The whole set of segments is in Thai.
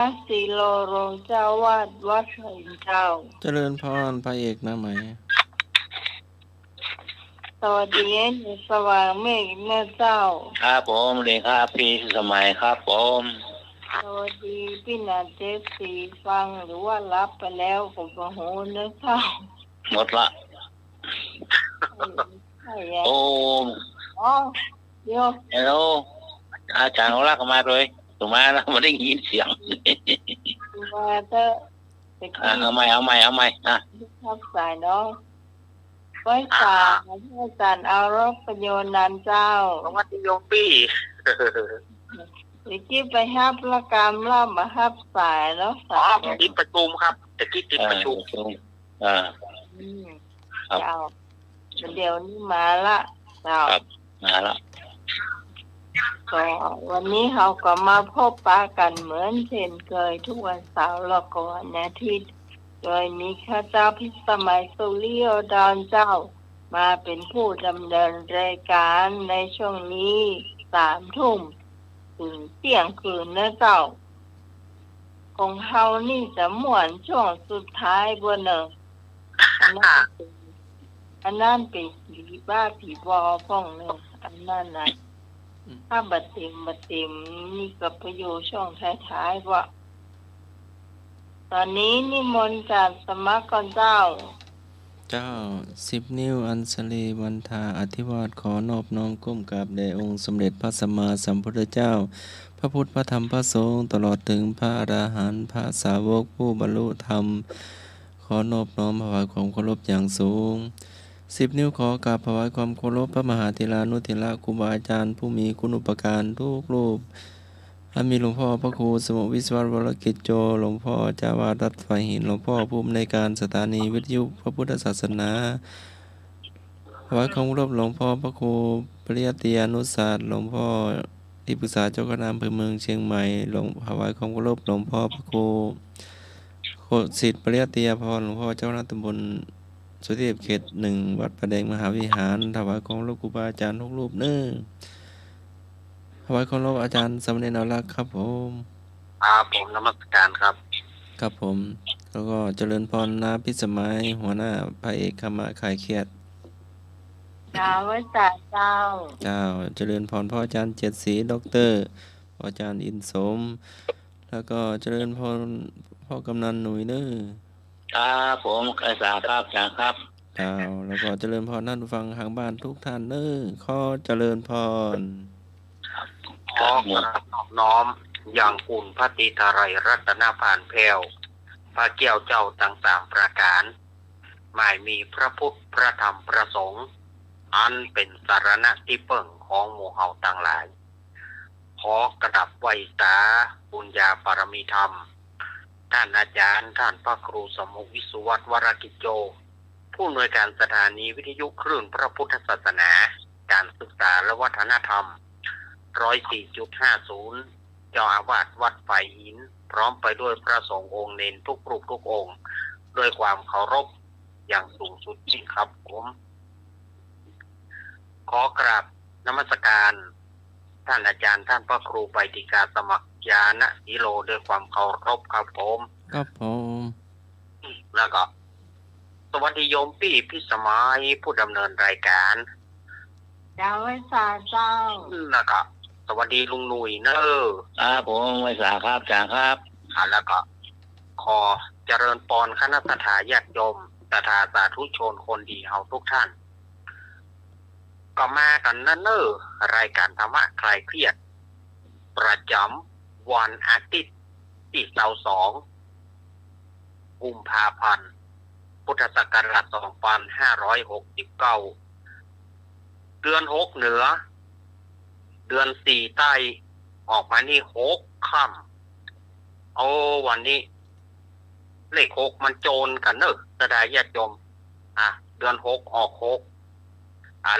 พระศรีโลรองเจ้าวาดวัดหงส์เจ้าเจริญพรพระเอกนะไหมสวัสดีสว่างเมฆแม่เจ้าครับผมเรียนครับพี่สมัยครับผมสวัสดีพี่นาเจฟสีฟังหรือว่ารับไปแล้วผมโมโหเนื้อเจ้าหมดละโอ้อ๋อเดี๋ยวเดี๋ยวอาจารย์เขาลักมาเลยถูกไหมแล้วไม่ได้ยินเสียงมาเถอะเอาใหม่ทับสายน้องไว้ฝากให้อาจารย์เอารบประโยชน์นันเจ้าวัดโยมปี้เดี๋ยวกี้ไปฮับละกรรมล่ามาฮับสายแล้วสายติดประชุมครับแต่กี้ติดประชุมเจ้าเดี๋ยวนี้มาละเจ้ามาละก็วันนี้เราก็มาพบปะกันเหมือนเช่นเคยทุกวันเสาร์แล้วก็วันอาทิตย์โดยมีข้าเจ้าพิสมัยสุริโยดรเจ้ามาเป็นผู้ดำเนินรายการในช่วงนี้3 ทุ่มถึงเที่ยงคืนนะเจ้าของเฮานี่จะม่วนช่วงสุดท้ายบ่เนอะอันนั้นเป็นผีบ้าผีบอพ่องเนอะอันนั้นน่ะถ้าบัดเต็มนี่ก็ไปอยู่ช่วงท้ายๆว่าตอนนี้นิมนต์จากสมกรเจ้า10 นิ้วอัญชลีวันทาอธิวาทขอนอบน้อมก้มกราบแด่องค์สมเด็จพระสัมมาสัมพุทธเจ้าพระพุทธพระธรรมพระสงฆ์ตลอดถึงพระอรหันต์พระสาวกผู้บรรลุธรรมขอนอบน้อมถวายความเคารพอย่างสูง10 นิ้วขอกราบถวายความเคารพพระมหาเถรานุเถระครูบาอาจารย์ผู้มีคุณูปการทุกรูปมีหลวงพ่อพระครูสมุวิศวรวรกิจโจหลวงพ่อเจ้าวาดวัดไฟหินหลวงพ่อผู้อำนวยการสถานีวิทยุพระพุทธศาสนาถวายความเคารพหลวงพ่อพระครูปริยัติยานุศาสตร์หลวงพ่อที่ปรึกษาเจ้าคณะอำเภอเมืองเชียงใหม่หลวงถวายความเคารพหลวงพ่อพระครูโคสิทธิ์ปริยัติยาภรณ์หลวงพ่อเจ้าคณะตำบลสุเทพเขต 1วัดประแดงมหาวิหารถวายความเคารพครูบาอาจารย์ทุกรูปถวายความเคารพอาจารย์สมเด็จนรักครับผมผมนมัสการครับครับผมแล้วก็เจริญพรนาพิสมัยหัวหน้าพระเอกขมะขายเครียดเจ้าไว้จ่าเจ้าเจริญพรพ่ออาจารย์เจ็ดศรีด็อกเตอร์พ่ออาจารย์อินสมแล้วก็เจริญพรพ่อกำนันหนุ่ยครับผมไกษาครับอาจารย์ครับแล้วก็เจริญพรท่านผู้ฟังทางบ้านทุกท่านขอเจริญพรขอกราบน้อมอย่างคุณพระติทารายรัตนพานแพ้วพระเจ้าเจ้าต่างๆประการหมายมีพระพุทธพระธรรมพระสงฆ์อันเป็นสารณะที่เปิ่งของหมู่เฮาต่างหลายขอกระดับไว้สาบุญญาปรมีธรรมท่านอาจารย์ท่านพระครูสมุวิสุวัตวรกิจโจผู้อำนวยการสถานีวิทยุคลื่นพระพุทธศาสนาการศึกษาและวัฒนธรรม104.50 เจ้าอาวาสวัดไฟหินพร้อมไปด้วยพระสงฆ์องค์เนนทุกรูปทุกองค์ด้วยความเคารพอย่างสูงสุดจริงครับผมขอกราบนมัสการท่านอาจารย์ท่านพระครูไปติกาสมัครญาณสีโลด้วยความเคารพครับผมแล้วก็สวัสดีโยมพี่พิสมัยผู้ดำเนินรายการเจ้าไว้จ่าเจ้าแล้วก็สวัสดีลุงหนุ่ยผมไว้สาครับอาจารย์ครับแล้วก็ขอเจริญพรคณะสัตยาติโยมสาธุชนคนดีเฮาทุกท่านก็มากันรายการธรรมะคลายเครียดประจำวันอาทิตย์ที่22 กุมภาพันธ์ พุทธศักราช 2569 เดือน 6 เหนือเดือน 4 ใต้ออกมานี่6 ค่ำวันนี้เลข6มันโจรกันสดายญาติโยมเดือน6ออก6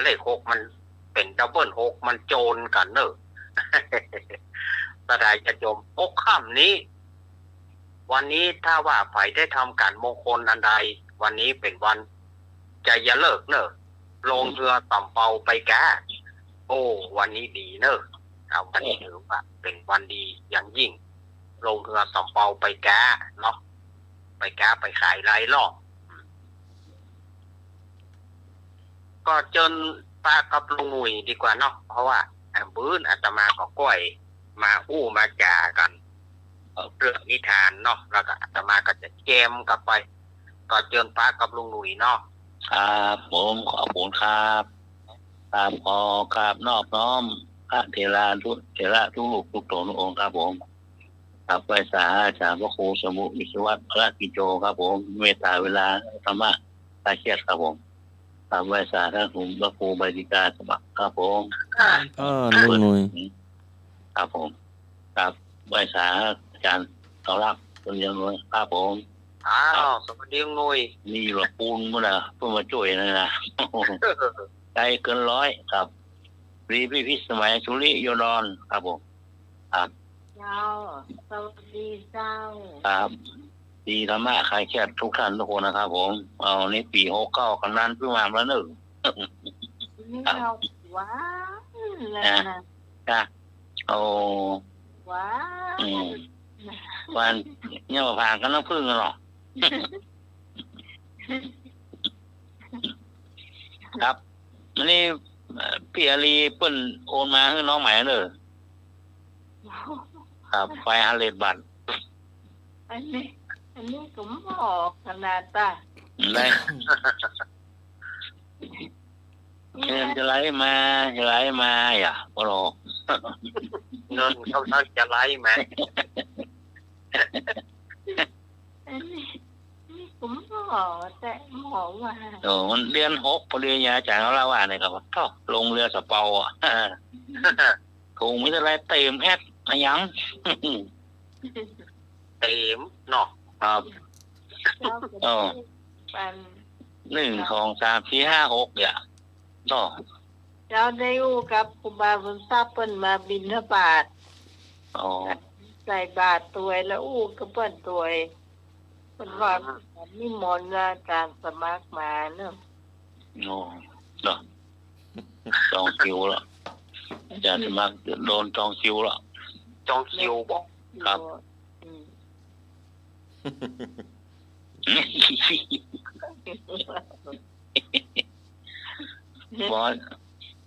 เลข6มันเป็นดับเบิล6มันโจรกันสดายญาติโยม6 ค่ำนี้วันนี้ถ้าว่าไผได้ทำการมงคลอันใดวันนี้เป็นวันใจอย่าเลิกลงเรือสำเภาไปแก่วันนี้ดีวันนี้ถือว่าเป็นวันดีอย่างยิ่ง ลงเรือสำเปาไปกาเนาะไปกาไปขายไรหรอกก็เจนป้ากับลุงหนุ่ยดีกว่าเนาะเพราะว่าบื้นอาตมาก็ก้อยมาอู้มาจ่ากันเรื่องนิทานเนาะแล้วก็อาตมาก็จะแจมกลับไปก็เจนป้ากับลุงหนุ่ยเนาะ ครับผมขอบคุณครับครับขอกราบนอบน้อมพระเถระทุกลูกทุกโตทุกองค์ครับผมครับไหว้สาอาจารย์พระครูสมุวิศวัตรพระกิโจครับผมเมตตาเวลาธรรมะตาเชียดครับผมครับไหว้สาท่านพระครูบดิกาสมัครครับผม ลุงหนุ่ย ครับผมครับไหว้สาอาจารย์เขารับคนยังน้อยครับผม อ้าวสวัสดีลุงหนุ่ย นี่หลวงปูนมั้งนะเพื่อมาช่วยนะ ใจเกินร้อยครับรีพิสมัยสุริโยดอนครับผมครับ เจ้าสวัสดีเจ้า ครับดีธรรมะใครแค่ทุกท่านทุกคนนะครับผมเอานี่ปี69กันนั้นเพิ่งมาแล้วหนึ่ง นี่เราหวานเลยนะ จ้ะเอา หวาน วันเนี่ยมาผ่านกันน้ำพึ่งกันหรอ ครับอันนี้พี่อารีเปิ้นโอนมาให้น้องใหม่เนอะครับไฟ500 บาท อันนี้ก็หมอกขนาดตา ได้เงินจะไหลมาอย่าพอรอ เงินเขาจะไล่ไหม อันนี้ก็หมอกแต่หมอว่า มันเดือน6ปริญญาจารย์เขาเล่าว่าเนี่ยครับก็ลงเรือสะเปาอ่ะ คงไม่ได้ไรเต็มแฮดอะไรยัง เต็มเนาะ ครับ เจ้าก็ปัน 1 2 3 4 5 6เนี่ยก็ เจ้าได้อยู่กับครูบาบุญทรัพย์เปิ้นมาบิณฑบาต อ๋อ ใส่บาตรตัวแล้วอู้ก็เปิ้นตัวเปิ้นว่านิมนต์อาจารย์สมัครมาเนาะ โอ้เนาะจองคิวแล้วอาจารย์สมัครโดนจองคิวแล้ว จองคิวบอก ครับ อืม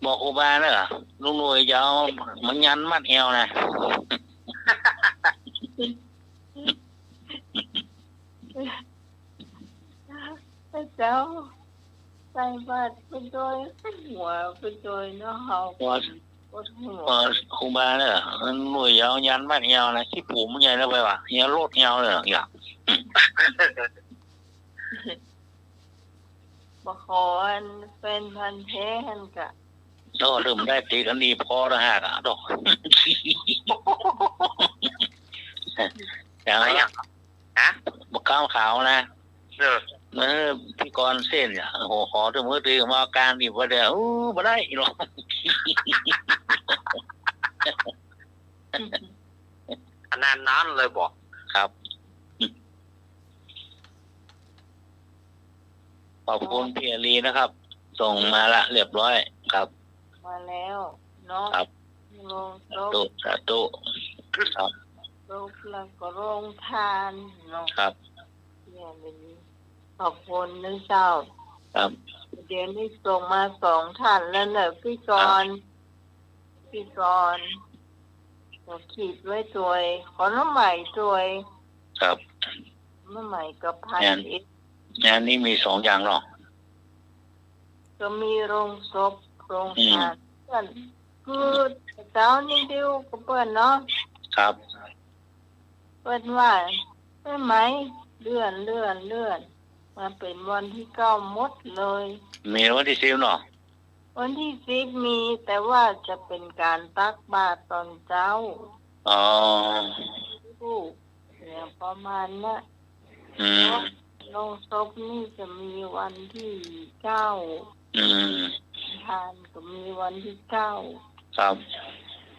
บอกครูบาเนอะลุงหน่วยจะเอามันยันมัดเอวนะ เจ้าใส่บาตรเป็นโดยหัวเป็นโดยเนาะเฮาปวดหัว ครูบาเนอะลุงหน่วยจะเอายันมัดเอวนะที่ผูมันใหญ่แล้วไปว่ะเฮียโลดเอวเลยอย่า บ่ขออันเป็นพันธุ์แท้หั่นกะ ก็เริ่มได้ตีกันดีพอแล้วฮะดอก อย่าง อะไร นี้ อ่ะฮะ บกก้าวขาวนะ เออ พี่กรเส้นเนี่ยโอ้โหขอถึงมือตีมาการดีประเดี๋ยวมาได้หรอก ขนาดนั้นเลยบอก ครับขอบคุณพี่อารีนะครับ ส่งมาละเรียบร้อยครับ มาแล้วเนาะ ครับ ลง สา โต๊ะ ธุสาธุครับ โต๊ะแล้วก็โรงทานเนาะ ครับ เนี่ยเป็นขอบคุณนึกเจ้า ครับ เดี๋ยวนี้ส่งมา2ท่านแล้วเนอะพี่กรณ์เราขีดไว้ตัวขอน้ำใหม่ตัว ครับ น้ำใหม่กับพัน งั้น อีก งานนี้มี2 อย่างหรอก ก็มีโรงศพโรงทานเพื่อนคือเจ้านี่ดิวกับเพื่อนเนาะ ครับ เพื่อนว่าใช่ไหมเลื่อนมาเป็นวันที่9หมดเลย มีวันที่10เนาะ วันที่10มีแต่ว่าจะเป็นการตักบาตรตอนเจ้า อ๋อ ลูกเนี่ยประมาณนะ อืม โรงศพนี่จะมีวันที่9 อืม ทานก็มีวันที่9 ครับ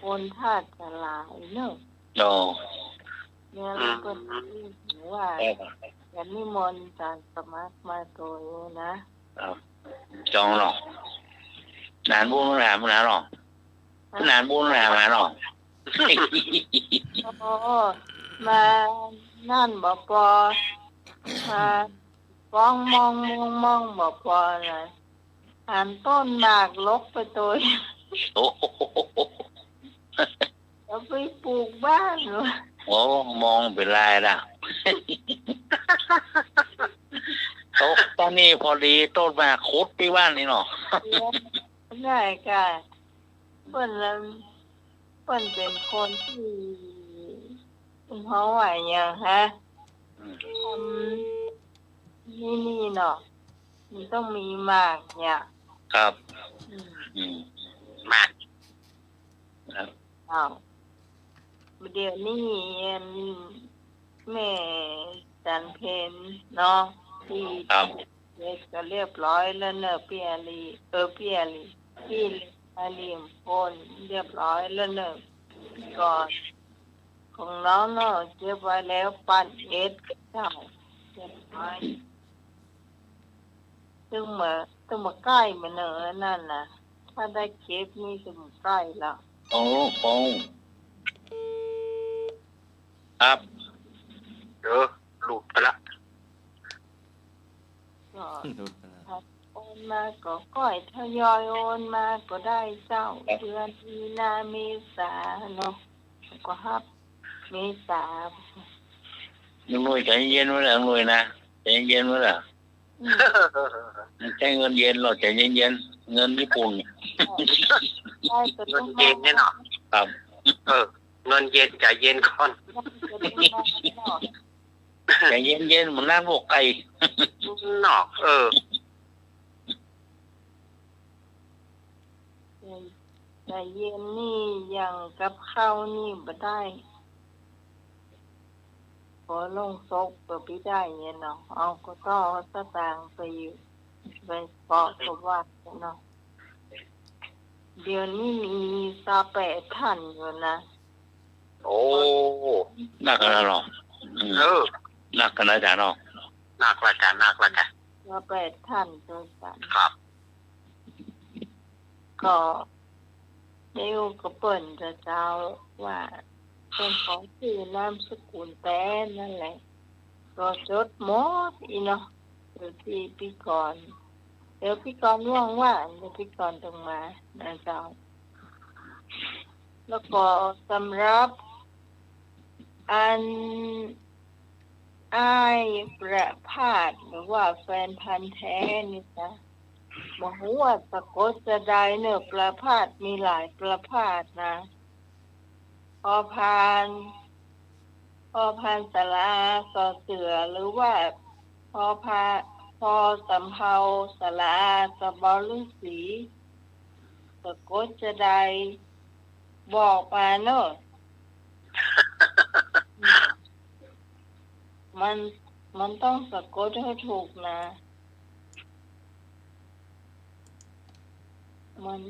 คนท่าจะหลายเนอะ โอ้ เนี่ยเราก็ถือว่าอย่านิมนต์อาจารย์สมัครมาตัวนะครับ จองหรอกนานบุญแหลมนะหรอกนานบุญแหลมนะหรอก โอ้ มานั่นบ่พอมาฟ้องมองบ่พอน่ะหันต้นหมากลกไปตัว โอ้โห แล้วไปปลูกบ้านเหรอ โอ้มองเป็นลายละโต๊ะตอนนี้พอดีต้นมาคุดที่บ้านนี่เนาะ ได้ค่ะเปิ้นนั้นเปิ้นเป็นคนที่เขาว่าอย่างฮะทำนี่เนาะมันต้องมีหมากเนี่ย ครับ อืม มาก ครับ อ้าวเดี๋ยวนี้แม่จันเพนเนาะที่ ครับ เล็กก็เรียบร้อยแล้วเนอะพี่อาลีพี่อาลีมโอนเรียบร้อยแล้วเนอะก่อนของน้องเนาะเก็บไว้แล้วปั่นเอ็ดเจ้าเรียบร้อยซึ่งมาใกล้มาเนอะนั่นน่ะถ้าได้เก็บนี่จะมาใกล้แล้ว โอ้โหครับ หลุดไปละ ก็ ดูดไปนะ โอนมาก็ก้อยทยอยโอนมาก็ได้เจ้าเดือนมีนาเมษาเนาะก็ฮับเมษา ลุงนุ้ยใจเย็นไว้เลยลุงนุ้ยนะใจเย็นไว้เลยไม่ใช่เงินเย็นหรอกใจเย็นๆเงินญี่ปุ่น ได้ก็ เงิ ต้อน ง เย็นเนี่ยเนาะ ครับ เงินเย็นใจเย็นก่อน ใจเย็นๆเหมือนนั่งบวกไก่ เนาะแต่เย็นนี่อย่างกับข้าวนี่บ่ได้ขอลงซกก็ไม่ได้เนี่ยเนาะเอาก็ต้องเอาสตางค์ไปอยู่ไปเกาะกับวัดเนาะเดี๋ยวนี้มี28ท่านอยู่นะ โอ้ หนักขนาดหรอหนักขนาดไหนเนาะ หนักละกัน28ท่านด้วยกัน ครับ ก็เดี๋ยวก็เปิ่นจะเจ้าว่าเป็นของชื่อนามสกุลแต่นั่นแหละก็จดหมดอีเนาะเดี๋ยวที่พี่กรณ์เดี๋ยวพี่กรณ์ว่างๆเดี๋ยวพี่กรณ์ต้องมานะเจ้าแล้วก็สำหรับอันอ้ายประพาสหรือว่าแฟนพันธ์แท้นี่จ้ะบอกว่าสะกดจะได้เนอะประพาสมีหลายประพาสนะพอพานสระสอเสือหรือว่าพอสำเภาสระสะบอฤาษีสะกดจะได้บอกมาเนอะ มันต้องสะกดให้ถูกนะมัน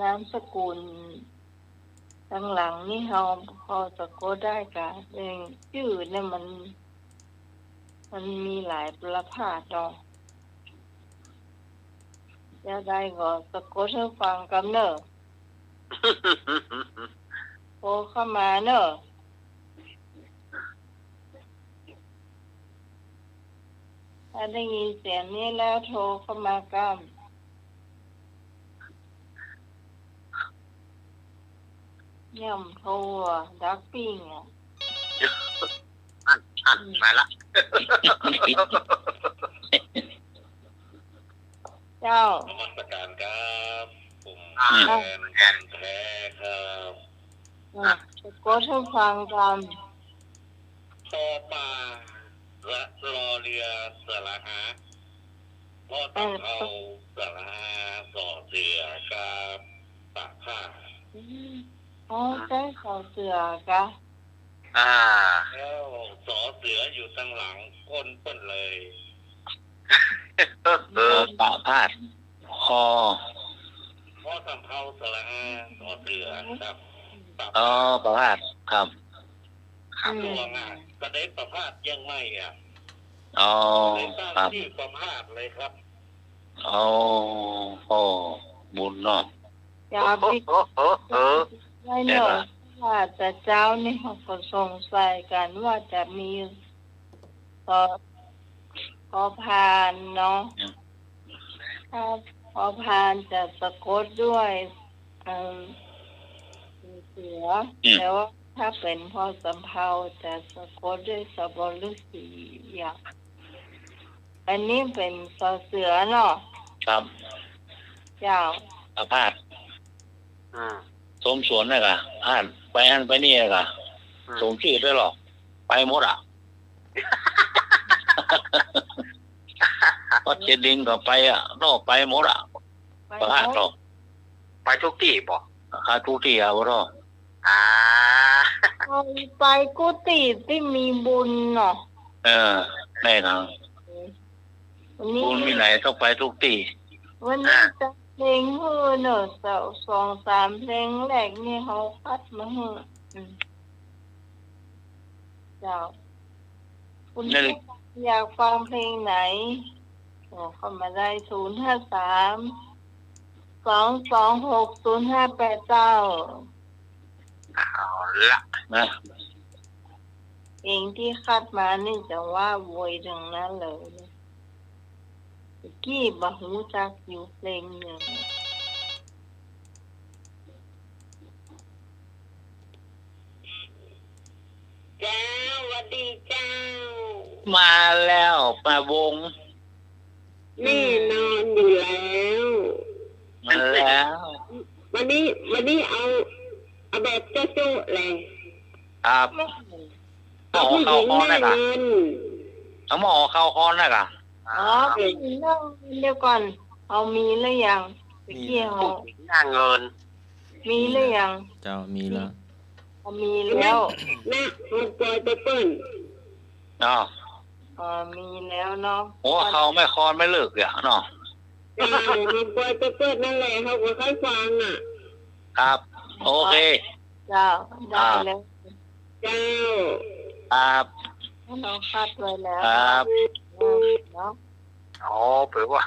นามสกุลข้างหลังนี่เราพอสะกดได้กะเองชื่อเนี่ยมันมีหลายประเภทเนาะจะได้ก็สะกดให้ฟังกันเนอะโทรเข้ามาเนอะถ้าได้ยินเสียงนี้แล้วโทรเข้ามากันย่ำโทรดักปิ้งอ่ะ มาละ เจ้า นมัสการครับผมแฟนแท้ครับ สะกดให้ฟังกัน พอปลาและรอเรือสระหาพอตะเภาสระหาสอเสือกับปากผ้า อ๋อใช่ขอเสือกะ แล้วสอเสืออยู่ตั้งหลังก้นเปิ้นเลย ปะพาดคอ พอตะเภาสระหาสอเสือครับปาก อ๋อ ผ้า ปะพาดครับ ตัวง่ายกระเด็นประพาสยังไม่อ่ะ อ๋อ เลยตั้ง ครับ ชื่อประพาสเลยครับ อ๋อบุญเนาะ อย่าไปไว้เนอะ ว่าแต่เจ้านี่เขาก็สงสัยกันว่าจะมีพอพอพานเนาะถ้าพอพานจะสะกดด้วยเอ่อเสือแต่ว่าถ้าเป็นพอสำเภาจะสะกดด้วยสะบอฤาษีอย่างอันนี้เป็นสอเสือเนาะ ครับ เจ้า อาพาธ อืม สมสวนน่ะกะพาธไปอันไปนี่กะสมชื่อด้วยหรอไปหมดอ่ะ ก็เจดินก็ไปอ่ะนอกไปหมดอ่ะ ไป พาธหรอก ไปทุกที่บ่ คาทุกที่อ่ะบ่รอ อ่า ไปกุฏิที่มีบุญเนาะ แน่นอน วันนี้ บุญมีไหนต้องไปทุกที่ วันนี้จะเพลงเฮือเนอะสองสามเพลงแรกนี่เขาคัดมาให้เจ้าคุณอยากฟังเพลงไหนบอกเข้ามาได้053-226-0589เอาละ นะ เพลงที่คัดมานี่จะว่าโวยทั้งนั้นเลยเมื่อกี้บะหูจักอยู่เพลงหนึ่ง เจ้าสวัสดีเจ้า มาแล้วมาวง แน่นอนอยู่แล้ว มาแล้ว วันนี้เอาแบบเจ้าโจ้เลย ครับ ไม่ หมอ ผู้ห เข้า ญิง คอน หน้า น่ะกะ เงิน ทั้งหมอเข้าคอนน่ะกะ อ๋อเป็นเรื่องเดียวก่อนเอามีหรือยังเมื่อกี้เขา ผู้หญิงหน้าเงิน มีหรือยัง เจ้ามีแล้ว เขามีแล้ว นะมันปล่อยไปเปิ้ล เนาะ มีแล้วเนาะ โอ้เขาไม่คอนไม่เลิกอ่ะเนาะ มันปล่อยไปเปิ้ลนั่นแหละเขาก็ค่อยฟังอ่ะ ครับ โอเค เจ้าได้แล้ว เจ้า ครับ เราคัดไว้แล้ว ครับ เนาะ อ๋อแปลว่า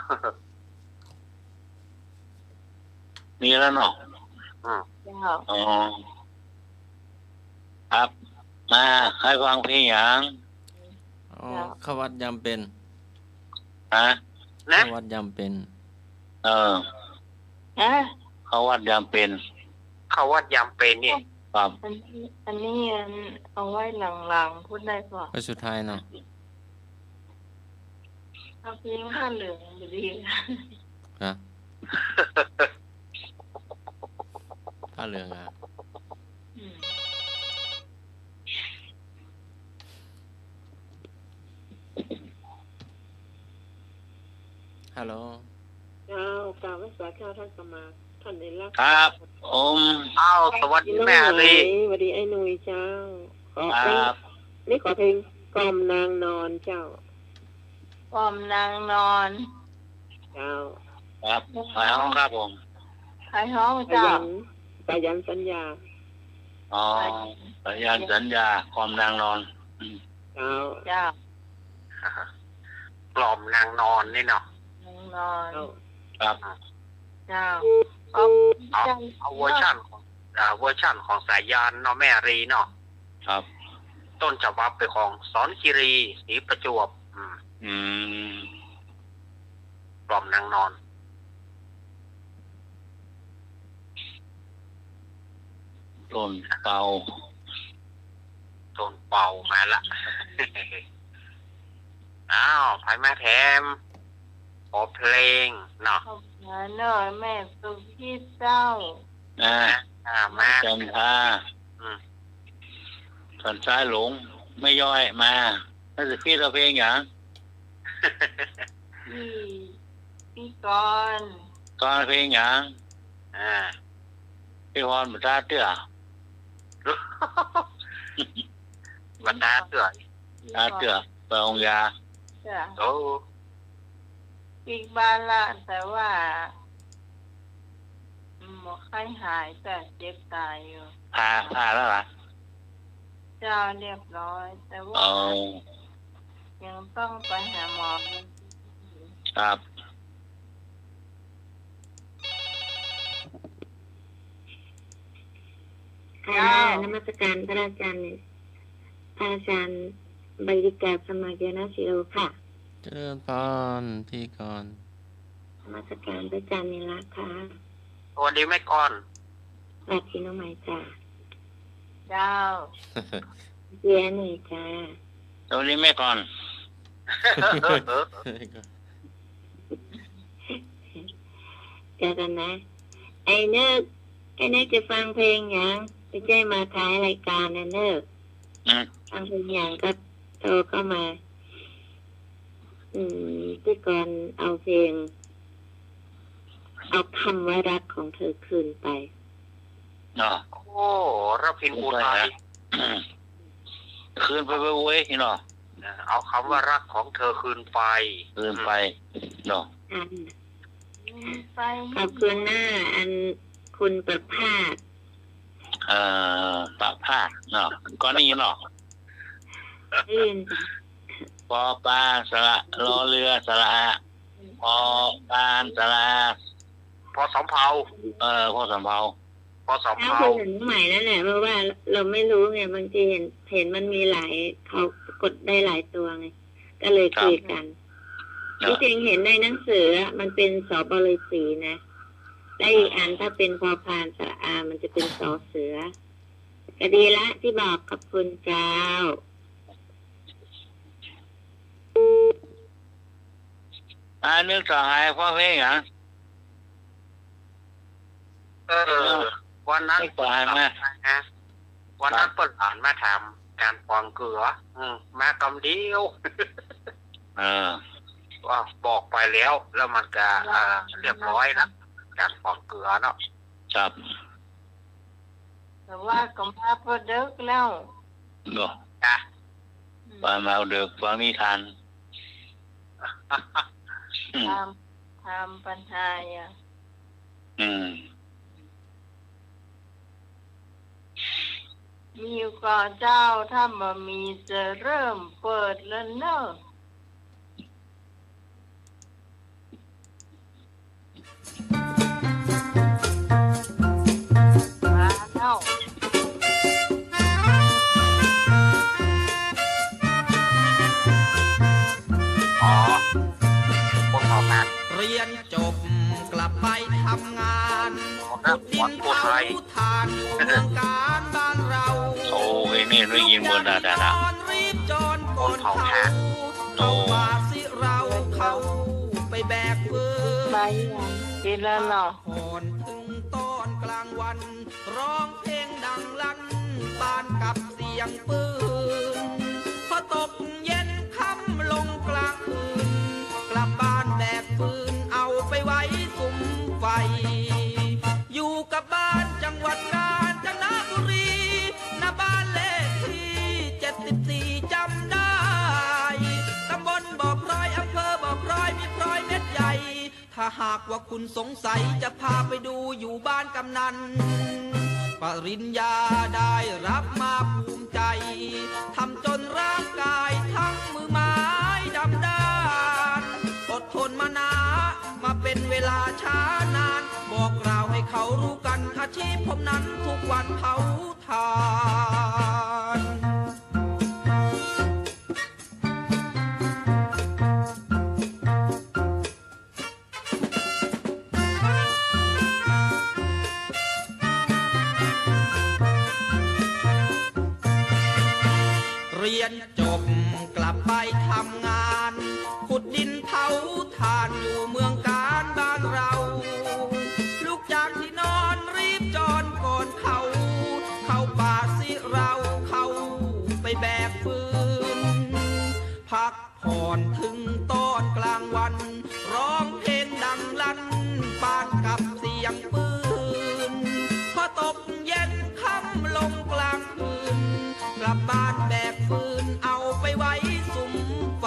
มีแล้วเนาะ เจ้า อ๋อครับมาให้ฟังเพลงอย่าง อ๋อเข้าวัดยำเป็น ฮะ นะ เข้าวัดยำเป็น เออ ฮะ เขาวัดยามเป็น เขาวัดยามเป็นนี่ ครับ อันนี้เอาไว้หลังๆพูดได้ป่ะ ก็สุดท้ายเนาะ เอาเพลงผ้าเหลืองอยู่ดี ฮะผ้าเหลืองอ่ะ อืม ฮัลโหล เจ้ากล่าวภาษาข้าท่านสมาท่านในรัก ครับม อ้าวสวัสดีแม่ลี สวัสดีไอ้หนุ่ยเจ้าขอ ค เพล รั ง บ นี่ขอเพลงกล่อมนางนอนเจ้า ปอมนางนอน เจ้า ครับไปห้องครับผม ใครห้อง สา เจ้า ยันสัญญา อ๋อสัญญาณสัญญาความนางนอน เจ้า เจ้าก ล่อมนางนอนนี่เนาะ นางนอน เจ้า ครับ เจ้าเอา เอาเวอร์ชันของเวอร์ชันของสายยานเนาะแม่รีเนาะ ครับ ต้นฉบับเป็นของสอนคิรีศรีประจวบ อืม กล่อมนางนอน ต้นเตา ต้นเป่ามาละ อ้าวไพ่แม่แถมขอเพลงเนาะ เอามาหน่อยแม่สุขีเจ้า นะ มา จันทา อืม สันซ้ายหลง ไม่ย่อยมาถ้าจะคิดเราเพลงอย่าง พี่กรณ์ ตอนเพลงอย่าง อ่า พี่พรบุตรเตื้อ บันดาเสือ ตาเตื้อไปองยา จ้ะ โอ้ ปีกบ้านละแต่ว่าหมอไข้หายแต่เจ็บตายอยู่ พาแล้วล่ะ เจ้าเรียบร้อย แต่ว่า เอา ยังต้องไปหาหมอ ครับ ค่ะนมัสการพระอาจารย์เนี่ยพระอาจารย์ใบดิกาสมาเกนะศิโรค่ะ เจริญพรพี่ก่อน นมัสการพระอาจารย์นิรักค่ะ สวัสดีแม่ก่อน สวัสดีน้องใหม่จ้า เจ้า เจียหน่อยจ้า สวัสดีแม่ก่อน เจอกันนะ ไอ้เนิกจะฟังเพลงอย่างไม่ใช่มาท้ายรายการนะเนิก ฟังเพลงอย่างก็โทรเข้ามา ที่ก่อนเอาเพลง เอาคำว่ารักของเธอคืนไป เนาะ โอ้ระพินอุทัย คืนไปเว้ยเนาะ เอาคำว่ารักของเธอคืนไป คืนไปเนาะ ไป ขอบคุณหน้าอันคุณประภาส ปะผ้าเนาะก่อนนี้เนาะ ลื่น ปอปลาสระรอเรือสระปอปานสระ พอสำเภา พ่อสำเภา พอสำ ถ้า เภา คุยถึงใหม่แล้วแหละเพราะว่าเราไม่รู้ไงบางทีเห็นมันมีหลายเขากดได้หลายตัวไงก็เลยคุยกันที่จริงเห็นในหนังสือมันเป็นสบฤาษีนะและอีกอันถ้าเป็นพอพานสระอามันจะเป็นสอเสือก็ดีละที่บอกขอบคุณเจ้า นึกสหายพ่อเพลงอย่าง วันนั้น ไม่ปลายไหม นะวันนั้นเปิดอ่านมาถามการปองเกลือมาคำเดียว ว่าบอกไปแล้วมันก็เรียบร้อยแล้วการปองเกลือเนาะ ครับ แต่ว่าก็มาพอดึกแล้ว เนาะ จ้ะ ปลาเมาเดือกฟังนิทาน ทำปัญหาอ่ะ มีก่อนเจ้าถ้ามามีจะเริ่มเปิดแล้วเนอะมาแล้ว อ๋อคนเท่านั้น เรียนจบกลับไปทำงานขุดดินเผาถ่านอยู่เมืองการบ้านเรา โอ้ยนี่ได้ยินบนดาดา นอนรีบจอนก่อนเขาเอาบาสิเราเขาไปแบกปืน ไปกินแล้วเนาะ หอนถึงตอนกลางวัน ร้องเพลงดังลั่นปานกับเสียงปืนพอตกเย็นค่ำลงกลางคืนกลับบ้านแบกปืนเอาไปไว้สุมไฟอยู่กับบ้านจังหวัดกาญจนบุรีณบ้านเลขที่74จำได้ตำบลบ่อพร้อยอำเภอบ่อพร้อยมีพร้อยเม็ดใหญ่ถ้าหากว่าคุณสงสัยจะพาไปดูอยู่บ้านกำนันปริญญาได้รับมาภูมิใจทำจนร่างกายทั้งมือไม้ดำด้านอดทนมานามาเป็นเวลาช้านานบอกกล่าวให้เขารู้กันอาชีพผมนั้นทุกวันเผาถ่าน เรียนจบกลับไปทำงานขุดดินเผาถ่านอยู่เมืองการบ้านเราลูกจากที่นอนรีบจอนก่อนเข้าป่าสิเราเข้าไปแบกฟืนพักผ่อนถึงตอนกลางวันร้องเพลงดังลั่นปานกับเสียงปืนพอตกเย็นค่ำลงกลางคืนกลับบ้านแบกฟืนเอาไปไว้สุมไฟ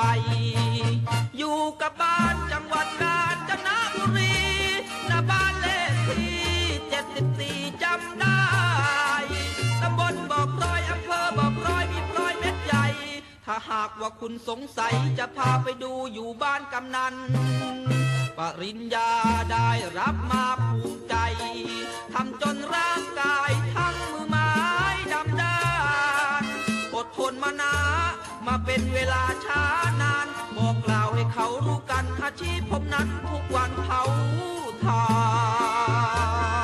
อยู่กับบ้านจังหวัดกาญจนบุรีณบ้านเลขที่74จำได้ตำบลบ่อพร้อยอำเภอบ่อพร้อยมีพร้อยเม็ดใหญ่ถ้าหากว่าคุณสงสัยจะพาไปดูอยู่บ้านกำนันปริญญาได้รับมาภูมิใจทำจนร่างกายทั้งมือไม้ นมานามาเป็นเวลาช้านานบอกกล่าวให้เขารู้กันอาชีพผมนั้นทุกวันเผาทาน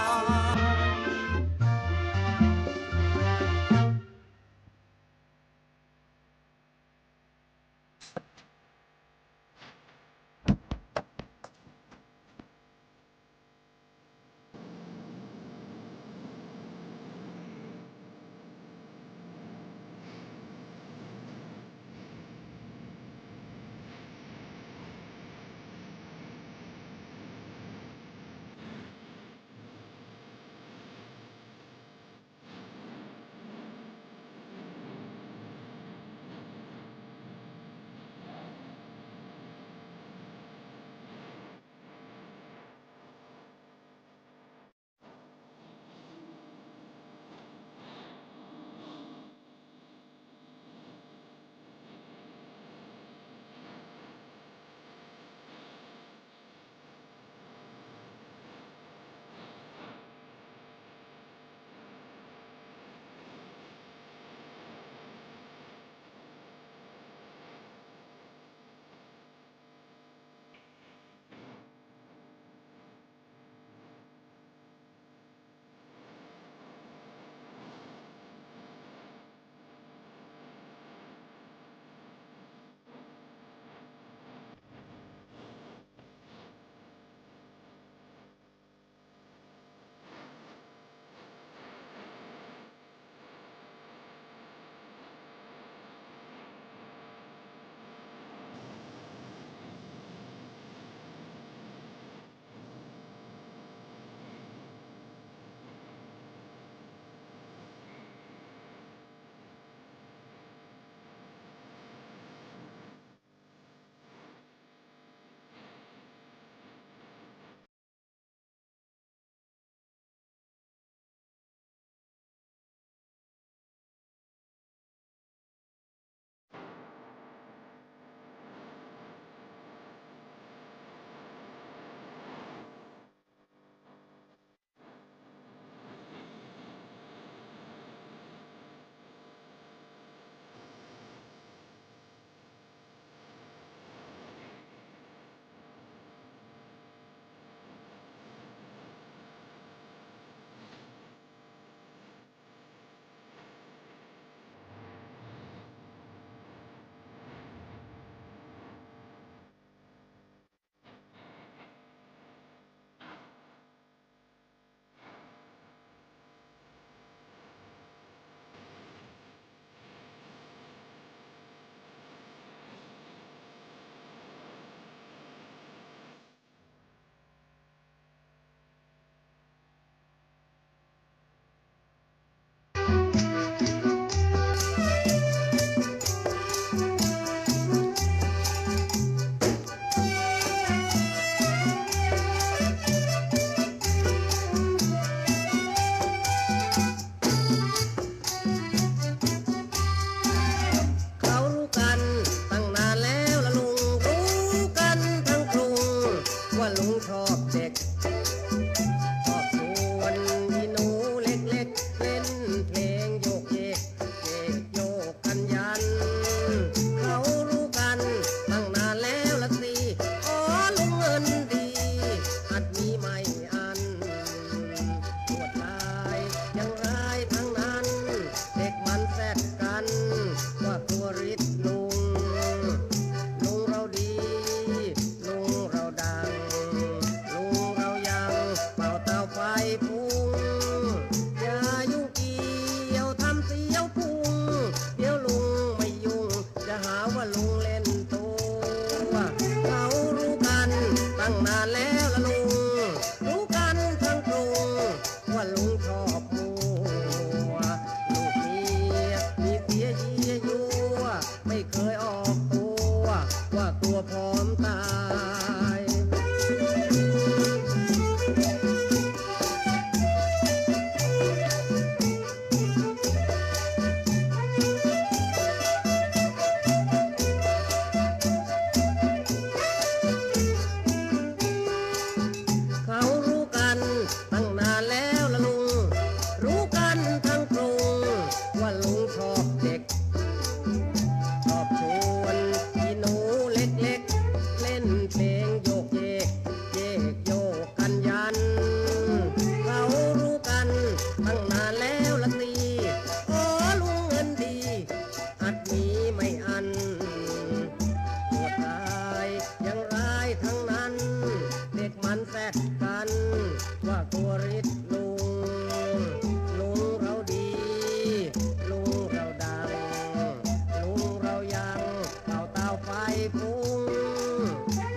คง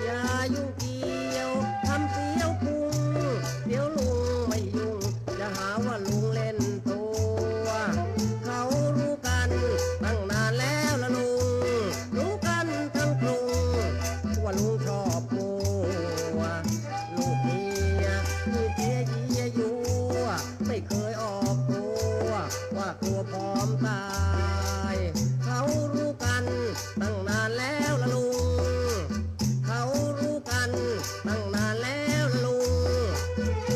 อย่ายุ่งเกี่ยวทำเสียวพุงเดี๋ยวลุงไม่ยุ่งจะหาว่าลุงเล่นตัวเขารู้กันตั้งนานแล้วละลุงรู้กันทั้งกรุงว่าลุงชอบมัวลูกเมียลูกเมียเยียยัวไม่เคยออกตัวว่ากลัวพร้อมตายเขารู้กันตั้งนานแล้วละลุงเขารู้กันตั้งนานแล้วละลุง เ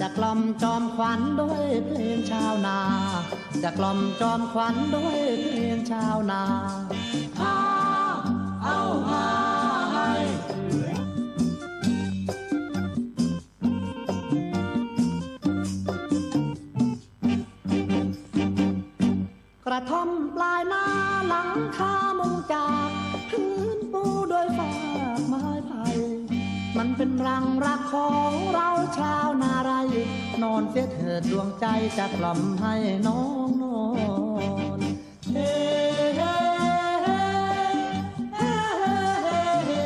จะกล่อมจอมขวัญด้วยเพลงชาวนาจะกล่อมจอมขวัญด้วยเพลงชาวนาฮ่าเอาฮ่าให้กระท่อมปลายนาหลังคามุงจากพื้นปูด้วยฟากไม้ไผ่มันเป็นรังรักของเราชาวนาไรนอนเสียเถิดดวงใจจะกล่อมให้น้องนอนเฮ้เฮ้เฮ้เฮ้เฮ้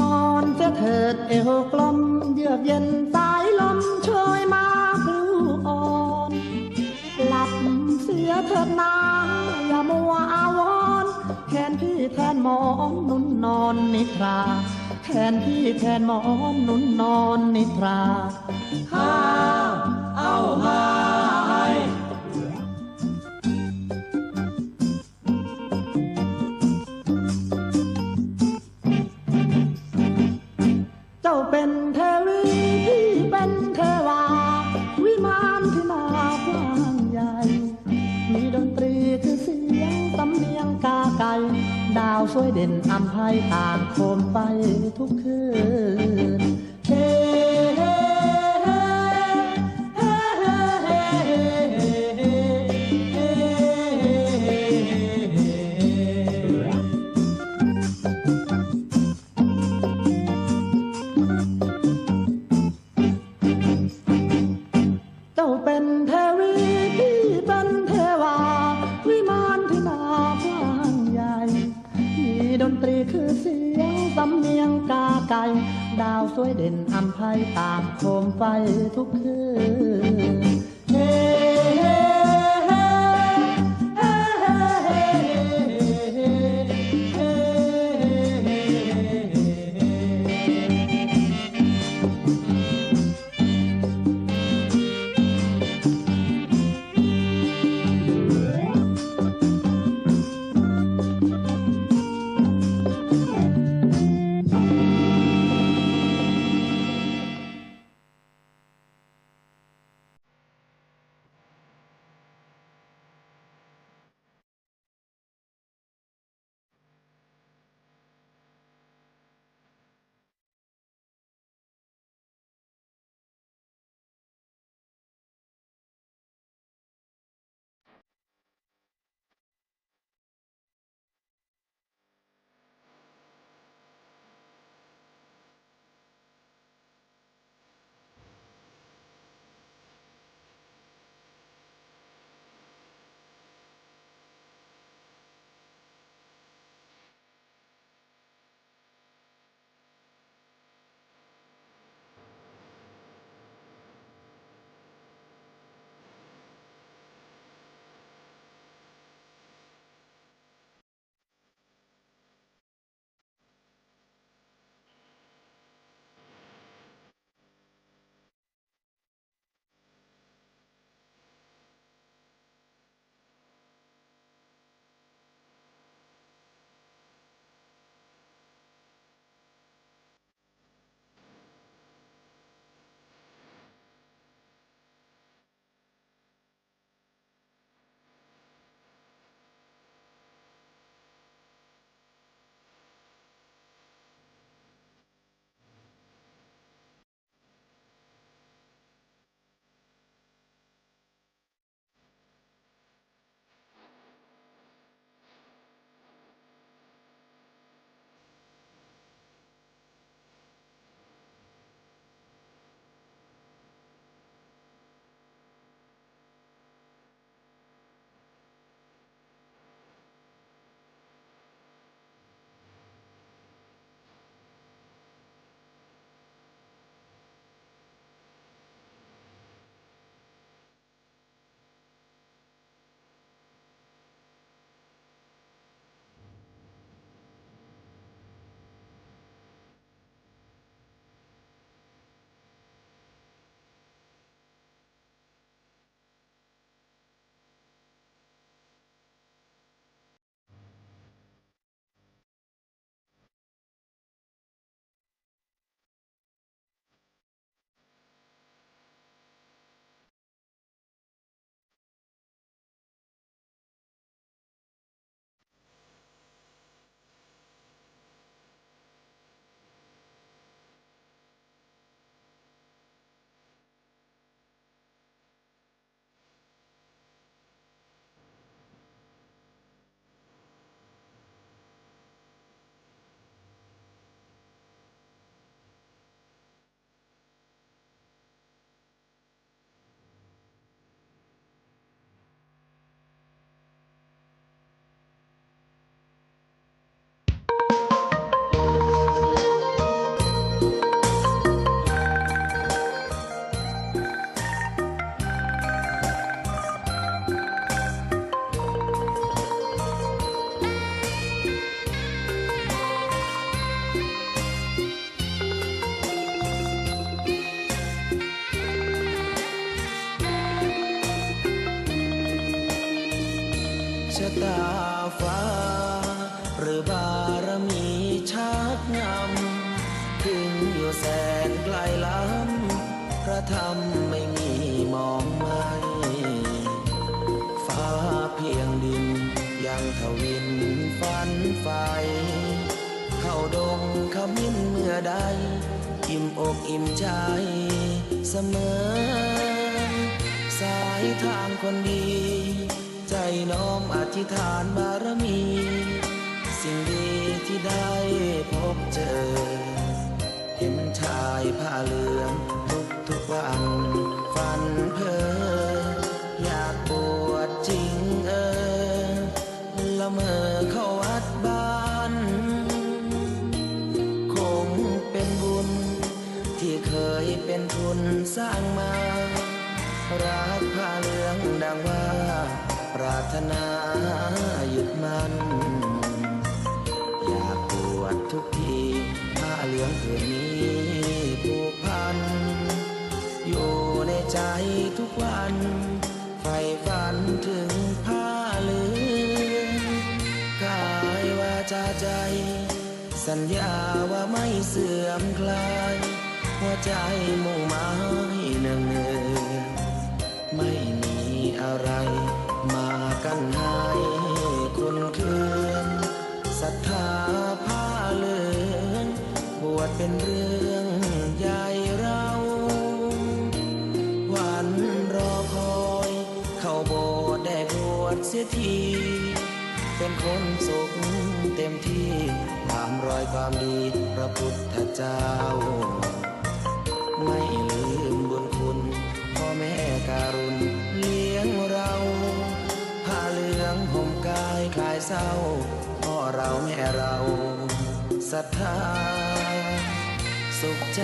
นอนเสียเถิดเอวกลมเยือกเย็นสายลมโชยมาพลูอ่อนหลับเสียเถิดนาอย่ามัวอาวรณ์แทนพี่แทนหมอนนุ่นนอนนิทราแทนพี่แทนหมอนนุ่นนอนนิทราฮ่าเอาฮ่าให้เจ้าเป็นเทวีพี่เป็นเทวาวิมานที่น่ากว้างใหญ่มีดนตรีคือเสียงสำเนียงกาไก่ดาวสวยเด่นอำไพต่างโคมไฟทุกคืนเฮ้เฮ้เฮ้เฮ้เฮ้เฮ้เจ้าเป็นเทวีพี่เป็นเทวาวิมานที่น่ากว้างใหญ่มีดนตรีคือเสียงสำเนียงกาไก่ดาวสวยเด่นอำไพต่างโคมไฟทุกคืนเฮ้เฮ้เฮ้เฮ้เฮ้เฮ้เฮ้ บารมีชักนำถึงอยู่แสนไกลล้ำพระธรรมไม่มีมองไม่ฟ้าเพียงดินยังทวินฝันไฟเข้าดงขมิ้นเมื่อใดอิ่มอกอิ่มใจเสมอสายทางคนดีใจน้อมอธิษฐานบารมีสิ่งดีที่ได้พบเจอเห็นชายผ้าเหลืองทุกวันฝันเพ้ออยากบวชจริงละเมอเข้าวัดบ้านคงเป็นบุญที่เคยเป็นทุนสร้างมารักผ้าเหลืองดังว่าปรารถนาหยุดมันอยากบวชทุกทีผ้าเหลืองผืนนี้ผูกพันอยู่ในใจทุกวันใฝ่ฝันถึงผ้าเหลืองกายวาจาใจสัญญาว่าไม่เสื่อมคลายหัวใจมุ่งหมายเนืองไม่มีอะไรมากันให้คุณเคืองศรัทธาผ้าเหลืองบวชเป็นเรื่องใหญ่เราวันรอคอยเข้าโบสถ์ได้บวชเสียทีเป็นคนสุขเต็มที่ตามรอยความดีพระพุทธเจ้าไม่ลืมบุญคุณพ่อแม่การุณเลี้ยงเราผ้าเหลืองห่มกายคลายเศร้าพ่อเราแม่เราศรัทธาสุขใจ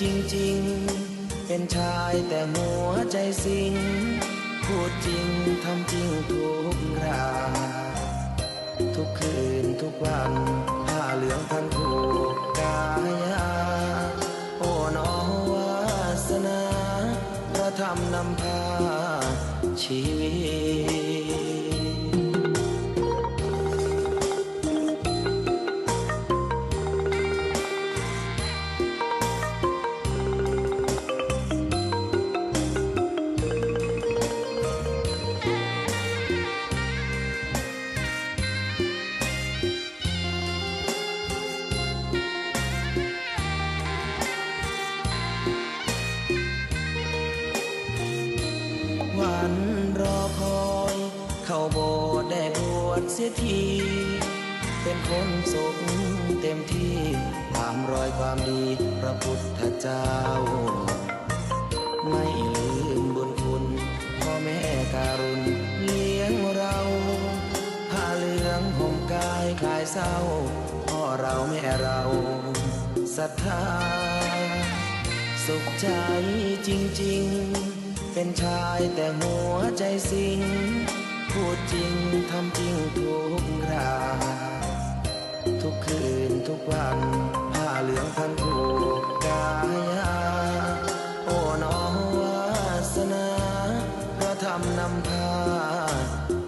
จริงๆเป็นชายแต่หัวใจสิงพูดจริงทำจริงทุกคราทุกคืนทุกวันผ้าเหลืองพันผูกกายาโอ้น้อวาสนาพระธรรมนำพาชีวิตวันรอคอยเข้าโบสถ์ได้บวชเสียทีเป็นคนสุขเต็มที่ตามรอยความดีพระพุทธเจ้าไม่ลืมบุญคุณพ่อแม่การุณเลี้ยงเราผ้าเหลืองห่มกายคลายเศร้าพ่อเราแม่เราศรัทธาสุขใจจริงๆเป็นชายแต่หัวใจสิงพูดจริงทำจริงทุกคราทุกคืนทุกวันผ้าเหลืองพันผูกกายาโอ้น้อวาสนาพระธรรมนำพา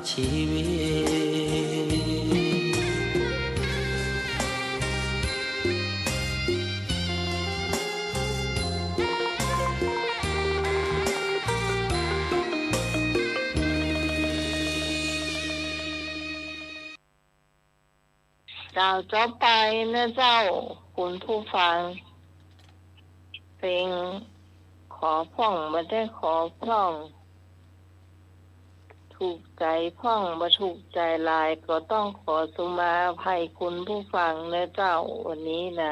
ชีวิตเราจะไปนะเจ้าคุณผู้ฟังเพลงขอพ่องมาได้ขอพ่องถูกใจพ่องมาถูกใจลายก็ต้องขอสุมาภัยคุณผู้ฟังนะเจ้าวันนี้นะ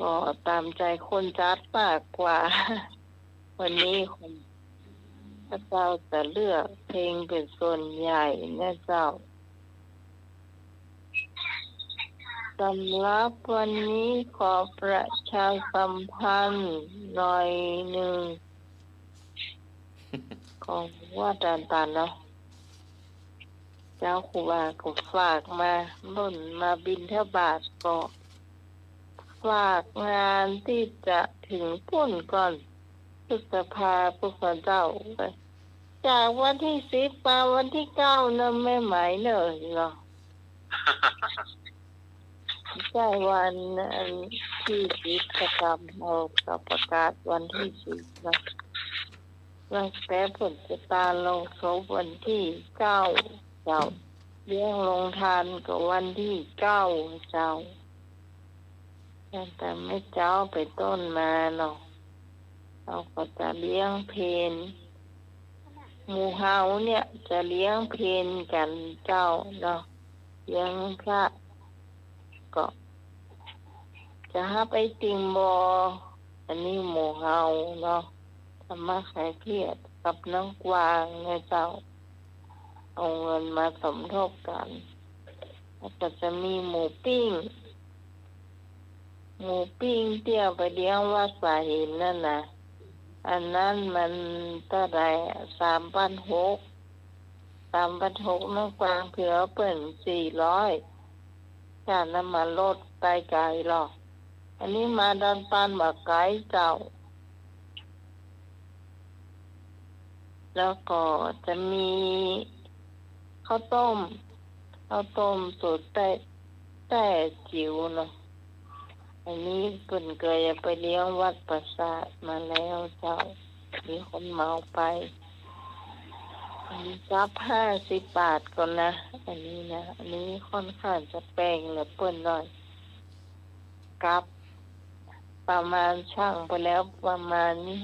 ก็ตามใจคนจัดมากกว่า วันนี้คนพระเจ้าจะเลือกเพลงเป็นส่วนใหญ่นะเจ้าสำหรับวันนี้ขอประชาสัมพันธ์หน่อยหนึ่ง ของว่าตันเนาะเจ้าครูบาก็ฝากมาล่นมาบิณฑบาตก็ฝากงานที่จะถึงพุ่นก่อนพฤษภาพวกเจ้าจากวันที่10มาวันที่9นะไม่หมายเนอะเหรอ ใช่วันที่กิจกรรมเรากับประกาศวันที่10นะตั้งแต่ผลจะตาลงศพวันที่9เจ้าเลี้ยงลงทานกับวันที่9เจ้าแต่ไม่เจ้าไปต้นมาเนาะเราก็จะเลี้ยงเพลหมู่เฮาเนี่ยจะเลี้ยงเพลกันเจ้าเนาะเลี้ยงพระก็จะหาไปติงบออันนี้หมู่เฮาเนาะทำมาขายเครียดกับน้องกวางเนี่ยเจ้าเอาเงินมาสมทบกันแล้วก็จะมีหมูปิ้งเตี้ยวไปเลี้ยงวัดสาหินนั่นนะอันนั้นมันเท่าไหร่3,600น้องกวางเผื่อเปิ่น400ค่าน้ำมันรถไปไกลหรอกอันนี้มาดันปานบักไก่เจ้าแล้วก็จะมีข้าวต้มสูตรแต่จิ๋วเนาะอันนี้เพิ่นเคยไปเลี้ยงวัดประสาทมาแล้วเจ้ามีคนเมาไปอันนี้รับ50 บาทก่อนนะอันนี้นะอันนี้ค่อนข้างจะแพงเหลือเปิ้นหน่อยกับประมาณช่างไปแล้วประมาณนี้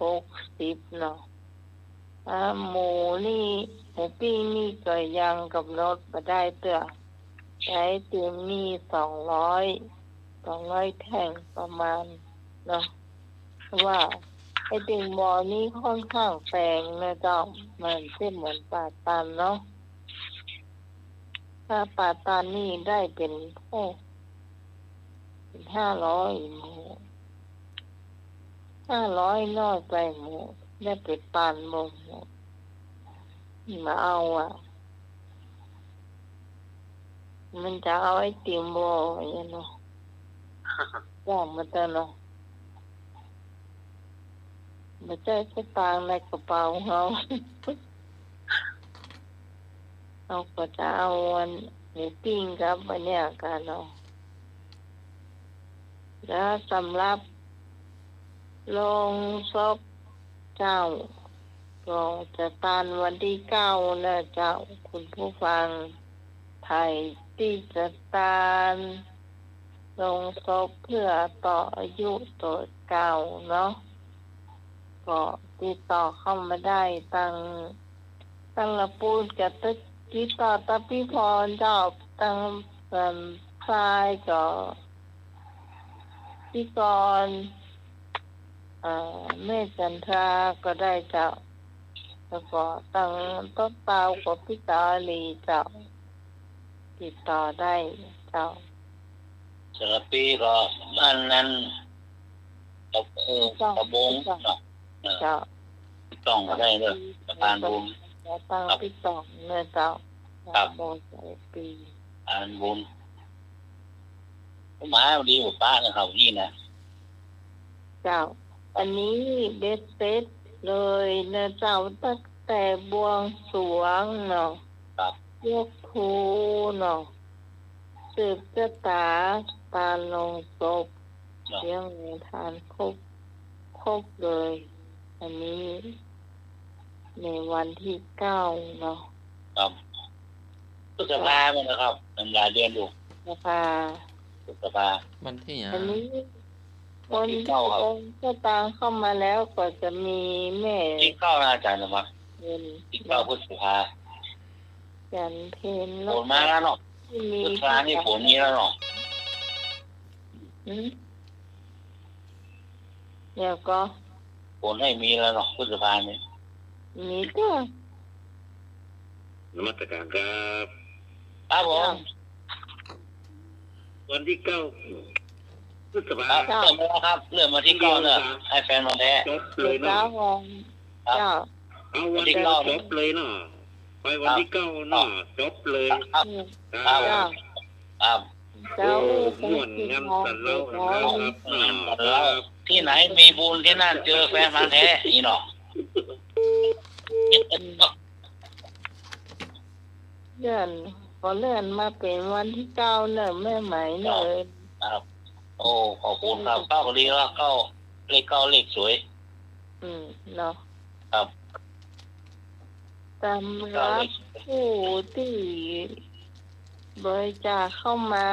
60เนาะหมูปิ้งนี่ก็ยังกับรถมาได้เตื้อใช้เต็มนี่200แท่งประมาณเนาะเพราะว่าไอ้ติ่งบอนี่ค่อนข้างแพงนะเจ้ามันเหมือนปลาตันเนาะถ้าปลาตันนี่ได้เป็น500หมู500น้อยไปหมูได้เป็นปานหมูมาเอามันจะเอาไอ้ติ่งบออย่างเนาะย่างมาเตอะเนาะมาใจสตางค์ในกระเป๋าเขาเราก็จะเอาหมูปิ้งครับวันเนี้ยกันเนาะแล้วสำหรับลงศพเจ้าก็จะตานวันที่9นะเจ้าคุณผู้ฟังไทยที่จะตานลงศพเพื่อต่ออายุตัวเก่าเนาะก็ติดต่อเข้ามาได้ตั้งละปูนกับติดต่อตะพี่พรเจ้าตั้งคลายก็พี่กรแม่จันทราก็ได้เจ้าแล้วก็ตั้งต้นเตากับพี่กาลีเจ้าติดต่อได้เจ้าสารปีก็บ้านนั้นกระบงเนาะต้องได้เลยประธานบุญตั้งพี่ต่องเนื้อเจ้าบงสารปีประธานบุญหมาดีกว่าป้านะครับนี่นะเจ้าอันนี้เบ็ดเสร็จเลยนะเจ้าตั้งแต่บวงสรวงเนาะยกครูเนาะสืบชะตาตาลงศพเลี้ยงทานครบเลยอันนี้ในวันที่9เนาะครับพฤษภาคมนะครับเป็นรายเดือนอยู่พฤษภาวันที่อันนี้คนก็ตามเข้ามาแล้วก็จะมีแม่ที่9อาจารย์นะครับที่9พฤษภาจันเพนฝนมาแล้วเนาะพฤษภานี่ฝนมีแล้วเนาะเดี๋ยวก็ฝนให้มีแล้วเนาะพฤษภาเนี่ยมีก็นมัสการครับครับผมวันที่9พฤษภาเริ่มแล้วครับเริ่มมาที่9เนี่ยให้แฟนมาแท้จบเลยเนาะเอาวันที่9จบเลยเนาะไปวันที่9เนาะจบเลยครับเจ้าม่วนงามสันเล่าครับที่ไหนมีบุญที่นั่นเจอแฟนมาแท้นี่เนาะเดือน ก็เลื่อนมาเป็นวันที่9เนอะแม่ไหมเนอะ ครับ โอ้ขอบคุณครับเก้าก็ดีแล้วเก้าเลขเก้าเลขสวย เนาะ ครับ สำหรับผู้ที่บริจาคเข้ามา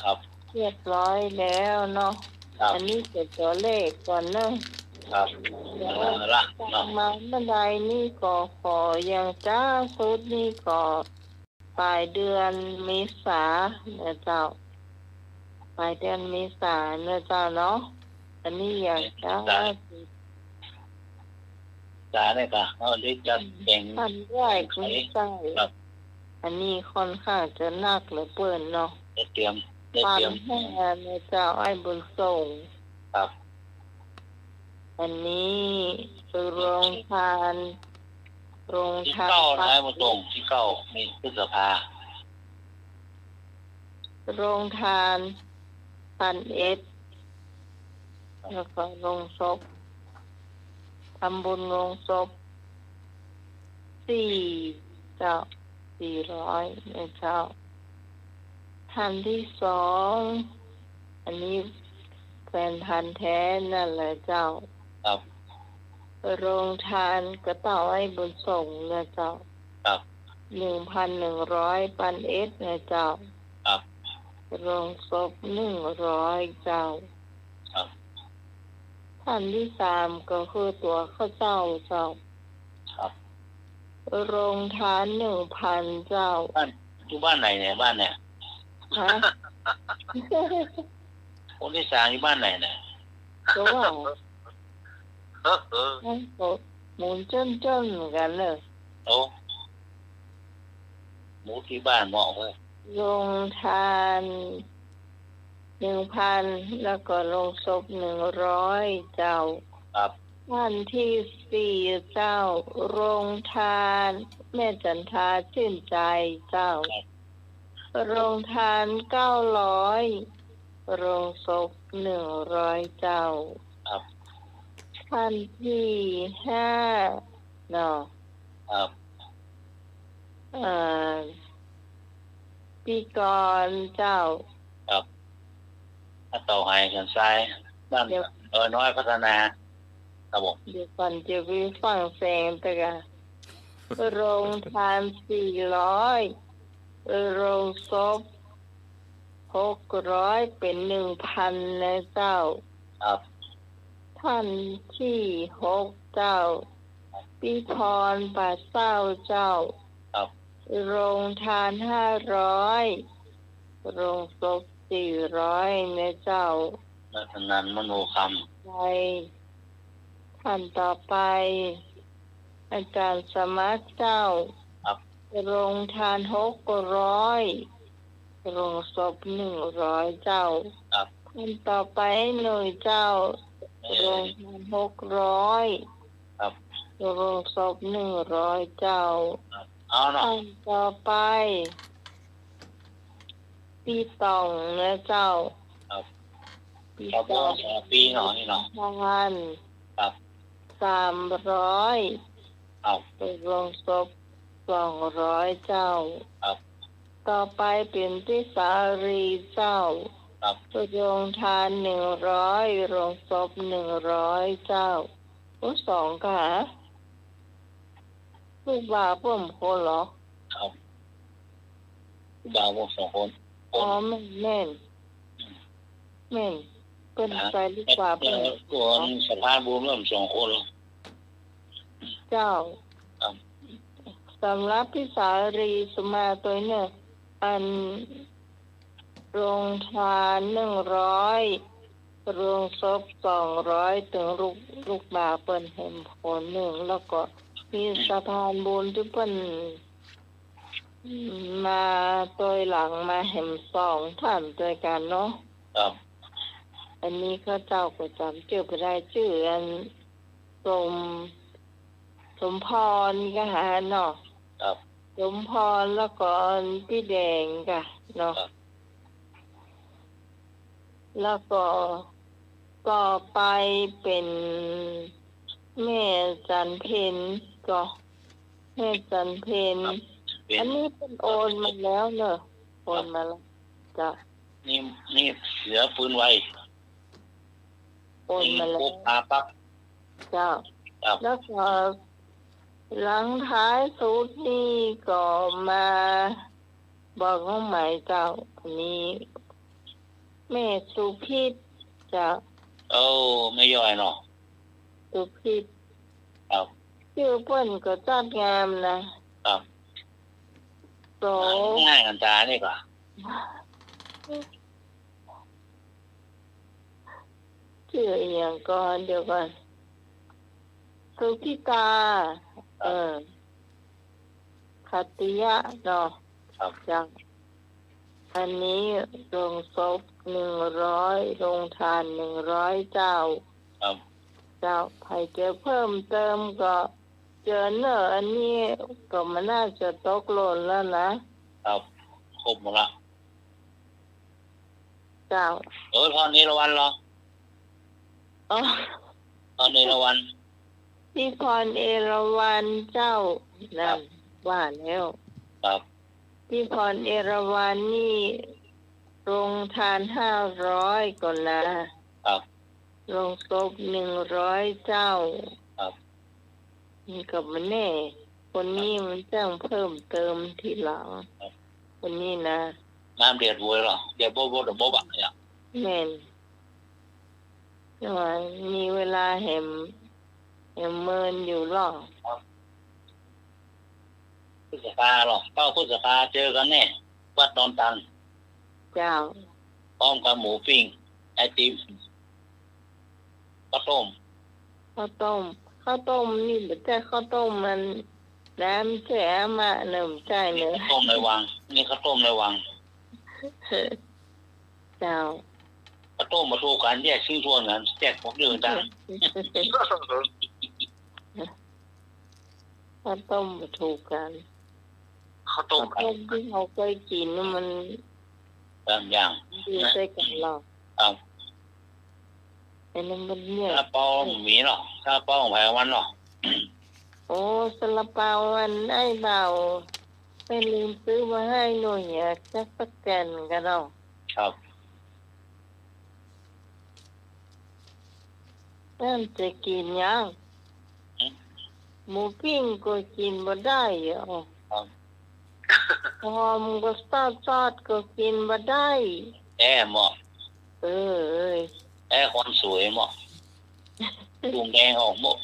ครับ เรียบร้อยแล้วเนาะ ครับ อันนี้เป็นตัวเลขก่อนเนอะ ครับ เดี๋ยว ละ ตา เนาะ มมาเมื่อใดนี่ก็ขออย่างจ้าสุดนี่ก็ปลายเดือนเมษาเนอะเจ้าปลายเดือนเมษาเนอะเจ้าเนาะอันนี้อย่างจ้าสุด จ้าเนี่ยค่ะเราได้จัดแบ่ง ท่านได้คุณใช่ ครับ อันนี้ค่อนข้างจะหนักเหลือเปินเนาะ ได้เตรียม ปันแห่เนอะเจ้าไอ้บุญส่ง ครับ อันนี้โรงทานโรง ที่ ทาน เก้านะมาตรงที่เก้ามีพฤษภา โรงทาน1,000แล้วก็โรงศพทำบุญโรงศพ4เจ้า400นะเจ้าท่านที่2อันนี้แฟนพันธุ์แท้นั่นแหละเจ้า ครับ โรงทานกระเต่าไอ้บุญส่งนะเจ้า ครับ 1,100 ปันเอสนะเจ้า ครับ โรงศพ100เจ้า ครับ ท่านที่3ก็คือตัวข้าวเจ้าเจ้า ครับ โรงทาน 1,000 เจ้า บ้านอยู่บ้านไหนเนี่ยบ้านเนี่ย ฮะ คนที่สามอยู่บ้านไหนเนี่ย ก็ว่าให้กดหมุนจ้นๆเหมือนกันเลย โอ้หมูที่บ้านเหมาะเลย โรงทาน 1,000 แล้วก็โรงศพ100เจ้า ครับ ท่านที่4เจ้า โรงทานแม่จันทาชื่นใจเจ้า โรงทาน900 โรงศพ100เจ้า ครับ ท่านที่5เนาะ ครับ ปีกรเจ้า ครับถ้าเต่าไฮสันทรายบ้านน้อยพัฒนาครับผม เดี๋ยวก่อนจะไปฟังเสียงตะกะโรงทาน400 โรงศพ600 เป็น 1,000นะเจ้า ครับ ท่านที่6เจ้าปีพรป่าเศร้าเจ้า ครับ โรงทาน500 โรงศพ400นะเจ้า นัทนันมโนค ไปท่านต่อไป อาจารย์สมัครเจ้า ำครับ โรงทาน600 โรงศพ100เจ้า ครับ ท่านต่อไปหน่วยเจ้า โรงทาน600 ครับ โรงศพ100เจ้า เอาเนาะ ท่านต่อไปปีตองนะเจ้า ครับ ปี ครับ ตอง ปีหน่อยเนาะ พัน ครับ 300 ครับ โรงศพ200เจ้า ครับ ต่อไปเป็นที่สารีเจ้า ครับ โรงทาน100 โรงศพ100เจ้าสองค่ะลูกบ่าวเพิ่มคนเหรอ ครับบ่าวสองคน อ๋อแม่นเป็นใจลูกบ่าวเพิ่ม ตัวสะพานบุญเริ่ม2 คน เจ้า ครับ สำหรับพี่สารีสมาตัวเนี่ยอันโรงทาน100 โรงศพ200ถึงลูกบ่าวเปิ้นเห็นผล1แล้วก็มีสะพานบุญที่เปิ้นมาตัวหลังมาเห็น2ท่านด้วยกันเนาะ ครับ อันนี้ข้าเจ้าก็จำชื่อบ่ได้ชื่ออันสมพรก็หาเนาะ ครับ สมพรแล้วก็พี่แดงก็เนาะ ครับ แล้วก็ต่อไปเป็นแม่จันเพ็ญก็แม่จันเพ็ญ เป็น อันนี้เป็นโอนมาแล้วเนอะโอนมาแล้วจ้ะ นี่เสือปืนไว โอน ยิง มาแล้ ปุ๊ ว บอาปั๊บ จ้ะ ครับ แล้วก็หลังท้ายสุดนี่ก็มาบอกน้องใหม่เจ้าอันนี้แม่สุพิษจ้ะ ไม่ย่อยเนาะ สุพิษ ครับ ชื่อเปิ้นก็จัดงามนะครับ โส ง่ายกันตานี่ก็ ชื่ออหย่างก่อนเดี๋ยวก่อนสุพิตาคัตติยะเนาะ ครับ จังอันนี้ลงศพ100ลงทาน100เจ้า ครับ เจ้าใครเจอเพิ่มเติมก็เจอเนอะอันนี้ก็มันน่าจะตกหล่นแล้วนะครับ ครบหมดละ เจ้า ตอนนี้ละวันเหรอ อ๋อ ตอนนี้ละวัน พี่พรเอราวันเจ้านั่นว่าแล้ว ครับ พี่พรเอราวันนี่โรงทาน500ก่อนนะครับ โรงศพ100เจ้า ครับ นี่ก็มันแน่ คนนี้มันจ้างเพิ่มเติมทีหลัง คนนี้นะ น้ำเดือดบวยเหรอเดือดโบ๊ะโบ๊ะเนี่ย แม่นแต่ว่ามีเวลาแหมเมินอยู่หรอ พฤษภาหรอเข้าพฤษภาเจอกันแน่วัดดอนตัน เจ้า พร้อมกับหมูปิ้งไอติมข้าวต้ม ข้าวต้มนี่ไม่ใช่ข้าวต้มมันน้ำแช่มาเนิ่มใจเนอะ ข้าวต้มในวังนี่ข้าวต้มในวัง เจ้า ข้าวต้มมาถูกกันแยกชิ้นส่วนกันแจกพวกเรื่องกัน ข้าวต้มมาถูกกัน ข้าวต้ ข้าว ม ต้มที่เขาเคยกินมัน บางอย่าง ดีใส่กันหรอก ครับ อันนั้นมันเนี่ย ซาเปาหมีหรอซาเปาของแพงวันหรอ โอ้ซาลาเปาวันไอ้เบาไม่ลืมซื้อมาให้หน่อยอะจักสักแกนกันเนาะ ครับ นั่นจะกินยังหมูปิ้งก็กินบ่ได้เหรอ ครับ หอมก็ซอดก็กินบ่ได้ เหมาะ เอ้ย ความสวยเหมาะตุงแดงออกหมด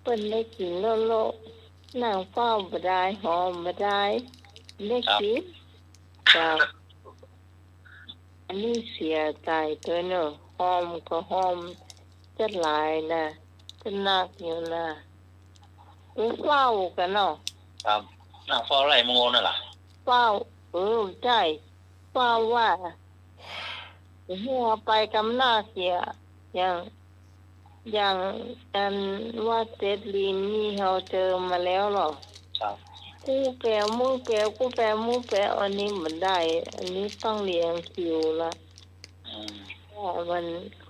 เปิ้นได้กินโลนางเฝ้าบ่ได้หอมบ่ได้ได้กินจ้าอันนี้เสียใจตัวเนอะหอมก็หอมจะหลายนะจะหนักอยู่นะไปเฝ้ากันเนาะ ครับนั่งเฝ้าไร่มงงนั่นแหละ เฝ้าใช่เฝ้าว่าหัวไปกำหน้าเสียอย่างอันว่าเซตลีนนี่เขาเจอมาแล้วหรอ ครับ กูแปลมูแปลกูแปลมูแปลอันนี้มันได้ อันนี้ต้องเรียงคิวละว่ามัน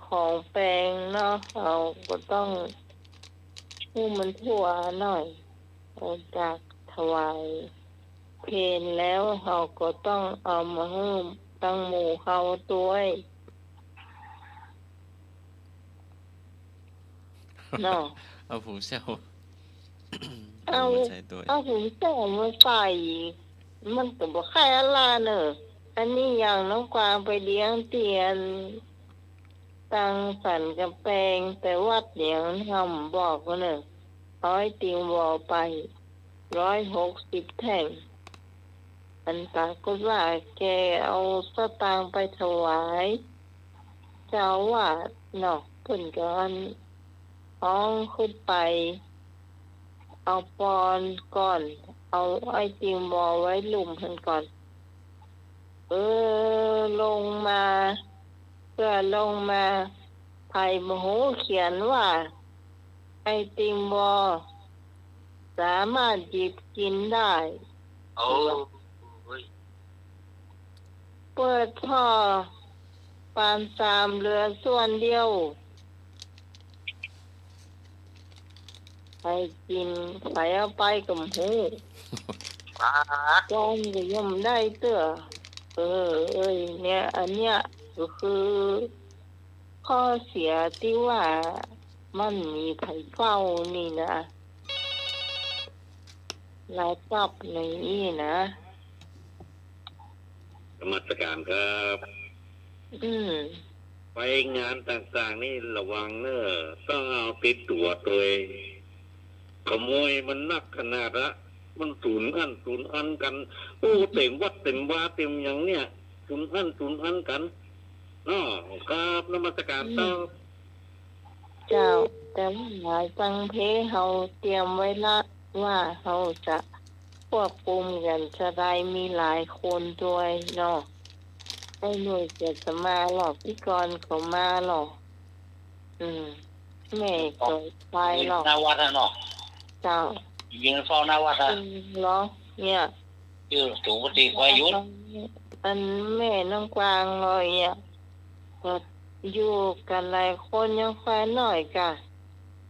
ของแปลงเนาะเราก็ต้องให้มันทั่วหน่อยออกจากถวายเพลนแล้วเราก็ต้องเอามาเพิ่มตั้งหมู่เขาตัวเนาะ เอาผูเซล เอา มาใส่ตัว เอาหุงแสงมาใส่มันก็บ่ค่ายอะไรเนอะอันนี้อย่างน้องกวางไปเลี้ยงเตียนตังสันกำแพงแต่วัดเหนียงทำบอกว่าเนอะติงวอไป160แท่งอันตาก็ว่าแกเอาสตางค์ไปถวายเจ้าว่าเนาะเพิ่นก็อันห้องขึ้นไปเอาปอนก่อนเอาไอติมบอไว้ลุ่มเพิ่นก่อนลงมาเพื่อลงมาไผ่มโหเขียนว่าไอติมบอสามารถหยิบกินได้ โอ้ย เปิดท่อปานสามเรือส่วนเดียว ไปกินไปเอาไปกับหู ป้าด จอนก็ย่อมได้เตื้อเอ้ยเนี่ยอันเนี้ยก็คือข้อเสียที่ว่ามันมีไผเฝ้านี่นะหลายจับในนี้นะ นมัสการครับ ไปงานต่างๆนี่ระวังเนอะต้องเอาติดตัวตัวเองขโมยมันนักขนาดละมันสูญอันกันโอ้เต็มวัดเต็มวาเต็มอย่างเนี้ยสูญอันกันอ๋อครับนมัสการเจ้า เจ้าแต่ว่าหลายฟังเพเฮาเตรียมไว้ละว่าเฮาจะควบคุมกันจะได้มีหลายคนด้วยเนาะไอ้หน่วยจะมาหรอกพี่กรณ์เขามาหรอกแม่ก็ไปหรอก หน้าวัดนะเนาะ เจ้า ยิงเฝ้าหน้าวัดนะ เนาะเนี่ย ชื่อสูงปฏิวัยยุทธ อันแม่น้องกวางเลยอ่ะก็อยู่กันหลายคนยังไฟหน่อยกะ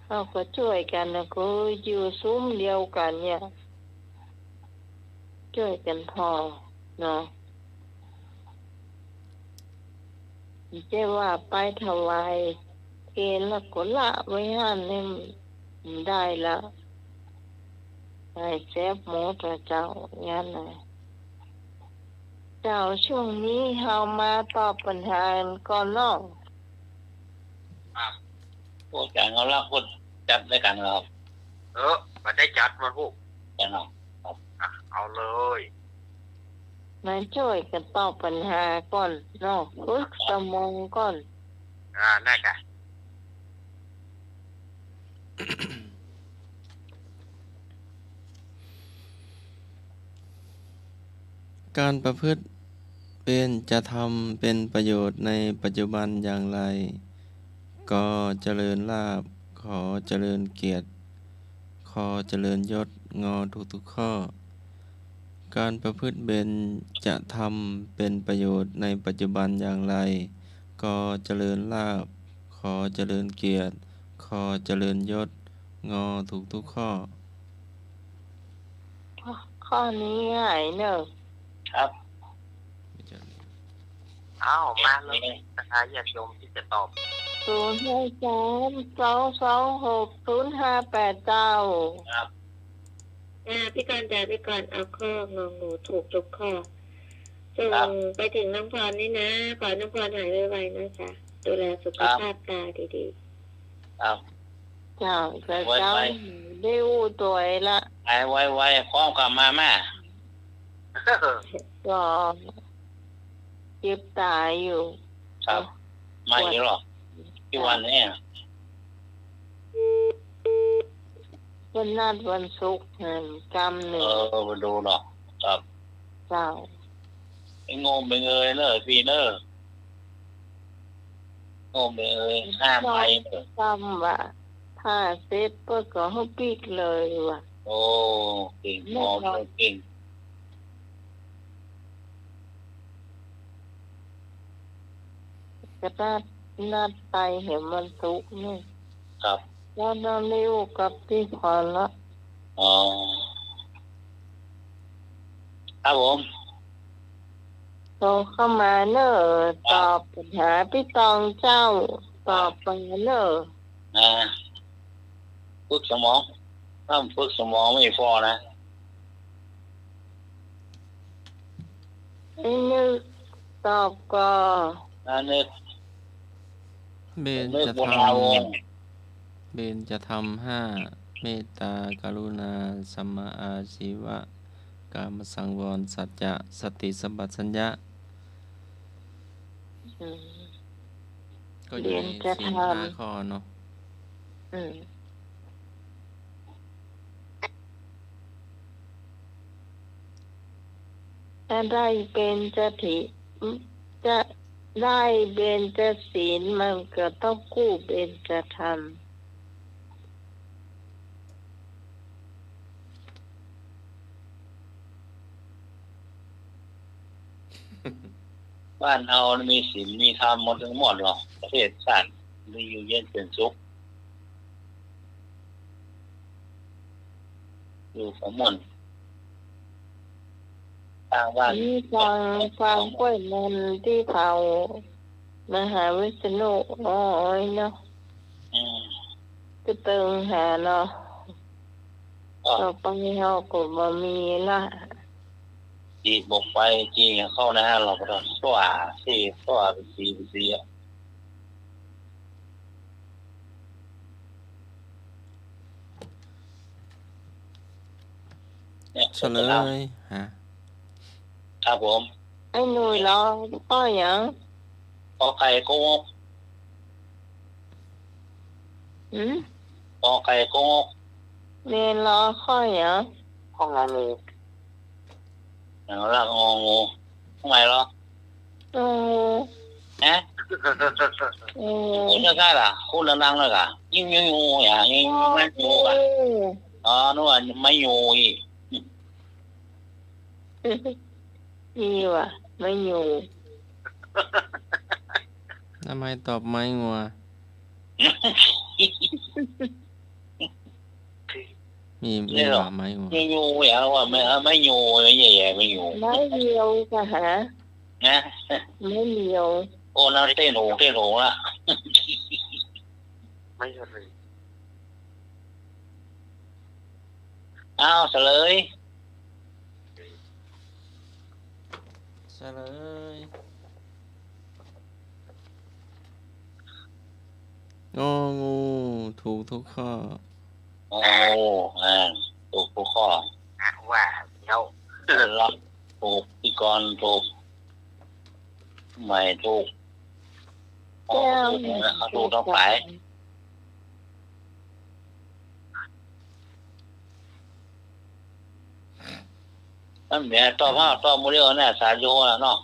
เราก็ช่วยกันนะก็อยู่ซุ้มเดียวกันเนี่ยช่วยกันพอเนาะเจ้ว่าไปถวายเพลแล้วก็ละไว้ห้านเนี่ยได้ละไปแซ่บหมูตัวเจ้างั้นนะเจ้าช่วงนี้เฮามาตอบปัญหาก่อนเนาะ พวกจังเขาละคนจัดด้วยกันครับ มาได้จัดมาพวก จังเนาะ เอาเลย มาช่วยกันตอบปัญหาก่อนเนาะฝึกสมองก่อน น่ากะ การประพฤติเป็นจะทำเป็นประโยชน์ในปัจจุบันอย่างไร ก็เจริญลาภขอเจริญเกียรติขอเจริญยศงอทุกๆข้อ การประพฤติเป็นจะทำเป็นประโยชน์ในปัจจุบันอย่างไร ก็เจริญลาภขอเจริญเกียรติขอเจริญยศงอทุกๆข้อ ข้อนี้ง่ายเนอะ ครับ เอามาเลยนะคะญาติโยมที่จะตอบ 053-226-058เจ้า ครับ พี่กรณ์พี่กรณ์เอาข้ององูถูกทุกข้อส่งไปถึงน้องพรนี่นะขอน้องพรหายไวๆนะจ๊ะดูแลสุขภาพตาดี ครับ เจ้าแต่เจ้าได้อู้ตัวเองละ ไอ้ไว้พร้อมกับมาม่า ก็เจ็บตาอยู่ ครับมาอีกหรอที่วันนี้ วันนัดวันศุกร์กรรมหนึ่ง มาดูหรอครับ เจ้า ไอ้งงไปเงยเนอะพี่เนอะงงไปเงยห้ามไปเนอะ กรรมว่ะถ้าเสร็จก็ก็ให้ปิดเลยว่ะ โอ้เก่งหมอเก่ง ก็นัดไปเห็นวันศุกร์นี่ ครับ แล้วนอนเร็วกับที่พรละ อ๋อครับผม โทรเข้ามาเนอะตอบปัญหาพี่ตองเจ้าตอบไปเนอะ ฝึกสมองถ้าฝึกสมองไม่พอนะ ไอ้นึกตอบก็ นึก เบน นึก จะ บน ท ดาวง ำเบนจะทำห้าเมตตากรุณาสัมมาอาชีวะกามสังวรสัจจะสติสัมปชัญญะก็อยู่ในศีล5 ข้อเนาะ ถ้าได้เป็นจะได้เบญจศีลมันก็ต้องกู้เบญจธรรม บ้านเรามีศีลมีธรรมหมดทั้งหมดหรอกประเทศชาติมีอยู่เย็นเป็นสุข อยู่สมมุนทางบ้าน นี่ฟังกล้วยมนที่เขามหาวิษณุน้อยเนาะ อืม ก็เติงหาเนาะ ก็ ต่อไปเฮาก็บ่มีละ จีบกไปจีเข้านะฮะเราก็ต้องสว่าสี่สว่าเป็นสีอ่ะเนี่ย เฉลยฮะ ครับผม ไอ้หนุ่ยรอข้อหยัง กอไก่โกงก หืม กอไก่โกงก เรียนรอข้อหยัง ห้องงองู แล้วละงองูทำไมเหรอ โอ้ ฮะ โอ้ คุณจะใช่ล่ะคุณดังๆเลยก่ะยิ่งงูอย่างยิ่งไม่งูอ่ะอ๋อนึกว่าไม่งูอีก นี่ว่ะไม่อยู่ ทำไมตอบไม้งัว มีว่าไม้งัว ไม่งูอย่างว่าไม่งูไม่แย่ๆไม่งู ไม่เดียวจะหา นะ ไม่เดียว โอ้นั่นเต้นโหละ ไม่ใช่เลย อ้าวเฉลย เฉลยงองูถูกทุกข้อ โอ้ถูกทุกข้อ ว่าเดี๋ยว รับถูกพี่กรถูกไม่ถูก แก้ว เขาถูกต้องไปนั่นแหละต่อมือเดียวเนี่ยสายโยนะเนาะ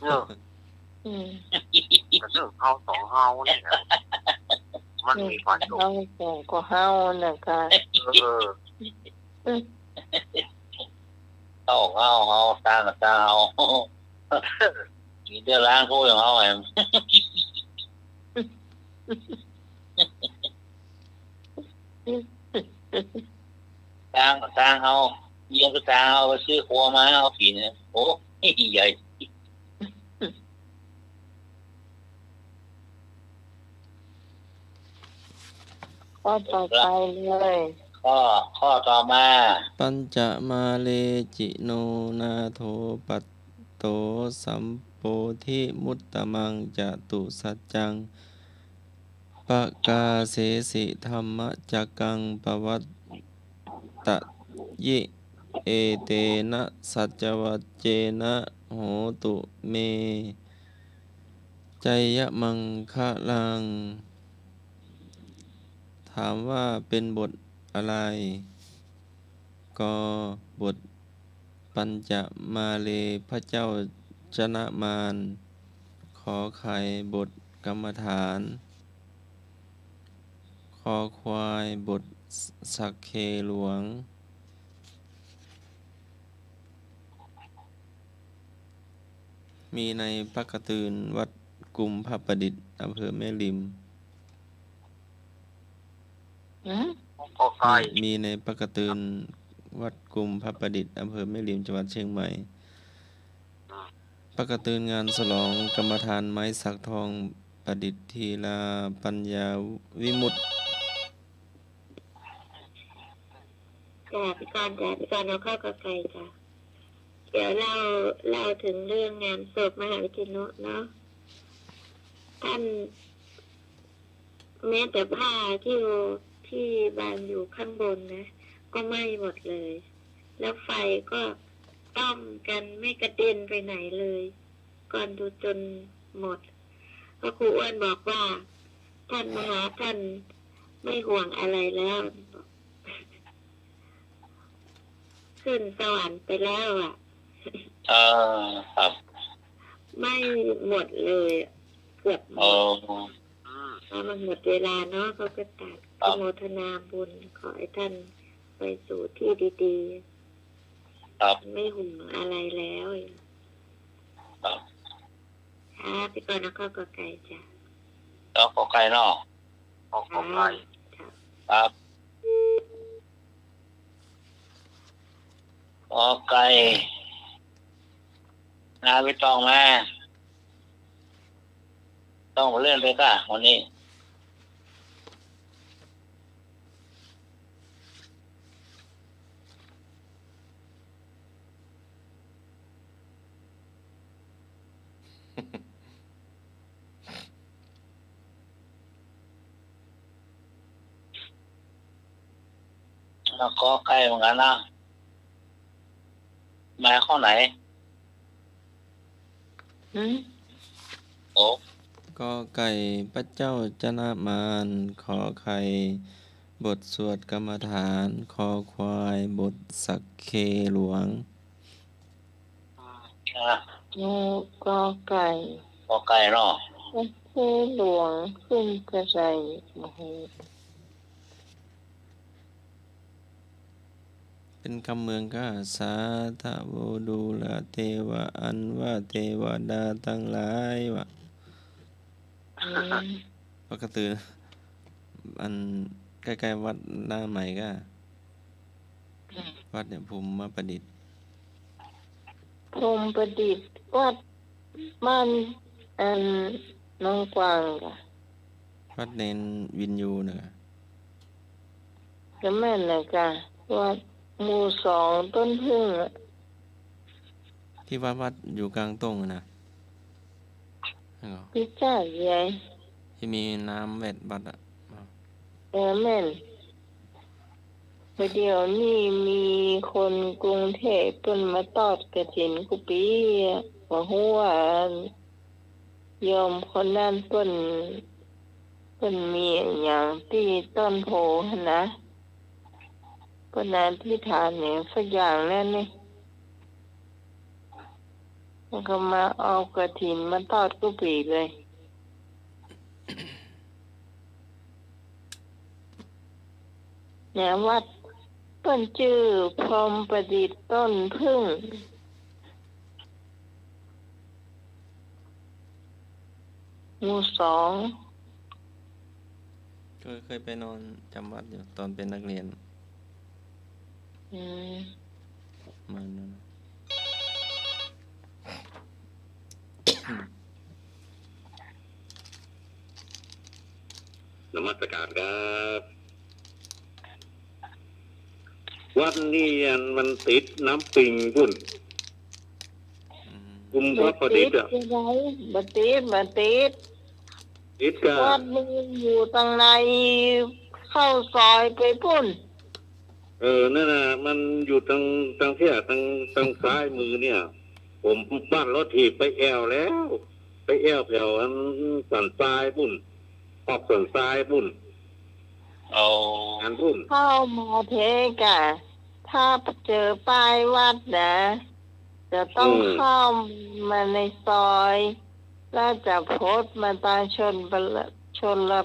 เนี่ย อืม กระเรื่องเฮาสองเฮาเนี่ยนะมันมีความสุข เฮาแก่ก็เฮาน่ะค่ะ เขาสร้างกับสร้างเขามีเดือดร้อนคู่อย่างเขาไงสร้างเขาเยี่ยมก็สร้างเขาไปซื้อครัวมาเอาผีเนี่ยโอ้ใหญ่ ข้อต่อไปเลย ข้อต่อมา ปัญจมาเลจิโนนาโถปัตโตสัมโพธิมุตตมังจตุสัจจังปะกาเสสิธรรมจักกังปวัตตยิเอเตนะสัจวัจเจนะโหตุเมใจยมังคะลัง ถามว่าเป็นบทอะไร ก็บทปัญจมาเลพระเจ้าชนะมารขอไข่บทกรรมฐานคอควายบทสักเคหลวง มีในพระกระตือนวัดกุมพระประดิษฐ์อำเภอแม่ริม ก็ไก่ มีในพระกระตือนวัดกุมพระประดิษฐ์อำเภอแม่ริมจังหวัดเชียงใหม่พระกระตือนงานฉลองกรรมฐานไม้สักทองประดิษฐ์ทีลาปัญญาวิมุตติ จ้าพี่กรเอาเข้ากับไก่จ้ะเดี๋ยวเล่าถึงเรื่องงานศพมหาวิทยานุเนาะท่านแม้แต่ผ้าที่บานอยู่ข้างบนนะก็ไหม้หมดเลย แล้วไฟก็ต้อมกันไม่กระเด็นไปไหนเลยก่อนดูจนหมดพระครูอ้วนบอกว่าท่านมหาท่านไม่ห่วงอะไรแล้ว ขึ้นสวรรค์ไปแล้วอ่ะ ครับ ไม่หมดเลยเกือบหม โอ้ ดถ้ามันหมดเวลาเนาะเขาก็ตัดอนุโมทนาบุญขอให้ท่านไปสู่ที่ดี ครับ ๆไม่ห่วงอะไรแล้ว ครับ ครับพี่กรณ์เอาเข้าก็ไก่จ้ะ แล้วขอไก่เนาะ ก็ไก่ ครับ ครับ อไก่นาไม่ต้องมาต้องมาเลื่อนเลยค่ะวันนี้แล้วก็ไก่เหมือนกันนะมาข้อไหน หืม โอ้ ก็ไก่พระเจ้าจนะมารขอไข่บทสวดกรรมฐานคอควายบทสักเคหลวง ก็ไก่ ก็ไก่เนาะ เทหลวงขึ้นกระไรโอ้โห เป็นคำเมืองก็สาธาโวดูลาเทวะอันว่าเทวดาทั้งหลายวะ อืม ปกติอันใกล้ๆวัดหน้าใหม่ก็วัดเนี่ยภูมิมาประดิษฐ์ พรหมประดิษฐ์วัดบ้านอันน้องกวางกะ วัดเนนวินยูเนอะ ก็แม่นเลยกะวัดหมู่2ต้นพึ่งอะ ที่วัดอยู่กลางต้งอะนะนั่นก็ พี่จ้าใหญ่ ที่มีน้ำแวดบัดอ่ะ แม่นเดี๋ยวนี้มีคนกรุงเทพเพิ่นมาตอดกฐินกุปีว่าฮู้ว่าโยมคนนั้นเพิ่นมีอหย่างที่ต้นโพหั่นนะเพิ่นอธิษฐานเนี่ยสักอย่างนั่นนี่มันก็มาเอากฐินมาทอดกุปีเลยเนี่ยวัดเพิ่นชื่อพรหมประดิษฐ์ต้นพึ่งหมู่2เคยไปนอนจำวัดอยู่ตอนเป็นนักเรียน อืม มันนั่นนะ นมัสการครับวันนี้มันติดน้ำปิงพุ่น อืม กุมพระประดิษฐ์อ่ะ บ่ติด ติดกะ วัดนี้อยู่ตรงในเข้าซอยไปพุ่น นั่นน่ะมันอยู่ทางเที่ยทางซ้ายมือเนี่ย ผมบ้านรถถีบไปแอวแล้ว ไปแอวแถวอันสันทรายพุ่นออกสันทรายพุ่น เอา อันพุ่น เข้ามาเทกะถ้าเจอป้ายวัดนะจะต้องเข้ามาในซอยแล้วจะโพสต์มาตาชน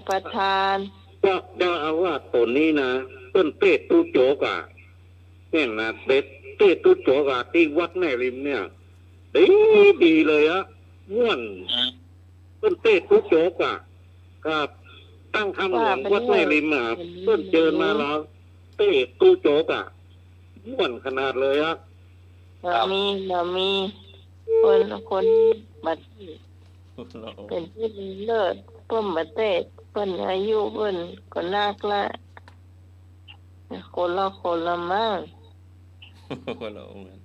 ประทาน ก็เจ้าอาวาสตนนี้นะเปิ้นเตะตู้โจกอ่ะเนี่ยนะเตะตู้โจกอ่ะที่วัดแม่ริมเนี่ยดีเลยอะม่วนเปิ้นเตะตู้โจกอ่ะครับตั้งคำหลวงวัดแม่ริมอ่ะเปิ้นเจอมาแล้วเตะตู้โจกอ่ะม่วนขนาดเลยอ่ะ มีคนบัดเป็นที่เลิศเพิ่มประเทศเพิ่นอายุเพิ่นก็นักละคนละมั่ง คนละองค์กัน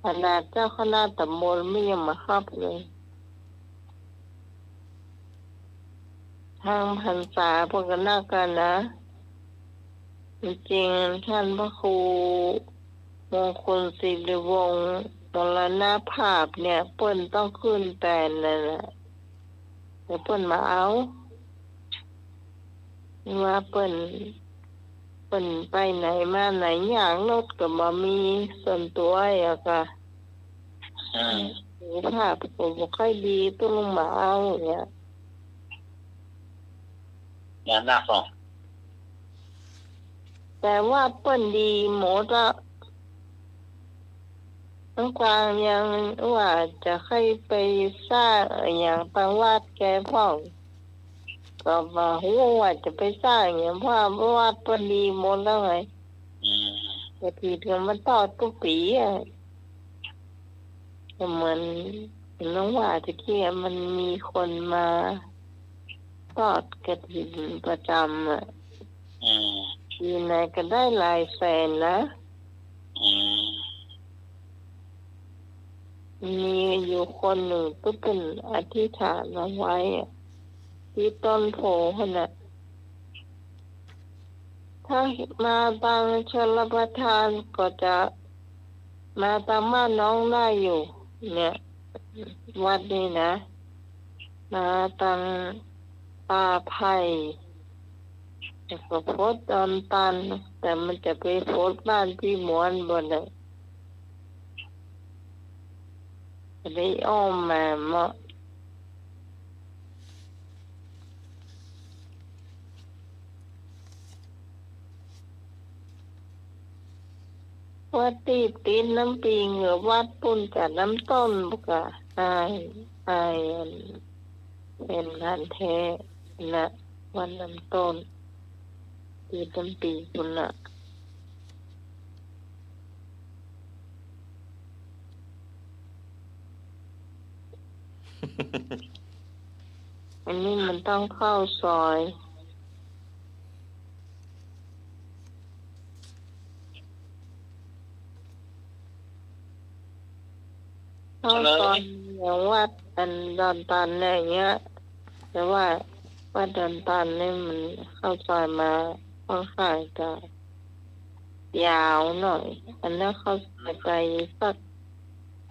ขนาดเจ้าคณะตำบลไม่ยังมาครับเลยทางพรรษาพวกกันนักกันนะจริงๆท่านพระครูมงคลศิริวงศ์มรณภาพเนี่ยเปิ้นต้องขึ้นแปลนนั่นแหละแต่เปิ้นมาเอาว่าเปิ้นไปไหนมาไหนอย่างรถก็บ่มีส่วนตัวอะค่ะสุขภาพก็บ่ค่อยดีต้องลงมาเอาเนี่ย งานหนักเนาะ แต่ว่าเปิ้นดีหมดละน้องกวางยังว่าจะให้ไปสร้างอย่างตังวัดแกพ่องก็ว่าฮู้ว่าจะไปสร้างอย่างเพราะว่าเปิ้นดีหมดแล้วไง อืม กระถิ่นก็มันทอดทุกปีอ่ะเหมือนน้องว่าตะเกียมันมีคนมาทอดกระถิ่นประจำอ่ะปีไหนก็ได้หลายแสนนะมีอยู่คนหนึ่งก็เป็นอธิษฐานเอาไว้อะที่ต้นโพขนาดถ้ามาบางชลประทานก็จะมาตามบ้านน้องได้อยู่เนี่ยวัดนี้นะมาตังป่าไผ่แต่ก็โพสตอนตันแต่มันจะไปโพสบ้านพี่หมวนบนเลยได้อ้อมมาเมาะวัดตีนน้ำปิงหรือวัดปุ่นกับน้ำต้นบุกะอายเป็นทันแท้นะวันน้ำต้นตีนน้ำปิงปุ่นน่ะอันนี้มันต้องเข้าซอยเข้าซอยอย่างวัดอันดอนตันอะไรเงี้ยแต่ว่าวัดดอนตันนี่มันเข้าซอยมาค่อนข้างจะยาวหน่อยอันนั้นเข้าซอยไปสัก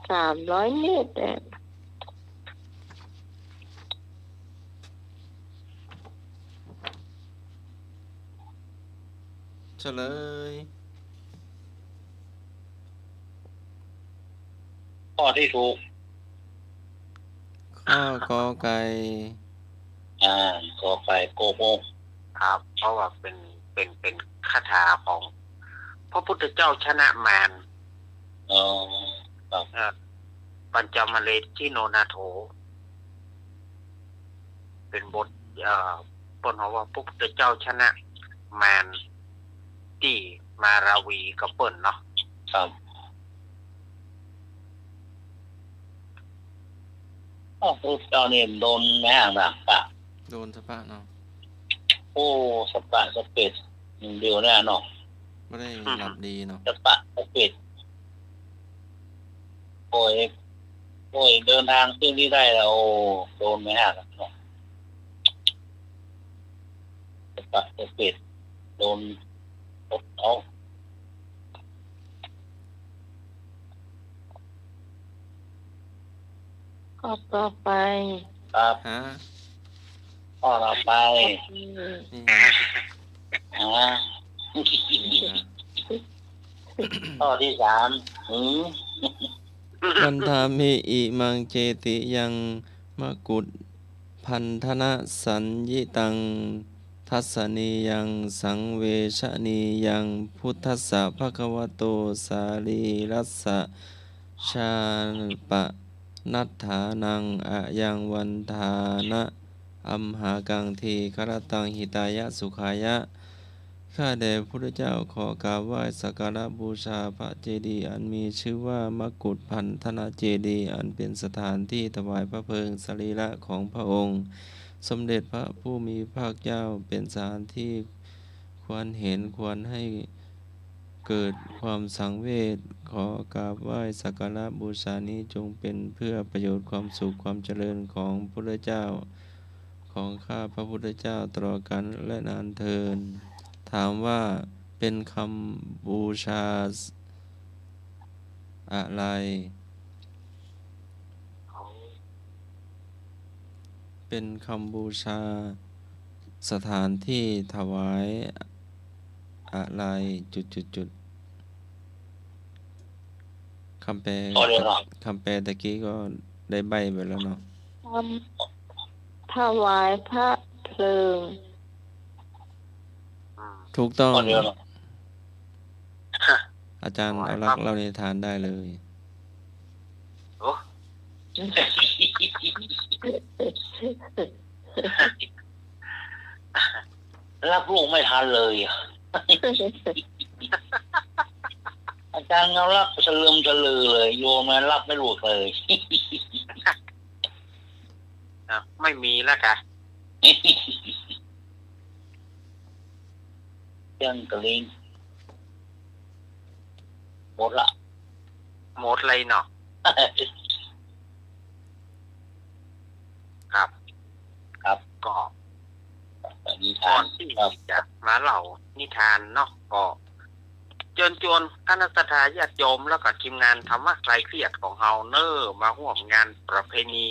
300 เมตรแต่เฉลย ข้อที่ถูก ข้อกอไก่ ขอไปโกโก้ ครับ เพราะว่าเป็นคาถาของพระพุทธเจ้าชนะมาร ปัญจมเลทิโนนาโถเป็นบทปนว่าพระพุทธเจ้าชนะมารที่มาราวีกับเปิ้นเนาะ ครับพูดเจ้านี่โดนแม่ห่างหนักปะ โดนสะปะเนาะ โอ้สปะสเปดหนึ่งเดียวแน่เนาะ ไม่ได้หลับดีเนาะ สปะสเปดโอ้ยเดินทางขึ้นที่ได้แล้วโดนแม่ห่างเนาะสปะสเปดโดนตบเอา ก็ต่อไป ครับ ฮะ ข้อต่อไป นี่ ข้อที่ 3 วันทามิอิมังเจติยังมกุฏพันธนะสัญญิตังทัสสนียังสังเวชนียังพุทธัสสะภะคะวะโตสาลีรัสสะชาปะนัฏฐานังอะยังวันทานะอัมหากังทีครตังหิตายะสุขายะข้าแด่พระพุทธเจ้าขอกราบไหว้สักการะบูชาพระเจดีย์อันมีชื่อว่ามกุฏพันธนะเจดีย์อันเป็นสถานที่ถวายพระเพลิงสรีระของพระองค์สมเด็จพระผู้มีพระภาคเจ้าเป็นสถานที่ควรเห็นควรให้เกิดความสังเวชขอกราบไหว้สักการะบูชานี้จงเป็นเพื่อประโยชน์ความสุขความเจริญของพระพุทธเจ้าของข้าพระพุทธเจ้าตลอดกาลและนานเทอญถามว่าเป็นคำบูชาอะไรเป็นคำบูชาสถานที่ถวายอะไรจุดคำแปลตะกี้ก็ได้ใบไปแล้วเนาะ ถวายพระเพลิง ถูกต้อง ข้อเดียวเนาะ อาจารย์เอารักเราในทานได้เลย โอ้ รับลูกไม่ทันเลย อาจารย์เรารับสลืมสลือเลยโยมมันรับไม่รู้เลย ไม่มีแล้วค่ะ ยังกระลิงหมดละ หมดเลยเนาะครับ ครับ ก็ นิทา ก่อน นที่ ครับ จะมาเล่านิทานเนาะก็เชิญชวนคณะสัตยาติโยมแล้วก็ทีมงานธรรมะคลายเครียดของเฮาเนอร์มาร่วมงานประเพณี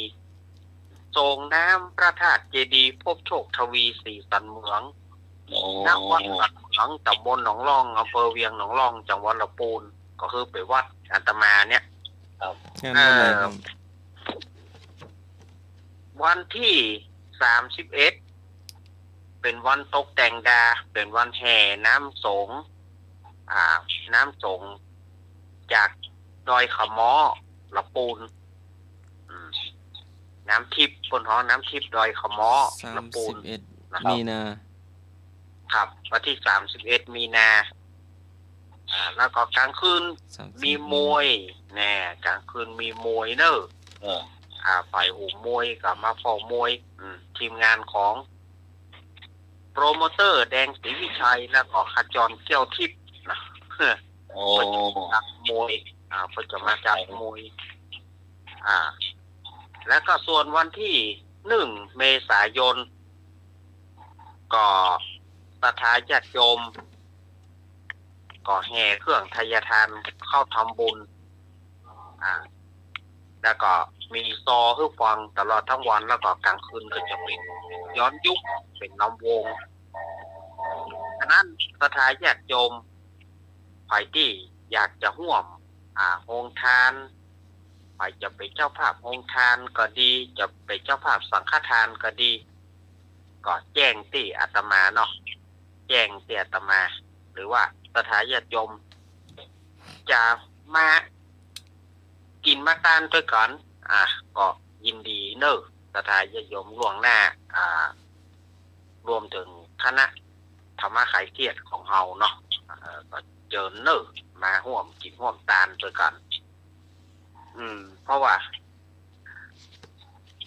ส่งน้ำพระธาตุเจดีย์พบโชคทวีสีสันเมือง โอ้ ณวัดสันเมืองตำบลหนองร่องอำเภอเวียงหนองร่องจังหวัดลำพูนก็คือไปวัดอาตมาเนี่ย งานวันไหนครับ วันที่31เป็นวันตกแต่งดาเป็นวันแห่น้ำสงน้ำสงจากดอยขะม้อลำปูนน้ำทิพย์บนหอน้ำทิพย์ดอยขะม้อลำปูน 31 มีนา ครับวันที่31มีนาแล้วก็กลางคืนมีมวยแน่กลางคืนมีมวยเนอะฝ่ายหูมวยกับมาฟอมวยทีมงานของโปรโมเตอร์แดงศรีวิชัยแล้วก็ขจรเกี้ยวทิพย์นะ โอ้ จักมวยเพื่อจะมาจับมวยแล้วก็ส่วนวันที่1เมษายนก็ศรัทธาญาติโยมก็แห่เครื่องทายทานเข้าทำบุญแล้วก็มีซอให้ฟังตลอดทั้งวันแล้วก็กลางคืนก็จะเป็นย้อนยุคเป็นลำวงฉะนั้นศรัทธาญาติโยมใครที่อยากจะร่วมโฮงทานใครจะเป็นเจ้าภาพโฮงทานก็ดีจะเป็นเจ้าภาพสังฆทานก็ดีก็แจ้งที่อาตมาเนาะแจ้งที่อาตมาหรือว่าศรัทธาญาติโยมจะมากินมาทานด้วยกันก็ยินดีเนอะศรัทธาญาติโยมล่วงหน้ารวมถึงคณะธรรมะคลายเครียดของเฮาเนาะก็เจิญเนอะมาร่วมกินร่วมทานด้วยกันเพราะว่า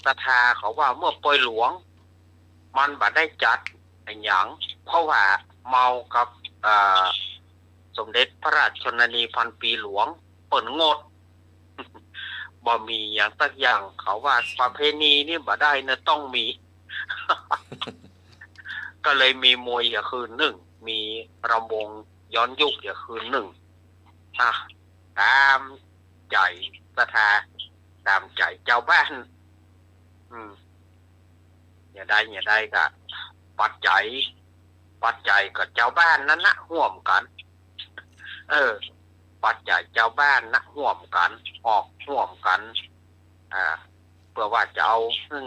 ศรัทธาเขาว่าเมื่อปล่อยหลวงมันบ่ได้จัดหยังเพราะว่าเมากับสมเด็จพระราชชนนีพันปีหลวงเปิดงด บ่มีอย่างสักอย่างเขาว่าประเพณีนี่บ่ได้นะต้องมี ก็เลยมีมวยอย่าคืนหนึ่งมีรำวงย้อนยุคอย่าคืนหนึ่งตามใจศรัทธาตามใจเจ้าบ้านอย่าได้ก็ปัจจัยกับเจ้าบ้านนั้นนะร่วมกันปัจจัยเจ้าบ้านนะร่วมกันออกร่วมกันเพื่อว่าจะเอา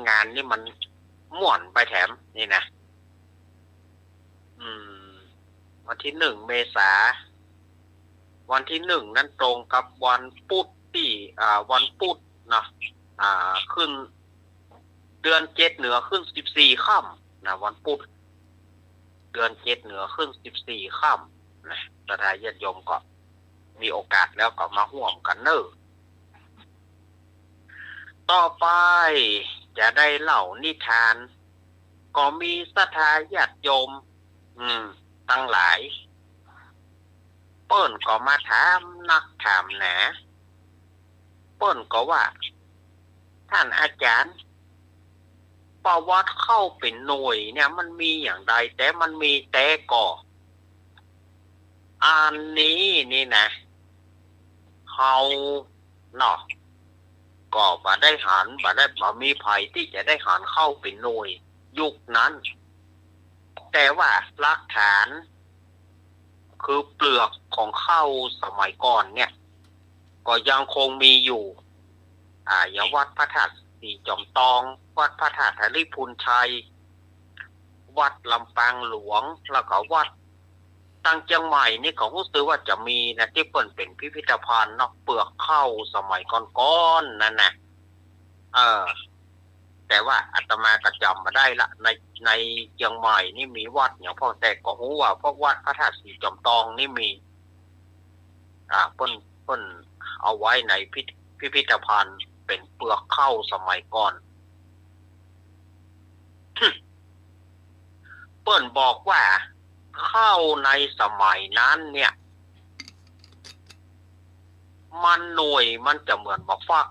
งานนี่มันม่วนไปแถมนี่นะวันที่1เมษาวันที่1นั้นตรงกับวันพุธที่วันพุธนะขึ้นเดือน7เหนือขึ้น14ค่ำนะวันพุธเดือน7เหนือขึ้น14ค่ำนะศรัทธาญาติโยมก็มีโอกาสแล้วก็มาร่วมกันเนอะต่อไปจะได้เล่านิทานก็มีศรัทธาญาติโยมตั้งหลายเปิ้นก็มาถามนักถามหนาเปิ้นก็ว่าท่านอาจารย์ประวัติเข้าเป็นหน่วยเนี่ยมันมีอย่างใดแต่มันมีแต่ก่ออันนี้นี่นะเฮาเนาะก็บ่ได้หันบ่มีภัยที่จะได้หันเข้าเป็นหน่วยยุคนั้นแต่ว่าหลักฐานคือเปลือกของข้าวสมัยก่อนเนี่ยก็ยังคงมีอยู่อย่างวัดพระธาตุสีจอมตองวัดพระธาตุธริพุนชัยวัดลำปางหลวงแล้วก็วัดตั้งเชียงใหม่นี่เขารู้สึกว่าจะมีนะที่เปิดเป็นพิพิธภัณฑ์เนาะเปลือกข้าวสมัยก่อนๆนั่นนะแต่ว่าอาตมาก็จำมาได้ละในเชียงใหม่นี่มีวัดอย่างพ่อแต่ก็รู้ว่าพวกวัดพระธาตุสีจอมตองนี่มี เปิ้นเอาไว้ในพิพิธภัณฑ์เป็นเปลือกข้าวสมัยก่อน เปิ้นบอกว่าข้าวในสมัยนั้นเนี่ยมันหน่วยมันจะเหมือนบักฟัก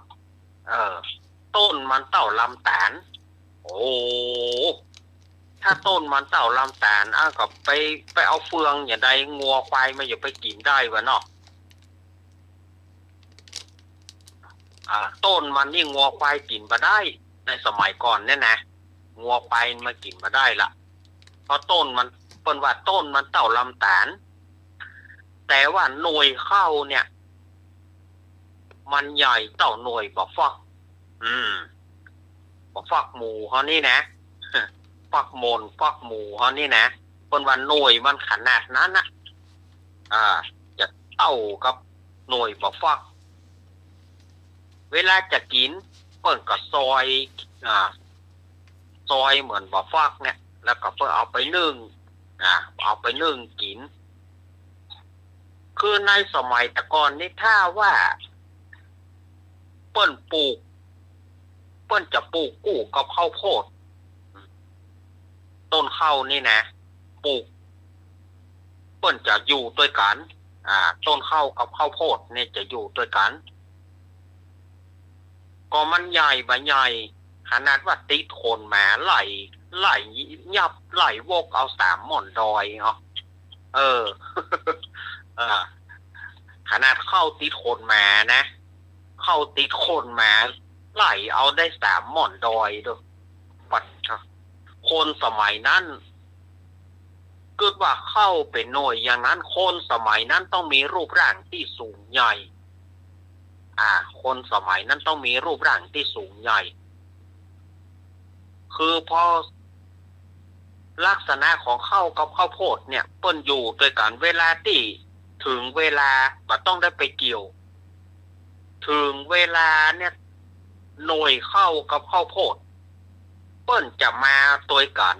ต้นมันเต่าลำแตนโอ้ถ้าต้นมันเต่าลำแตนก็ไปเอาเฟืองอย่างใดงัวควายมันอย่าไปกินได้วะเนาะต้นมันนี่งัวควายกินมาได้ในสมัยก่อนเนี่ยนะงัวควายมากินมาได้ละเพราะต้นมันเปิ้นว่าต้นมันเต่าลำแตนแต่ว่าหน่วยข้าวเนี่ยมันใหญ่เต่าหน่วยบักฟักบักฟักหมูเขานี่นะฟักมนฟักหมูเขานี่นะเปิ้นว่าหน่วยมันขนาดนั้นนะจะเต่ากับหน่วยบักฟักเวลาจะกินเปิ้นก็ซอยเหมือนบักฟักเนี่ยแล้วก็เปิ้นเอาไปนึ่งเอาไปนึ่งกินคือในสมัยแต่ก่อนนี่ถ้าว่าเปิ้นจะปลูกกู้กับข้าวโพดต้นข้าวนี่นะปลูกเปิ้นจะอยู่ด้วยกันต้นข้าวกับข้าวโพดเนี่ยจะอยู่ด้วยกันก็มันใหญ่บ่ใหญ่ขนาดว่าติดโคนแหมไหลยับไหลวกเอา3หม่อนดอยเนาะขนาดเข้าติดโคนแหมนะเข้าติดโคนแหมไหลเอาได้3หม่อนดอยด้วยปัดคนสมัยนั้นเกิดว่าเข้าเป็นหน่วยอย่างนั้นคนสมัยนั้นต้องมีรูปร่างที่สูงใหญ่คนสมัยนั้นต้องมีรูปร่างที่สูงใหญ่คือพอลักษณะของข้าวกับข้าวโพดเนี่ยเปิ้นอยู่ด้วยกันเวลาที่ถึงเวลาก็ต้องได้ไปเกี่ยวถึงเวลาเนี่ยหน่วยข้าวกับข้าวโพดเปิ้นจะมาตัวกัน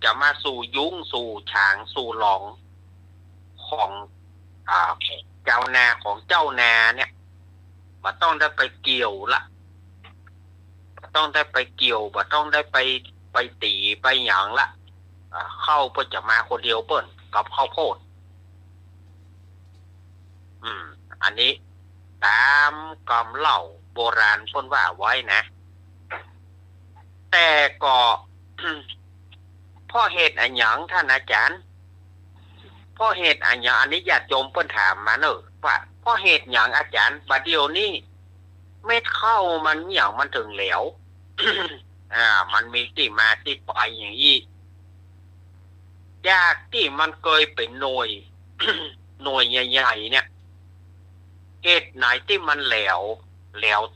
จะมาสู่ยุ้งสู่ฉางสู่หลองของเจ้านาของเจ้านาเนี่ยบ่ต้องได้ไปเกี่ยวละบ่ต้องได้ไปเกี่ยวบ่ต้องได้ไปตีไปหยังละเข้าเปิ้นจะมาคนเดียวเปิ้นกับข้าวโพดอันนี้ตามคำเล่าโบราณเปิ้นว่าไว้นะแต่ก็ พ่อเหตุอันหยังท่านอาจารย์พ่อเหตุอันหยังอันนี้ญาติโยมเปิ้นถามมาเนอะว่าพ่อเหตุหยังอาจารย์บัดเดี๋ยวนี้เม็ดข้าวมันหยังมันถึงเหลว มันมีที่มาที่ไปอย่างนี้จากที่มันเคยเป็นหน่วย หน่วยใหญ่ๆเนี่ยเหตุไหนที่มันแหลว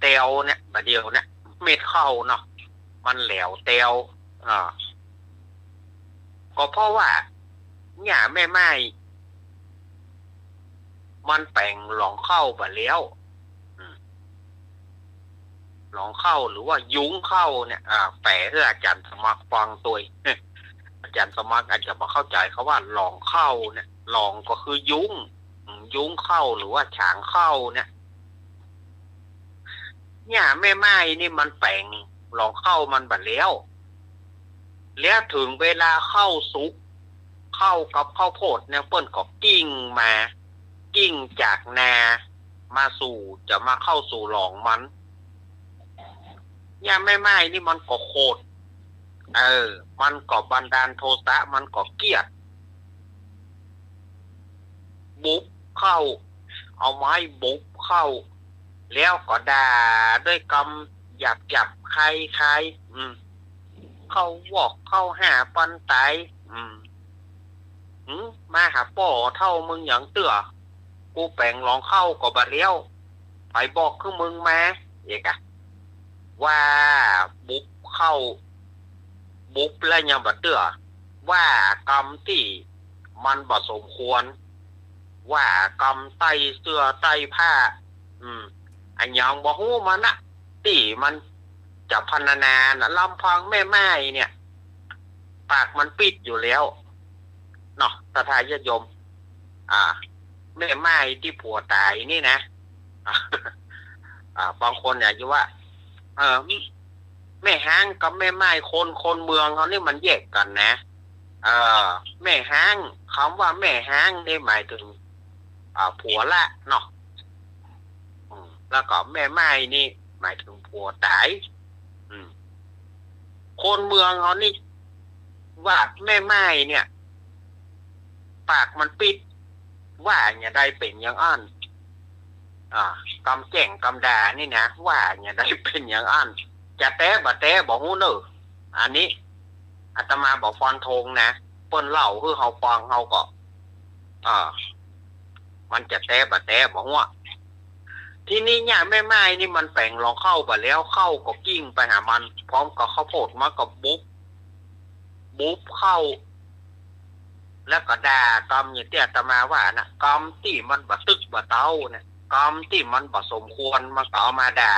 เตวเนี่ยบัดเดี๋ยวเนี่ยเม็ดข้าวเนาะมันแหลวเตวก็เพราะว่าหญ้าแม่ไม้มันแปลงหลองเข้าไปแล้วหลองเข้าหรือว่ายุ้งเข้าเนี่ยแปลให้อาจารย์สมัครฟังตัว อาจารย์สมัครอาจจะมาเข้าใจเขาว่าหลองเข้าเนี่ยหลองก็คือยุ้งเข้าหรือว่าฉางเข้าเนี่ยหญ้าแม่ไม้นี่มันแปลงหลองเข้ามันไปแล้วถึงเวลาเข้าสุกเข้ากับข้าวโพดเนี่ยเปิ้นก็กิ้งจากนามาสู่จะมาเข้าสู่หลองมันเนี่ยไม่นี่มันก็โคตรมันก็บันดาลโทสะมันก็เกลียดบุบเข้าเอาไม้บุบเข้าแล้วก็ด่าด้วยคำหยาบใครเข้าวอกเข้าหาปันไตมาหาป่อเท่ามึงอย่างเตื้อกูแปลงลองเข้าก็บาเลี้ยวไปบอกคือมึงมาเอกว่าบุบเข้าบุบแล้วยังบัดเตื้อว่ากรรมที่มันบ่สมควรว่ากรรมไต้เสื้อไต้ผ้าอันยังบ่ฮู้มันนะที่มันจะพรรณนานะลำพังแม่ไม้เนี่ยปากมันปิดอยู่แล้วเนาะสถาญาติโยม แม่ไม้ที่ผัวตายนี่นะ บางคนเนี่ยว่าแม่ห้างกับแม่ไม้คนเมืองเขานี่มันแยกกันนะแม่ห้างคำว่าแม่ห้างนี่หมายถึงผัวละเนาะแล้วก็แม่ไม้นี่หมายถึงผัวตายคนเมืองเขานี่ว่าแม่ไม้เนี่ยปากมันปิดว่าอย่าได้เป็นอย่างอันกำแจ้งกำดานี่นะว่าอย่าได้เป็นอย่างอันจะแต้บะแต้บอกหูเนออันนี้อาตมาบอกฟันธงนะเปิ้นเล่าคือเฮาฟังเฮาก็มันจะแต้บะแต้บอกว่าทีนี้เนี่ยแม่ไม้นี่มันแปลงลองเข้าไปแล้วเข้าก็กิ้งไปหามันพร้อมกับข้าวโพดมากับบุ๊บเข้าแล้วก็ด่ากรรมอย่างที่อาตมาว่านะกรรมที่มันบะตึกบะเต้าเนี่ยกรรมที่มันบะสมควรมันก็เอามาด่า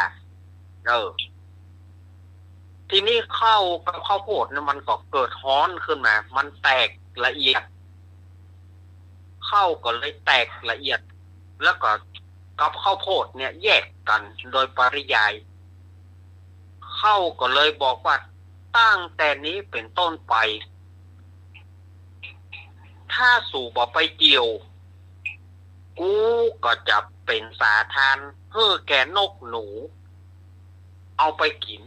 ทีนี้เข้ากับข้าวโพดเนี่ยมันก็เกิดฮ้อนขึ้นมามันแตกละเอียดเข้าก็เลยแตกละเอียดแล้วก็กับข้าวโพดเนี่ยแยกกันโดยปริยายเข้าก็เลยบอกว่าตั้งแต่นี้เป็นต้นไปถ้าสู่บ่ไปเกี่ยวกูก็จะเป็นสาทานเพื่อแกนกหนูเอาไปกิน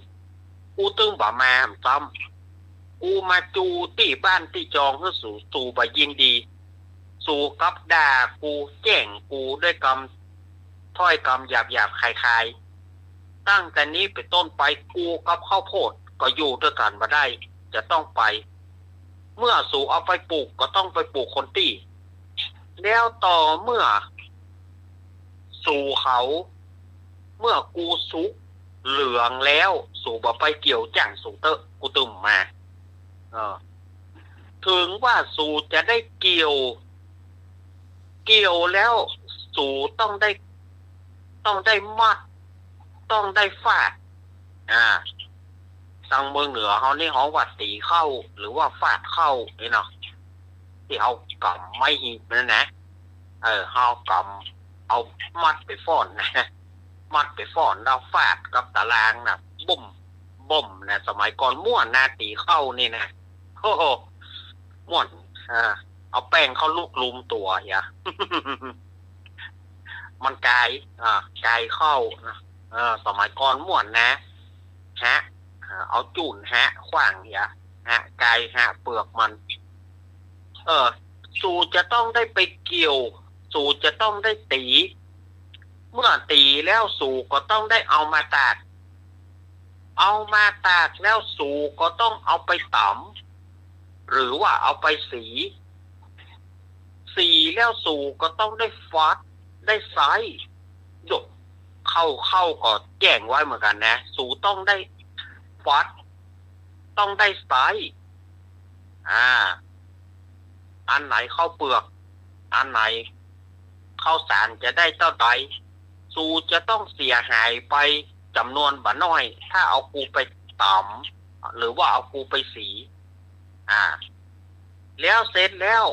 กูตึงบ่มาซ้ำกูมาจูที่บ้านที่จองเพื่อสู่บ่ยินดีสู่กับด่ากูแจ้งกูด้วยคำถ้อยคำหยาบๆคลายๆตั้งแต่นี้เป็นต้นไปกูกับข้าวโพดก็อยู่ด้วยกันมาได้จะต้องไปเมื่อสู่เอาไปปลูกก็ต้องไปปลูกคนตี้แล้วต่อเมื่อสู่เขาเมื่อกูสุกเหลืองแล้วสู่บ่ไปเกี่ยวจ่างสู่เตอะกูตึมมาถึงว่าสู่จะได้เกี่ยวแล้วสู่ต้องได้มัดต้องได้ฟาดทางเมืองเหนือเขานี่เขาว่าตีเข้าหรือว่าฟาดเข้านี่เนาะที่เขากำไม่หีบนั่นนะเขากำเอามัดไปฟ้อนนะมัดไปฟ้อนแล้วฟาดกับตารางนะบ่มนะสมัยก่อนม่วนนาตีเข้านี่นะโอ้โหม่วนเอาแป้งเข้าลูกลุมตัวอย่า มันกายเข้านะสมัยก่อนม่วนนะฮะเอาจุ่นฮะขว้างอย่าฮะกายฮะเปลือกมันสู่จะต้องได้ไปเกี่ยวสู่จะต้องได้ตีเมื่อตีแล้วสู่ก็ต้องได้เอามาตากแล้วสู่ก็ต้องเอาไปตำหรือว่าเอาไปสีแล้วสู่ก็ต้องได้ฟัดได้ไซหยกเข้าก็แจ้งไว้เหมือนกันนะสู่ต้องได้ฟัดต้องได้ไซอันไหนเข้าเปลือกอันไหนเข้าสารจะได้เท่าใดสู่จะต้องเสียหายไปจำนวนบ่น้อยถ้าเอากูไปตำหรือว่าเอากูไปสีแล้วเสร็จแล้ว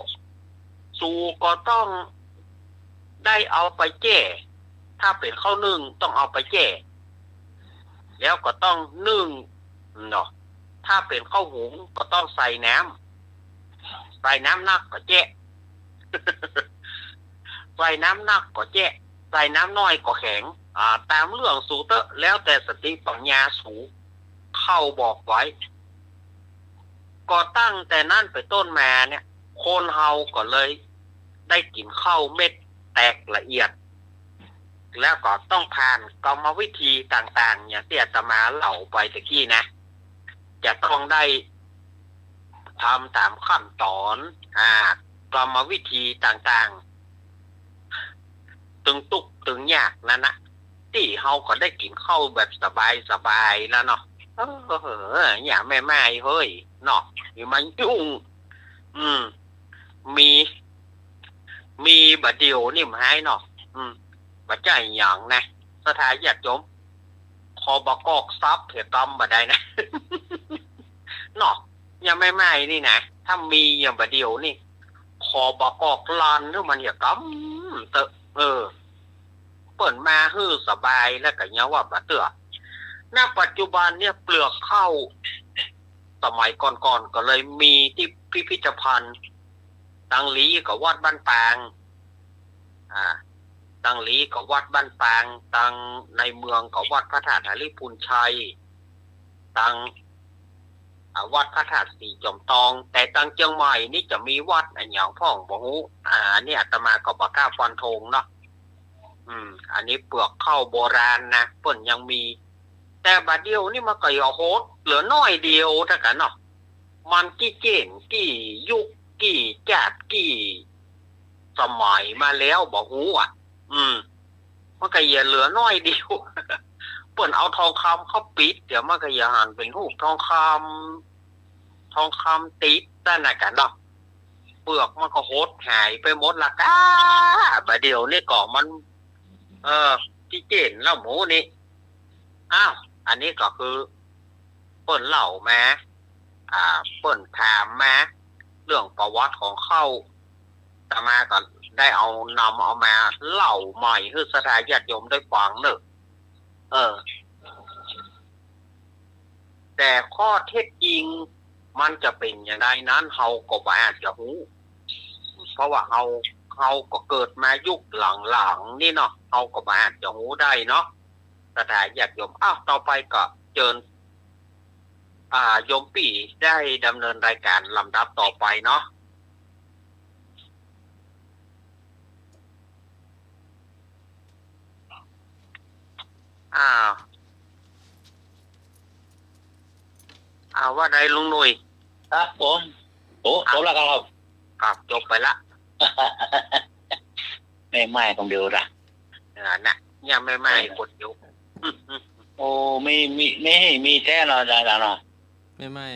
สู่ก็ต้องได้เอาไปแก้ถ้าเป็นข้าวนึ่งต้องเอาไปแก้แล้วก็ต้องนึ่งเนาะถ้าเป็นข้าวหุงก็ต้องใส่น้ำนักก็แจ้ ใส่น้ำนักก็แจ้ใส่น้ำน้อยก็แข็งตามเรื่องสูตรแล้วแต่สติปัญญาสูเข้าบอกไว้ก็ตั้งแต่นั้นไปต้นมาเนี่ยคนเฮาก็เลยได้กินข้าวเม็ดแตกละเอียดแล้วก็ต้องผ่านกรรมวิธีต่างๆอย่างที่อาตมาเล่าไปตะกี้นะจะต้องได้ทำตามขั้นตอนกรรมวิธีต่างๆตึงตุกตึงยากนั่นนะที่เฮาก็ได้กินข้าวแบบสบายๆแล้วเนาะอย่าแม่ไม้เฮ้ยเนาะอยู่มันยุ่งมีบะเดียวนี่มาให้เนาะบะใจอย่างนะสถานญาติโยมขอบกอกซับเถียกรรมบะได้นะ เนาะอย่าแม่ไม้นี่นะถ้ามีอย่างบะเดียวนี่ขอบกอกลานหรือมันอย่าก เตอะเปิ่นมาฮื้อสบายแล้วก็ยังว่าบ่เตือณปัจจุบันเนี่ยเปลือกข้าวสมัยก่อนๆก็เลยมีที่พิพิธภัณฑ์ตังหลีกับวัดบ้านปางตังหลีกับวัดบ้านปางตังในเมืองกับวัดพระธาตุหริพุนชัยตังวัดพระธาตุสีจอมทองแต่ตังเชียงใหม่นี่จะมีวัดอันอย่างพ่องบ่ฮู้นี่อาตมาก็บ่กล้าฟันธงเนาะอันนี้เปลือกข้าวโบราณนะเพิ่นยังมีแต่บัดเดียวนี่มันก็อย่าโหดเหลือน้อยเดียวเท่ากันเนาะมันกี่เจนกี่ยุคกี่จัดกี่สมัยมาแล้วบ่ฮู้มันก็อย่าเหลือน้อยเดียว เปิ้นเอาทองคำเข้าปิดเดี๋ยวมันก็อย่าหันเป็นรูปทองคำติดนั่นน่ะกันเนาะเปลือกมันก็โหดหายไปหมดละก้าบัดเดียวนี่ก็มันที่เจนแล้วหมูนี่อันนี้ก็คือเปิ้นเล่ามาเปิ้นถามมาเรื่องประวัติของเขาแต่มาก็ได้เอามาเล่าใหม่ให้สถาญาติโยมได้ฟังเนอะแต่ข้อเท็จจริงมันจะเป็นอย่างไรนั้นเฮาก็บ่อาจจะรู้เพราะว่าเฮาก็เกิดมายุคหลังๆนี่เนาะเฮาก็บ่อาจจะรู้ได้เนาะสถาญาติโยมต่อไปก็เชิญโยมปี่ได้ดำเนินรายการลำดับต่อไปเนาะว่าไดลุงหนุ่ยครับผมจบแล้วครับจบไปละ ไม่ต้องเดียวละน่ะยังไม่กดเดียวโอ้ไม่ให้มีแท้เนาะจ้าเนาะไม่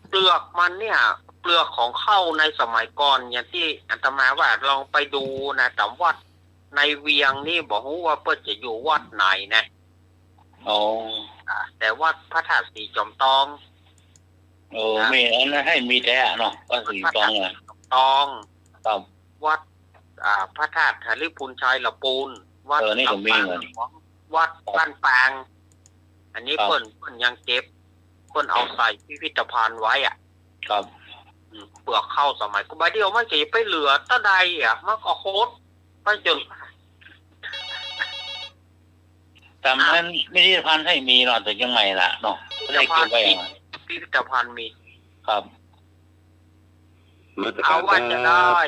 เปลือกมันเนี่ยเปลือกของเข้าในสมัยก่อนอย่างที่อาตมาว่าลองไปดูนะแต่วัดในเวียงนี่บอกว่าเปิ้นจะอยู่วัดไหนนะแต่วัดพระธาตุสีจอมทองมีอันนั้นให้มีแท้เนาะก็สีจอมเลยครับวัดพระธาตุหริพุนชัยละปูนวัดนี่ก็มีเหมือนวัดบ้านปางอันนี้เปิ้นยังเก็บเปิ้นเอาใส่พิพิธภัณฑ์ไว้ครับเปลือกเข้าสมัยก็ใบเดียวมันจะไปเหลือตะใดมันก็โคตรไปจนแต่มันไม่ได้พันให้มีหรอกแต่ยังไงล่ะเนาะไม่ได้เก็บไว้พิพิธภัณฑ์มีครับเอาว่าจะได้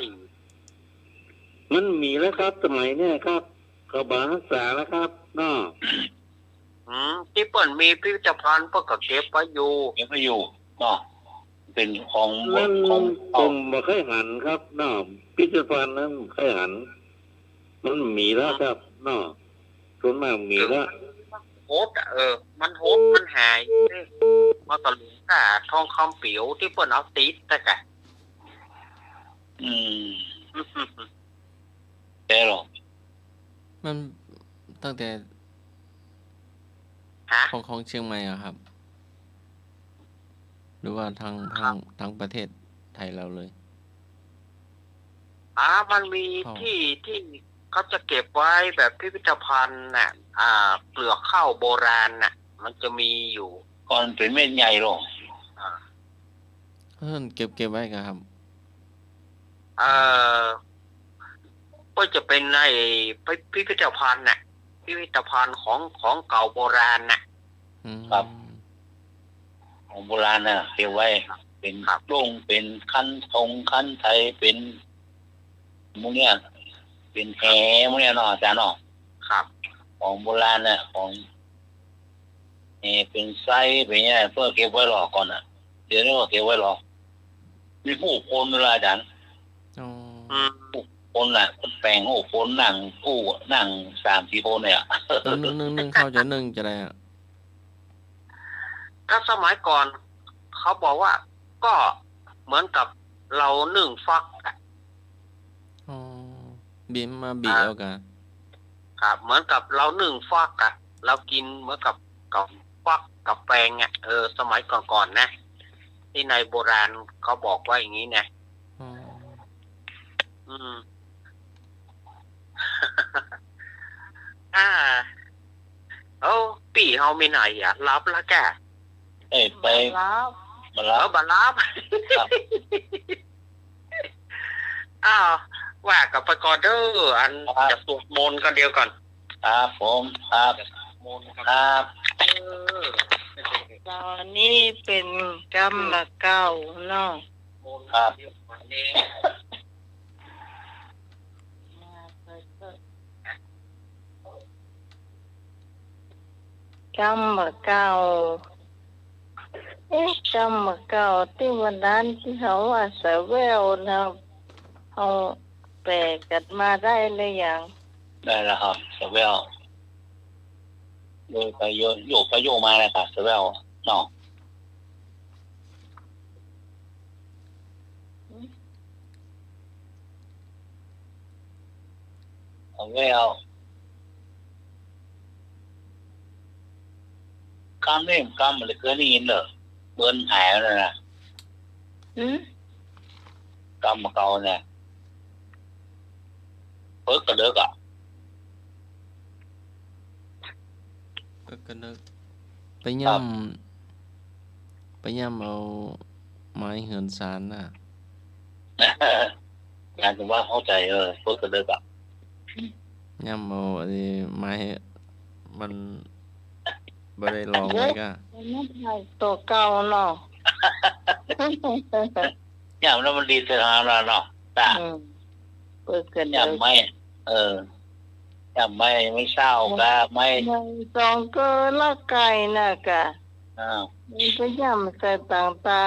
มันมีแล้วครับสมัยเนี่ยครับเขาบารักษาแล้วครับเนาะที่เปิ่นมีพิพิธภัณฑ์เพิ่นก็เก็บไว้อยู่เนาะเป็นของผมบ่เคยหันครับเนาะพิพิธภัณฑ์นั้นเคยหันมันมีแล้วครับเนาะส่วนมากมีแล้วโหดมันโหดมันหายมาตะลุงทองคำเปียวที่เปิ้นเอาติดแต่กะแต่หรอมันตั้งแต่ของเชียงใหม่ครับหรือว่าทางประเทศไทยเราเลยมันมีที่เขาจะเก็บไว้แบบพิพิธภัณฑ์น่ะเปลือกข้าวโบราณน่ะมันจะมีอยู่ก่อนเป็นเม็ดใหญ่หรอเก็บไว้ครับก็จะเป็นในพิพิธภัณฑ์น่ะพิพิธภัณฑ์ของเก่าโบราณน่ะครับของโบราณน่ะเก็บไว้เป็นโล่งเป็นคันธงคันไทยเป็นพวกเนี้ยเป็นแหพวกเนี้ยเนาะอาจารย์เนาะครับของโบราณน่ะของเป็นไซเป็นเงี้ยเพื่อเก็บไว้รอก่อนน่ะเดี๋ยวนี้ก็เก็บไว้รอมีผู้คนเวลาอาจารย์คนน่ะแปลงคนนั่งนั่ง 3-4 คนเนี่ยนึ่งเข้าจะนึ่งจะได้ก็สมัยก่อนเขาบอกว่าก็เหมือนกับเรานึ่งฟักบีบเอากันครับเหมือนกับเรานึ่งฟักเรากินเหมือนกับฟักกับแปลงสมัยก่อนๆนะที่ในโบราณเขาบอกว่าอย่างนี้นะ อ่าเอาปีเฮาไม่ไหนอ่ะรับละแก เอ้ยไป รับ มา แล้ รั ว บบ ารับ ครับ อ้าวว่ากับไปก่อนเด้ออันจะสวดมนต์กันเดียวก่อน ครับผมครับครับ ตอนนี้เป็นกรรมเก่าเนาะ ครับ กรรมเก่า กรรมเก่าที่วันนั้นที่เขาว่าเสแววนะเขาแปลกันมาได้เลยอย่าง ได้แล้วครับเซเวลโดยไปโยกไปโยกมาเลยครับเซเวลเนาะเซเวลกำเนี่ยกำมันเลยเกินนี่ยินเหรอเบิ้ลหายแล้วนะ อืม กำมาเก่าเนี่ยเพิกกระเดิกอ่ะ ก็นึกไปย่ำเอาไม้เหือนสารน่ะ งานถึงว่าเข้าใจเพิกกระเดิกอ่ะ ย่ำเอาไอ้ไม้มันบ่ได้ลองไว้ก็ ไม่ใช่ตัวเก่าเนาะ ย่ำแล้วมันดีเสียทางเราเนาะตา เปิดกัน ย่ำไม่ย่ำไม่เศร้าก็ไม่ สองก็ละไก่น่ะกะ อ้าว มันก็ย่ำใส่ต่างตา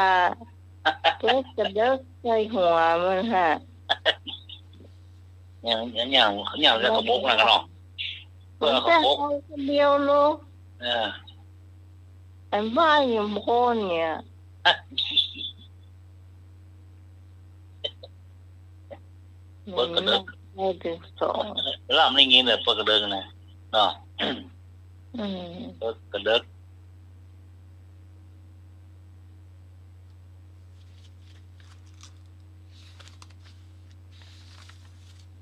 เก็กระเดกใส่หัวมันฮะ อย่างจะกระบกนะกันเนาะเพื่อ แต่ กระบก เขาคนเดียวลูกไอ้บ้าอยู่โคนเนี่ยไม่ถึงสอง แล้วไม่งี้เลยเปิดกระเดิกนะเนาะ อืม เปิดกระเดิก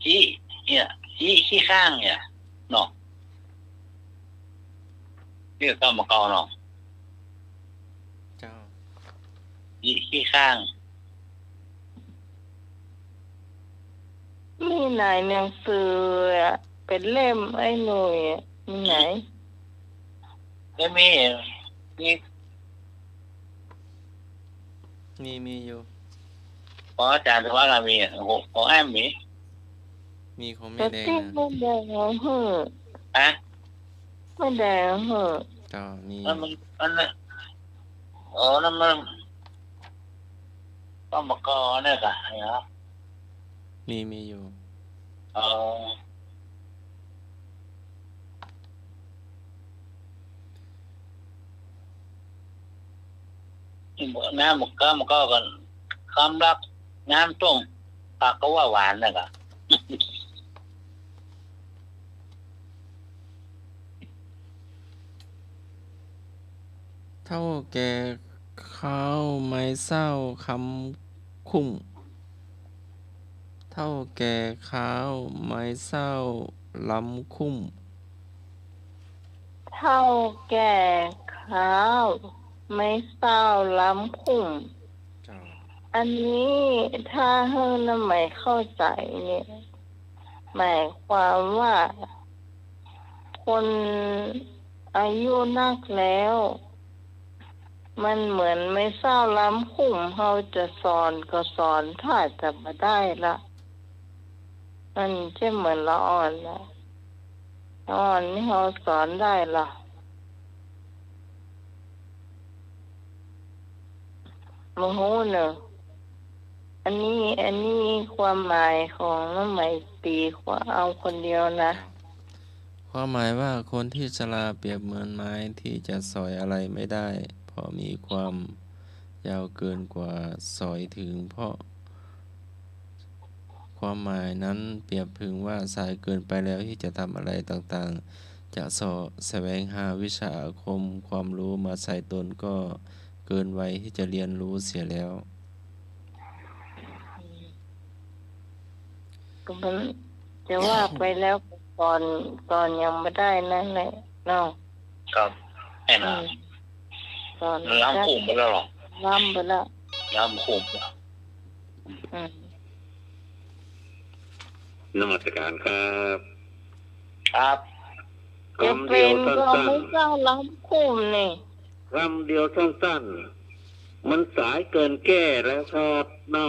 ขี้ข้างเนี่ยเนาะนี่ก็มาเก่าเนาะ เจ้า ขี้ข้าง มีไหนหนังสือเป็นเล่มไอ้หนุ่ยมีไหน ก็มี มีอยู่ ขออาจารย์ถือว่าเรามีของแอมมีของ แต่ แม่แดง ที่ นะ ไม่แดงเหอะ อะ ไม่แดงเหอะ เจ้ามี นั่นมันนั่นมันต้องมาก่อเนี่ยกะเหรอ มีอยู่ น้ำมันก็กันคำรักน้ำต้มปากก็ว่าหวานนะกะ เท่าแก่ข้าวไม้เศร้าคำคุ้มเท่าแก่ข้าวไม้เศร้าล้ำคุ้ม เท่าแก่ข้าวไม่เศร้าล้ำคุ้ม เจ้า อันนี้ถ้าเฮ้น่ะไม่เข้าใจเนี่ยหมายความว่าคนอายุนักแล้ว มันเหมือนไม่เศร้าล้ำคุ้มเขาจะสอนก็สอนถ้าจะมาได้ละมันจะเหมือนละอ่อนละละอ่อนนี่เขาสอนได้ละโมโหเนอะอันนี้ความหมายของน้ำไหมตีความเอาคนเดียวนะ ความหมายว่าคนที่ชราเปรียบเหมือนไม้ที่จะสอยอะไรไม่ได้ เพราะมีความยาวเกินกว่าสอยถึงเพราะความหมายนั้นเปรียบพึงว่าสายเกินไปแล้วที่จะทำอะไรต่างๆ จะแสวงหาวิชาอาคมความรู้มาใส่ตนก็เกินวัยที่จะเรียนรู้เสียแล้ว ก็มันจะ แต่ว่าไปแล้วก่อนยังไม่ได้นั่นแหละเนาะ ครับไอ้น่ะ ก่อน ล้างคุมไปแล้วหรอ ล้ำไปแล้ว ล้างคุม นมัสการครับ ครับ จะ คำ เป็ เดียวน ก็ สั้น ไม่เจ้าล้ำคุ้มนี่ ๆคำเดียวสั้นๆมันสายเกินแก้แล้วครับน้อ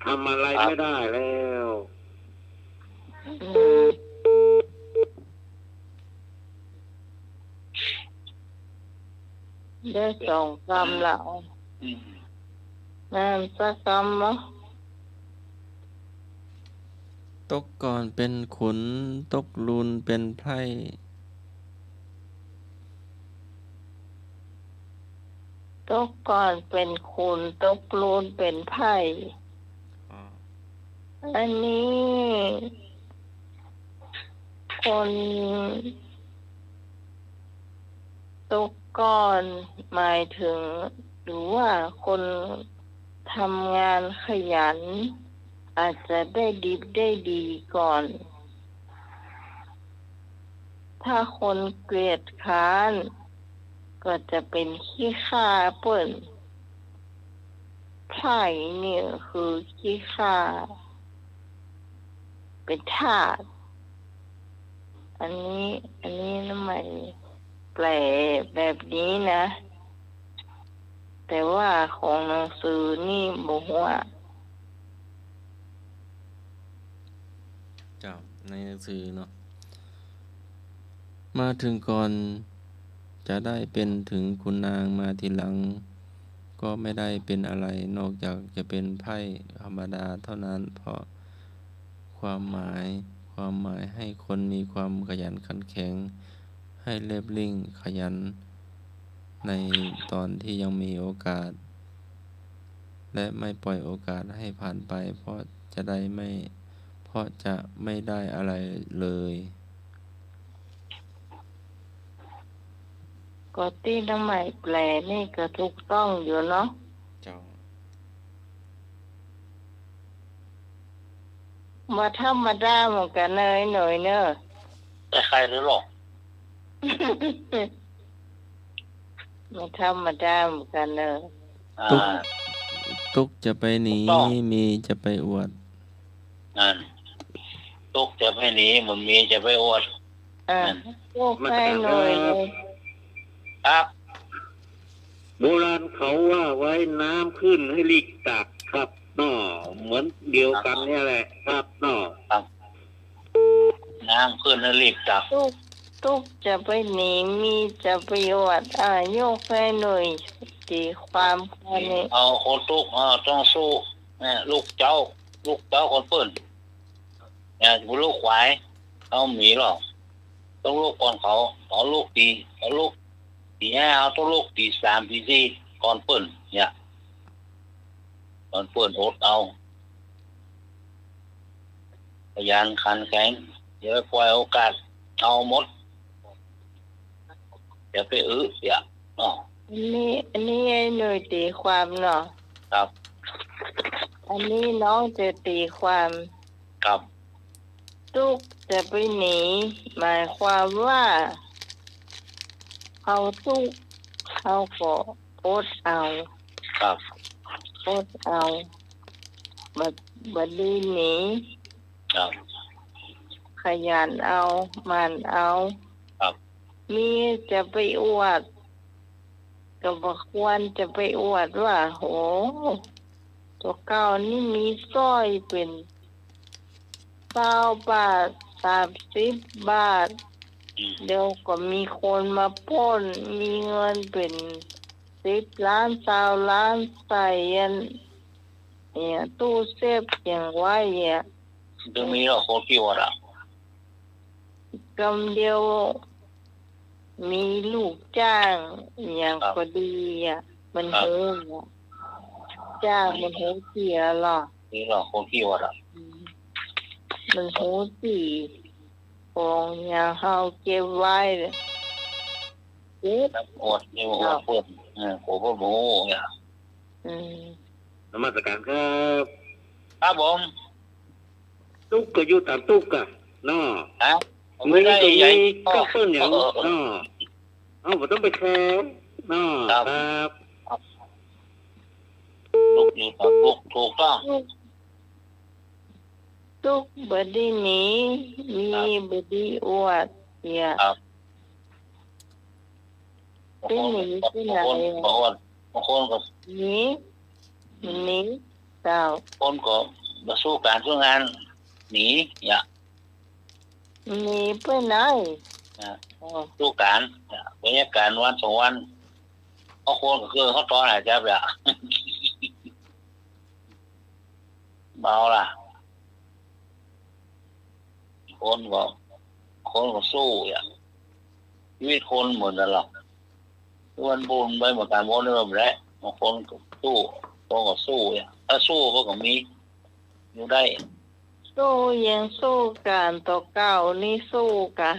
ทำอะไรไม่ได้แล้ว ได้สองคำแล้วนั่นสักคำเนาะ ตกก่อนเป็นขุนตกลูนเป็นไพร่ ตกก่อนเป็นคุณตกลูนเป็นไผ่อันนี้คนตกก่อนหมายถึงหรือว่าคนทำงานขยันอาจจะได้ดีได้ดีก่อนถ้าคนเกลียดค้านก็จะเป็นขี้ข้าเปิ่นไผ่เนี่ยคือขี้ข้าเป็นทาสอันนี้ทำไมแปลแบบนี้นะ แต่ว่าของหนังสือนี่บอกว่า เจ้าในหนังสือเนาะมาถึงก่อนจะได้เป็นถึงคุณนางมาทีหลังก็ไม่ได้เป็นอะไรนอกจากจะเป็นไพ่ธรรมดาเท่านั้นเพราะความหมายให้คนมีความขยันขันแข็งให้เล็บลิ่งขยันในตอนที่ยังมีโอกาสและไม่ปล่อยโอกาสให้ผ่านไปเพราะจะไม่ได้อะไรเลยก็ที่ทำไมแปลนี่ก็ถูกต้องอยู่เนาะ เจ้า มาธรรมดาเหมือนกันเลยหน่อยเนอะ แต่ใครหรือหรอก มาธรรมดาเหมือนกันเนอะ ตุกจะไปหนีมีจะไปอวด นั่นตุกจะไปหนีมันมีจะไปอวด โอ้ให้หน่อยเลย ครับ โบราณเขาว่าไว้น้ำขึ้นให้ลีกตักครับน้อเหมือนเดียวกันเนี่ยแหละครับน้อ น้ำขึ้นให้รีบจับ ตุกจะไปหนีมีจะไปอวดโยกให้หน่อยตีความแค่นี้ เอาคนตุกต้องสู้ลูกเจ้าคนเปิ้นเนี่ยลูกควายเขาหมีหรอกต้องลูกก่อนเขาลูกตีเขาลูกตีเอาต้องลูกตี3ตี4ก่อนเปิ้นเนี่ยก่อนเปิ้นอดเอาพยานขันแข็งเดี๋ยวปล่อยโอกาสเอาหมดเดี๋ยวไปเดี๋ยวอันนี้ไอ้หน่วยตีความเนาะ ครับ อันนี้น้องจะตีความ ครับ ตุกจะไปหนีหมายความว่าเขาตุกเขาก็อดเอา ครับ อดเอาบัดนี้หนี ครับ ขยันเอามันเอา ครับ มีจะไปอวดก็บอกควรจะไปอวดว่าโหตัวเก่านี่มีสร้อยเป็น20 บาท30 บาทเดี๋ยวก็มีคนมาปล้นมีเงินเป็น10 ล้าน20 ล้านใส่เนี่ยตู้เซฟอย่างไว้เนี่ย จะมีหรอคนกี่วันกำเดียวมีลูกจ้างอย่างก็ดีมันเฮิงจ้างมันโหเสียหรอ มีหรอคนกี่วันมันโหสีของอย่างเฮาเก็บไว้เก็บ อดนี่อดเปิดโอ้โหโมเนี่ย นมัสการครับ ครับผม ตุ๊กก็อยู่ตามตุ๊กอะเนาะ ฮะ ไม่ ไม่ ได้ ได้ ตรง ใหญ่ นี้ก็เพิ่นอย่างเนาะเอาบ่ต้องไปแคร์เนาะครับ ลูกอยู่ต่อลูกถูกต้อง ทุกบดีหนีมีบดีอวดเนี่ย ครับ เป็นหนีที่ไหน บางคนก็ หนีหนีเจ้า คนก็มาสู้การสู้งานหนีอย่า หนีไปไหนอ๋อ สู้การบรรยากาศวันสองวันเขาคนก็คือเขาตอนไหนจะแบบ เบาล่ะคนก็สู้อย่างชีวิตคนเหมือนกันหรอกวันบุญไปเหมือนกันวนเริ่มแล้วบางคนก็สู้คนก็สู้อย่างถ้าสู้ก็มีอยู่ได้ สู้ยังสู้การต่อเก่านี่สู้กะ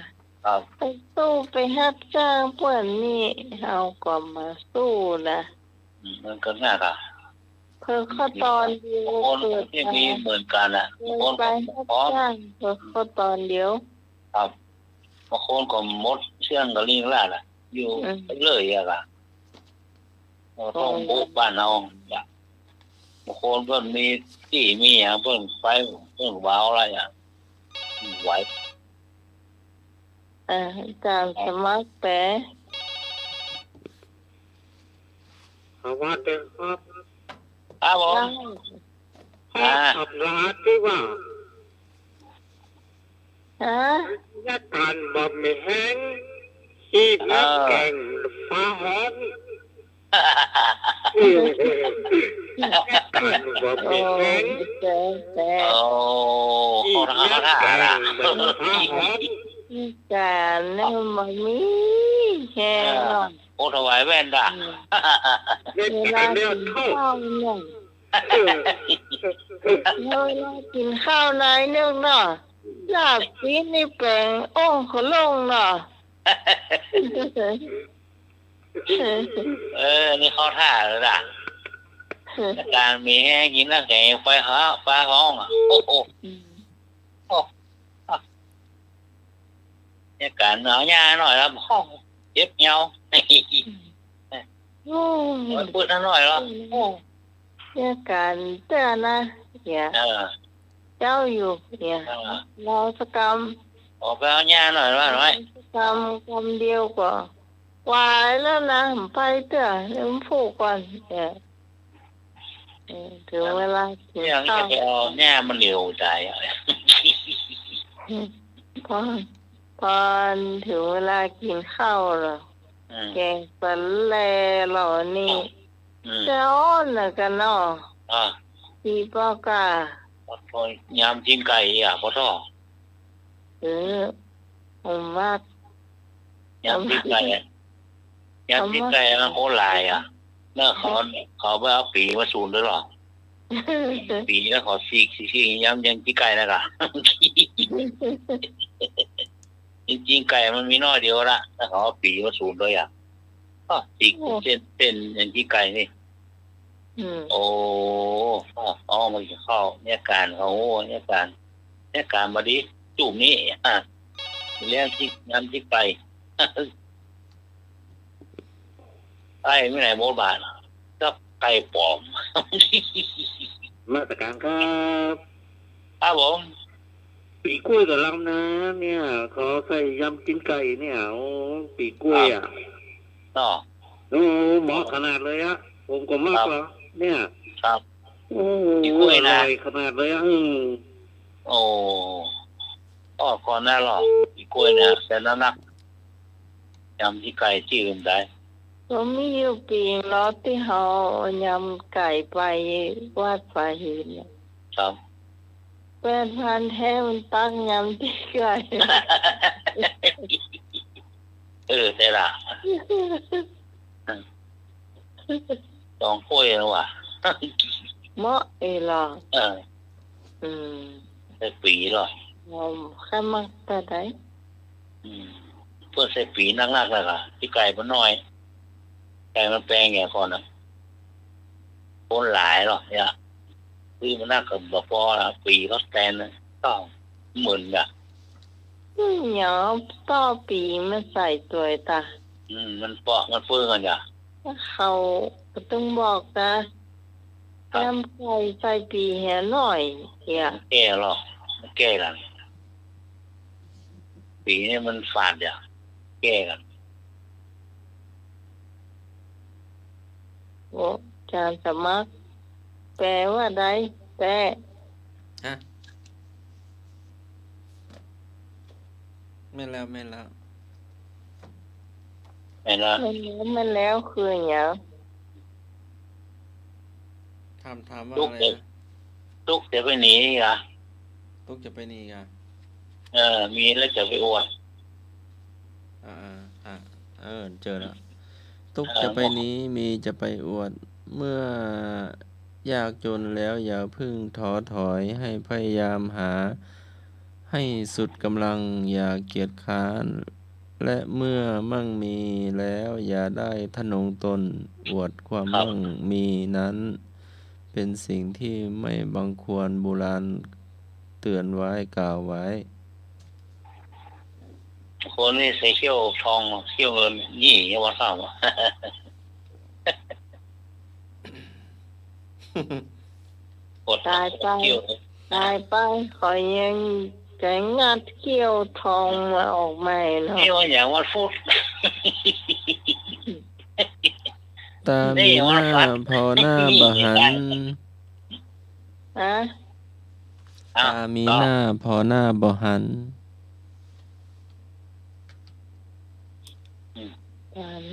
ครับ ไปสู้ไปฮับจ้างเพื่อนนี่เอาก็มาสู้นะ มันก็ง่ายค่ะ เพื่อข้อตอนเดียว คน เปิด ที่มีเหมือนกันอ่ะ เปิ บาง ด คน ไป ก็ ฮับ พร้อม จ้างเพื่อข้อตอนเดียว ครับบางคนก็มดเชื่องกับลิงล่าล่ะ อยู่เลยอะค่ะเราต้องบุกบ้านเอาอย่างบางคนก็มีที่มีอย่างเพิ่งไปเพิ่งว้าวอะไรอย่างไหว การสมัครแต่ ภาวะเต็มครับ ครับผม ขับลาที่ว่า ฮะ ยัดการบะหมี่แห้งอีกนักแกงฟ้าหอมยัดการบะห โอ้ มี่แห้ง แต่ โอ้ อี เขา ก ทำ นั เขา ก ท่า แก ละ งแบบฟ้าหอม การนี่มันมีแค่หรอก โอ้ถวายแว่นด่ะ เด็ก เว แก ลาง เนี่ย กิน เข้า ข้าวเนี่ยเวลากินข้าวนายนึกเนาะลาบปีนี่แปลงโอ้ขลงเนาะ นี่เขาท่าเลยล่ะการมีแห้งกินแล้วแข่งไฟหาฟ้าห้องอ่ะโอ้โหเนี่ยการหนาวหน้าหน่อยแล้วห้องเจ็บเงา โอ้ พูดหน่อยแล้ว เนี่ยการเตือนนะเนี่ยเจ้าอยู่เนี่ยเราสกรรม ออกไปเอาหน้าหน่อยว่าหน่อย กำเดียวก็วายแล้วนะไปเถอะเดี๋ยวผูกก่อนถึงเวลากิน อย่าง ข้า นี้ ว เอาหน้ามันเหนียวใจอ่ะ พอถึงเวลากินข้าวแล้วแกงปลาแล่เหล่านี้จะอ้อนน่ะกันเนาะพี่ป้ากา พอยำจิ้มไก่อ่ะพอท่อ ผมว่าย ำจิ้มไก่ยำจิ้มไก่มันโคตรลายอ่ะแล้วเขาไปเอาปีมาสูนด้วยหรอปีแล้วขอซีกยำยังจิ้มไก่นะครับจริงๆไก่มันมีน้อยเดียวละแล้วเขาเอาปีมาสูนด้วยอ่ะซีกเส้นยังจิ้มไก่นี่โอ้มันเข้าเนี่ยการเขาเนี่ยการมาดิจุ่มนี่เลี้ยงที่ยำจิ้มไก่ไก่ไม่ไหนโมบานก็ไก่ปลอม มาตรการครับ ครับผม ปีกล้วยกับเรานะเนี่ยขอใส่ยำกินไก่เนี่ยโอ้ปีกล้วยอ่ะ ต่อ โอ้เหมาะขนาดเลยอะผมก็มากเหรอเนี่ย ครับ โอ้ ปีกล้วย อ นะ ร่อยขนาดเลยอะโอ้ก่อนหน้าหรออีกล้วยเนี่ยแต่น้ำหนักยำที่ไก่ที่อื่นได้ ผมมีอยู่ปีเนาะที่เขายำไก่ไปวาดฝ่ายหิน ครับ 8,000แท้มันตั้งยำที่ไก่ แต่ละสองกล้วยนะว่ะ เหมาะเอล่ะ ใส่ปีหรอ แค่มักแต่ไหน เพื่อใส่ปีนักๆเลยค่ะที่ไก่มันน้อยไก่มันแปลงไงก่อนนะคนหลายหรอเนี่ยคือมันน่ากับบอกพอละปีเขาแตนนะ ต้องหมื่นอ่ะ เหนียวต่อปีมาใส่ตัวตา มันเปาะมันฟื้นกันจ้ะ เขาก็ต้องบอกนะแก้มใส่ปีแห่หน่อยเฮีย แก้หรอกมันแก้กันปีนี้มันฝาดอ่ะแก้กัน โอ้จารย์สมัครแปลว่าใดแปล ฮะไม่แล้ว เห็นแล้ว มันแล้วคืออย่าง ถามว่า ตุ๊ก อะไรนะ ตุ๊กจะไปหนีอ่ะ ตุ๊กจะไปนี่กัน มีแล้วจะไปอวด เจอแล้วตุ๊กจะไปนี้มีจะไปอวด เมื่อยากจนแล้วอย่าพึ่งท้อถอยให้พยายามหา ให้สุดกำลังอย่าเกียจคร้านและเมื่อมั่งมีแล้วอย่าได้ทะนงตนอวดความมั่งมีนั้น เป็นสิ่งที่ไม่บังควรโบราณเตือนไว้กล่าวไว้ คนนี้ใส่เขี้ยวทองเขี้ยวเงินยี่วันข้าวกด ตายไป เขี้ยว ตายไปขอยังแกงัดเขี้ยวทองมาออกใหม่เนาะ นี่ว่าอย่างวันฟุต ตามีหน้าพอหน้าบหัน ฮะ ตามีหน้าพอหน้าบ่หัน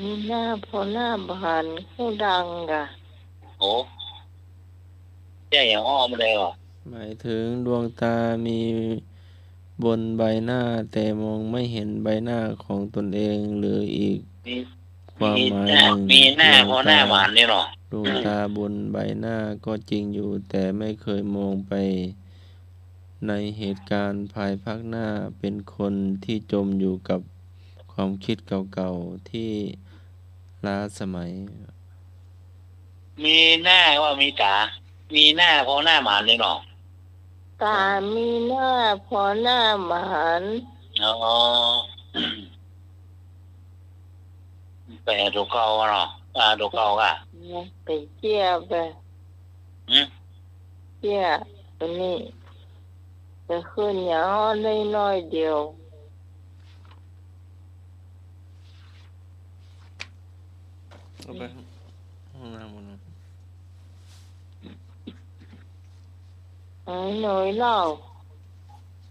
มีหน้าพอหน้าบานผู้ดังกะ โอ้แย่อย่างอ้อมเลยเหรอ หมายถึงดวงตามีบนใบหน้าแต่มองไม่เห็นใบหน้าของตนเองหรืออีก มี ความหมายหนึ่ง มีหน้าพอหน้าหวานนี่หรอ ดวงตาบนใบหน้าก็จริงอยู่ แต่ไม่เคยมองไปในเหตุการณ์ภายภาคหน้าเป็นคนที่จมอยู่กับความคิดเก่าๆที่ล้าสมัย มีหน้าว่ามีตา มีหน้าพอหน้าหวานนี่หรอ ตามีหน้าพอหน้าบาน อ๋อแปลตัวเก่าหรอตัวเก่าอ่ะ ไปเจียไปเจียตัวนี้จะขึ้นเหนียวได้น้อยเดียว เอาไปห้องน้ำหมดเลย หน่อยเล่า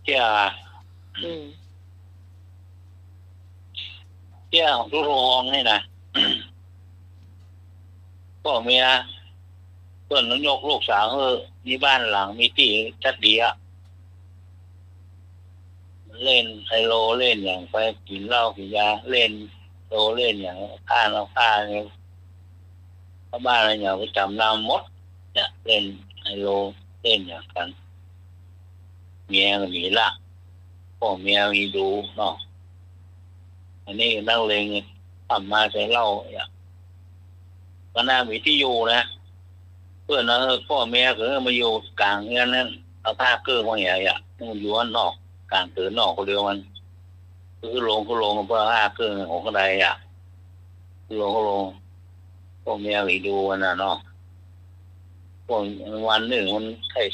เจ้าของทุกโรงนี่นะก็เมียเพื่อนยกลูกสาวมีบ้านหลังมีที่ชัดดีอะเล่นไฮโลเล่นอย่างไปกินเหล้ากินยาเล่นโลเล่นอย่างฆ่าเราฆ่าเนี่ยชาวบ้านอะไรอย่างไปจำนำมดเนี่ยเล่นไฮโลเล่นอย่างกันเมียก็มีละพ่อเมียมีดูเนาะอันนี้นั่งเลงทำมาใส่เหล้าอย่างก็น่ามีที่อยู่นะเพื่อนนะพ่อเมียก็มาอยู่กลางเงี้ยนั่นเอาผ้าเกลือมาใหญ่อะมันอยู่นอกกลางตื่นนอกคนเดียวมันคือลงเพื่อผ้าเกลือของคนใดอ่ะลงพ่อเมียไปดูน่ะเนาะพวกวันหนึ่งมัน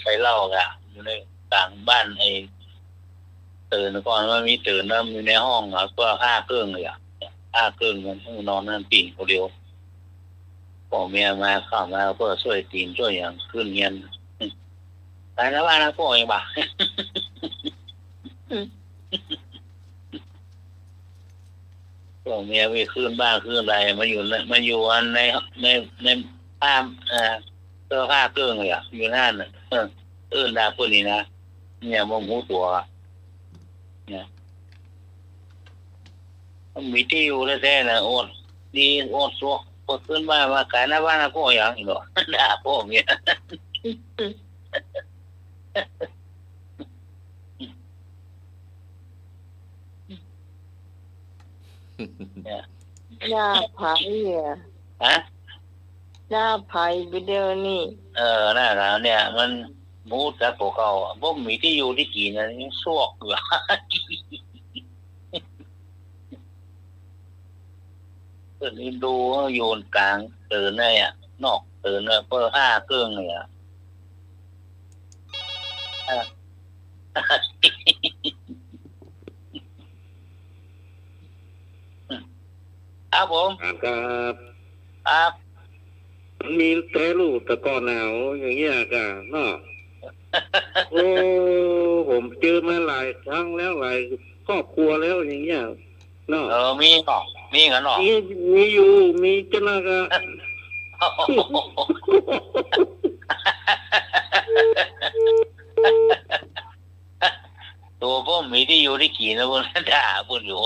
ใส่เหล้าอ่ะอยู่ในกลางบ้านไอ้ตื่นก่อนว่ามีตื่นแล้วมีในห้องอ่ะเพื่อผ้าเกลือเลยอ่ะผ้าเกลือมันนอนนั่นปีนคนเดียวพ่อเมียมาเข้ามาเพื่อช่วยตีนช่วยอย่างขึ้นเงียนตายแล้วว่านะพ่อเองบ่ะพ่อเมียไปขึ้นบ้านขึ้นอะไรมาอยู่อันในผ้าเสื้อผ้าเกลืองเลยอ่ะอยู่นั่นดาปุ่นนี่นะเนี่ยมองหูตัวเนี่ยมีที่อยู่แท้ๆนะโอดดีโอดซัวพอขึ้นบ้านมาขายหน้าบ้านนะพ่ออย่างนี้หรอด่าพ่อเมียหน้าไผ่หน้าไผ่ไปเดียวนี่ หน้าเราเนี่ยมัน หมูแต่ตัวเก่าบ่มีที่อยู่ที่กินนะยังซวกอยู่ เพิ่นนี่ดูโยนกลางเตือนได้อ่ะนอกเตือนเพื่อห้าเครื่องเนี่ย ครับผม ครับ ครับ มีแต่ลูกตะกอนหนาวอย่างเงี้ยกันเนาะ โอ้ผมเจอมาหลายครั้งแล้วหลายครอบครัวแล้วอย่างเงี้ยเนาะ มีเนาะมีกันเนาะ มีอยู่มีจะน่ากะ ตัวผมมีที่อยู่ที่กินนะพุ่นด่าพุ่นอยู่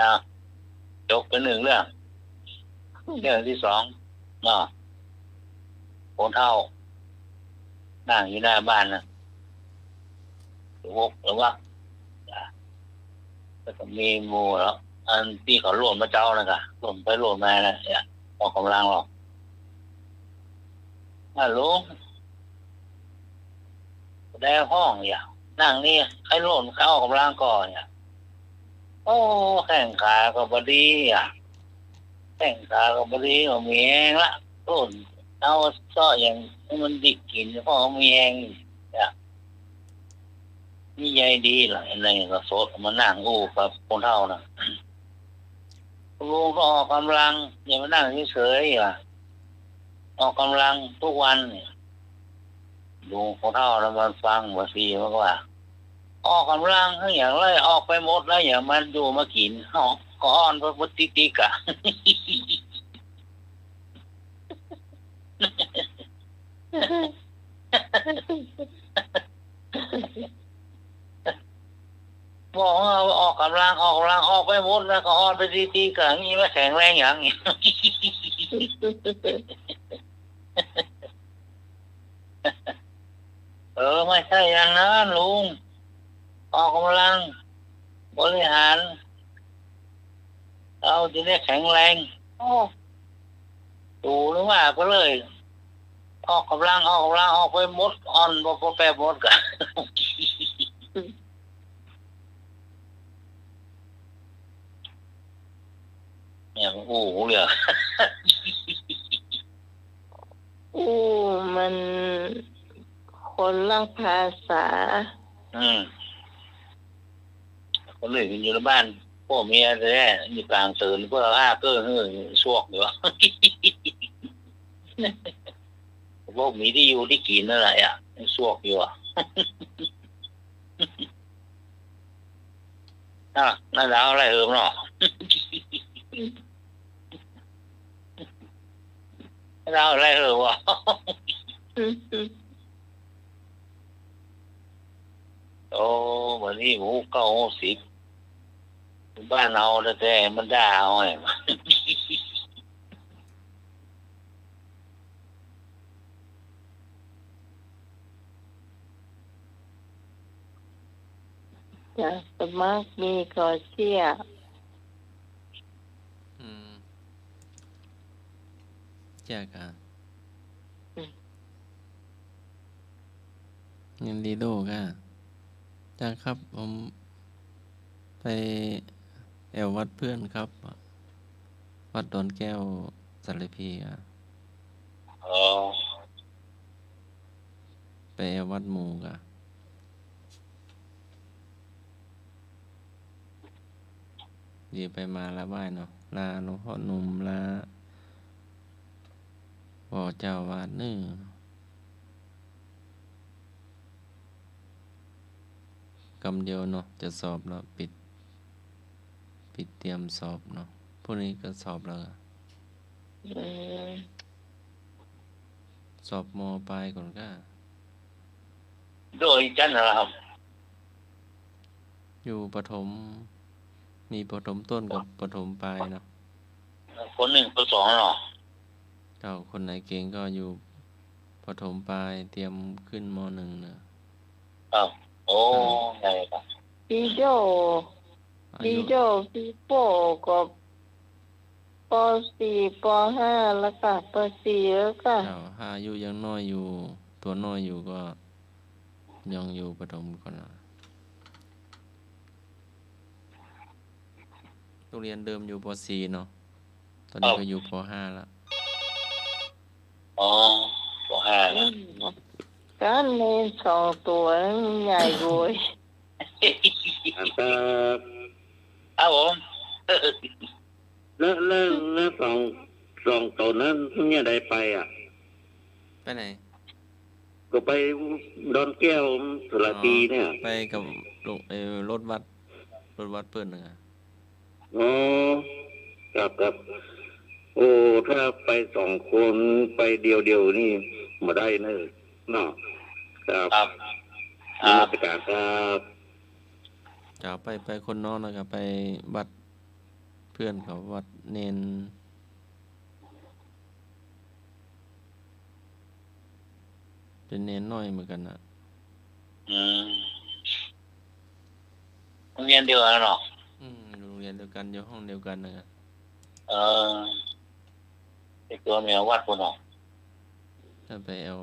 นะจบเป็นหนึ่งเรื่องที่สองเนาะคนเท่านั่งอยู่หน้าบ้านนะวกหรือว่าก็จะมีหมู่แล้วอันที่เขาโหล่นมาเจ้านะกะโหล่นไปโหล่นมานะเนี่ยออกกำลังหรอกฮัลโหลได้ห้องเนี่ยนั่งนี่ใครโหล่นเข้าออกกำลังก่อนเนี่ยโอ้แข่งขาก็บดีอ่ะแข่งขาก็บดีก็มีแองละต้นเอาซ้ออย่างมันดิบกินเพราะมีแองเนี่ยนี่ใหญ่ดีเหรออะไรก็สดมานั่งอู้กับคนเท่านะลุงก็ออกกำลังอย่ามานั่งเฉยๆอ่ะออกกำลังทุกวันเนี่ยลุงคนเท่าแล้วมันฟังว่าซีมันก็ว่าออกกำลังทั้งอย่างไรออกไปหมดแล้วอย่างมันอยู่มากินก็อ้อนพระพุทธติกะ บอกว่าออกกำลังออกไปหมดแล้วก็อ้อนไปตีกะงี้ไม่แข็งแรงอย่างนี้ ไม่ใช่อย่างนั้นลุงออกกำลังบริหารเราจะได้แข็งแรงดูหรือว่าก็เลยออกกำลังออกไปหมดอ่อนบ่แปรหมดกัน เนี่ยโอ้โหเลย มันคนละภาษา คนอื่นอยู่ในบ้านพ่อเมียแท้อยู่กลางตื่นเพื่ออ้าเก้อเฮ้ยซวกอยู่ พวกมีที่อยู่ที่กินนั่นแหละอ่ะซวกอยู่อ่ะ นั่นแล้วอะไรเนาะ เราอะไรวะ โอ้วันนี้หมู90บ้านเราแต่มันด่าเอาไง จะสมัครมีก็เชี่ยแจกอ่ะเงินดีโดก่ะจ้าครับผมไปแอววัดเพื่อนครับวัดดอนแก้วสารพีอ่ะไปแอววัดหมู่ก่ะดีไปมาละบ้านเนาะลาหลวงพ่อหนุ่มลาพ่อเจ้าวาดนึ่งกำเดียวเนาะจะสอบแล้วปิดเตรียมสอบเนาะพวกนี้ก็สอบแล้วสอบม.ปลายก่อนก็ โดยจันนะครับ อยู่ประถมมีประถมต้นกับประถมปลายเนาะ คนหนึ่งคนสองเนาะ เจ้าคนไหนเก่งก็อยู่ประถมปลายเตรียมขึ้นม.1นะครับ โอ้ใช่ครับ ปีโดปีโป้ก็ป ป .5 แล้วก็ป .4 แล้วก็ เจ้าถ้าอายุยังน้อยอยู่ ตัวน้อยอยู่ก็ยังอยู่ประถมก่อนนะโรงเรียนเดิมอยู่ป .4 เนาะตอนนี้ก็อยู่ป .5 แล้ว อ๋อปห้าแล้ว การเล่นสองตัวใหญ่โวย อันตา ครับผม แล้วสองตัวนั้นเพิ่งได้ไปอ่ะ ไปไหน ก็ไปดอนแก้วสุราปีเนี่ย ไปกับรถวัดเปิ้นน่ะ อ๋อกับโอ้ถ้าไปสองคนไปเดียวนี่มาได้เนอะเนาะครับ ครับ นมัสการครับ จะไปคนน้องแล้วก็ไปวัดเพื่อนเขาวัดเนนเป็นเนนน้อยเหมือนกันนะ โรงเรียนเดียวกันเนาะ อยู่โรงเรียนเดียวกันอยู่ห้องเดียวกันนะครับ ไอ้ตัวแมววัดคนเนาะ ถ้าไปเอา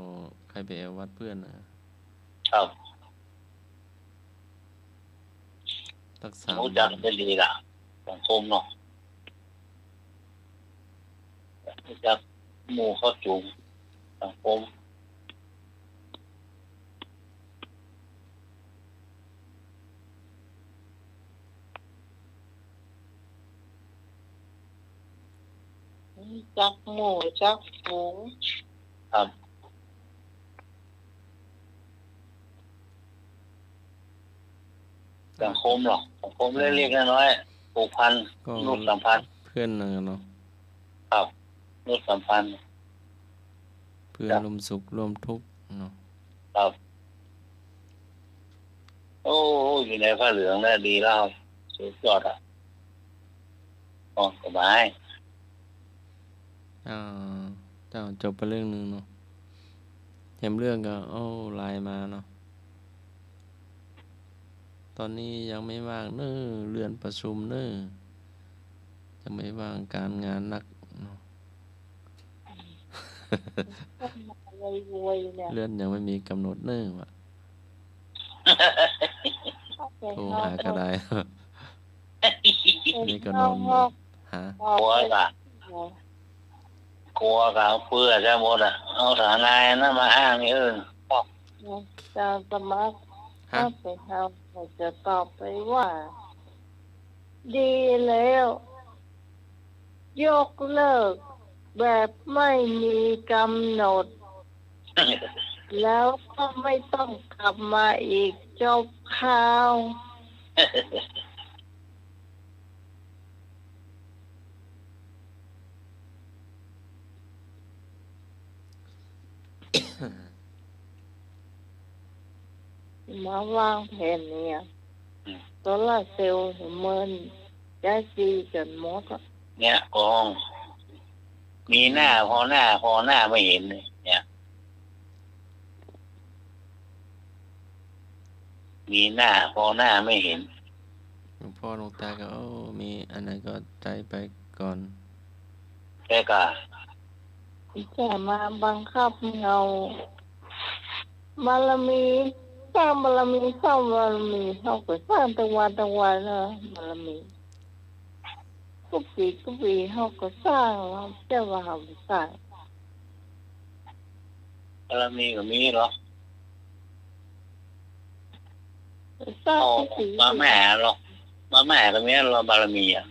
ใครไปเอาวัดเพื่อนนะครับ ตัก3 รู้จักได้ดีล่ะสังคมเนาะรู้จักหมู่เข้าจุงสังคม จักหมู่จักฝูง ครับสังคมเนาะสังคมเล็กๆน้อยๆผูกพัน ก็ รูปสัมพันธ์ เพื่อนนะเนาะ ครับรูปสัมพันธ์ เพื่อนร่วมสุขร่วมทุกข์เนาะ ครับ โอ้อยู่ในผ้าเหลืองแล้วดีแล้วสุดยอดอ่ะอ๋อสบาย เจ้าจบไปเรื่องหนึงเนาะแถมเรื่องก็ไลน์มาเนาะตอนนี้ยังไม่ว่างเน้อเลื่อนประชุมเน้อยังไม่ว่างการงานนักเนาะ รวยๆเนี่ย เลื่อนยังไม่มีกำหนดเน้อว่ะโทรหาก็ได้ นี่ก็นอนหา กลัวกับเพื่อจะหมดอ่ะเอาฐานายนั่นมาอ้างนี่จะสมัครถ้าไปทำจะตอบไปว่า ดีแล้ว ยกเลิกแบบไม่มีกำหนด แล้วก็ไม่ต้องกลับมาอีกจบข่าว มาวางแผนเนี่ยโซลาร์เซลล์เมินจะซีกันหมดอะ เนี่ยกองมีหน้าพอหน้าไม่เห็นเลยเนี่ยมีหน้าพอหน้าไม่เห็น หลวงพ่อหลวงตาก็มีอันนั้นก็ใจไปก่อน แค่กะ จะมาบังคับเงาบารมีสร้างบารมีสร้างบารมีเขาก็สร้างตะวันนะบารมีทุกปีเขาก็สร้างเจ้าว่าเขาสร้าง แล้วมีก็มีเหรอ สร้าง เอา ทุกปี มาแม่หรอกมาแม่ก็มีเราบารมีอ่ะ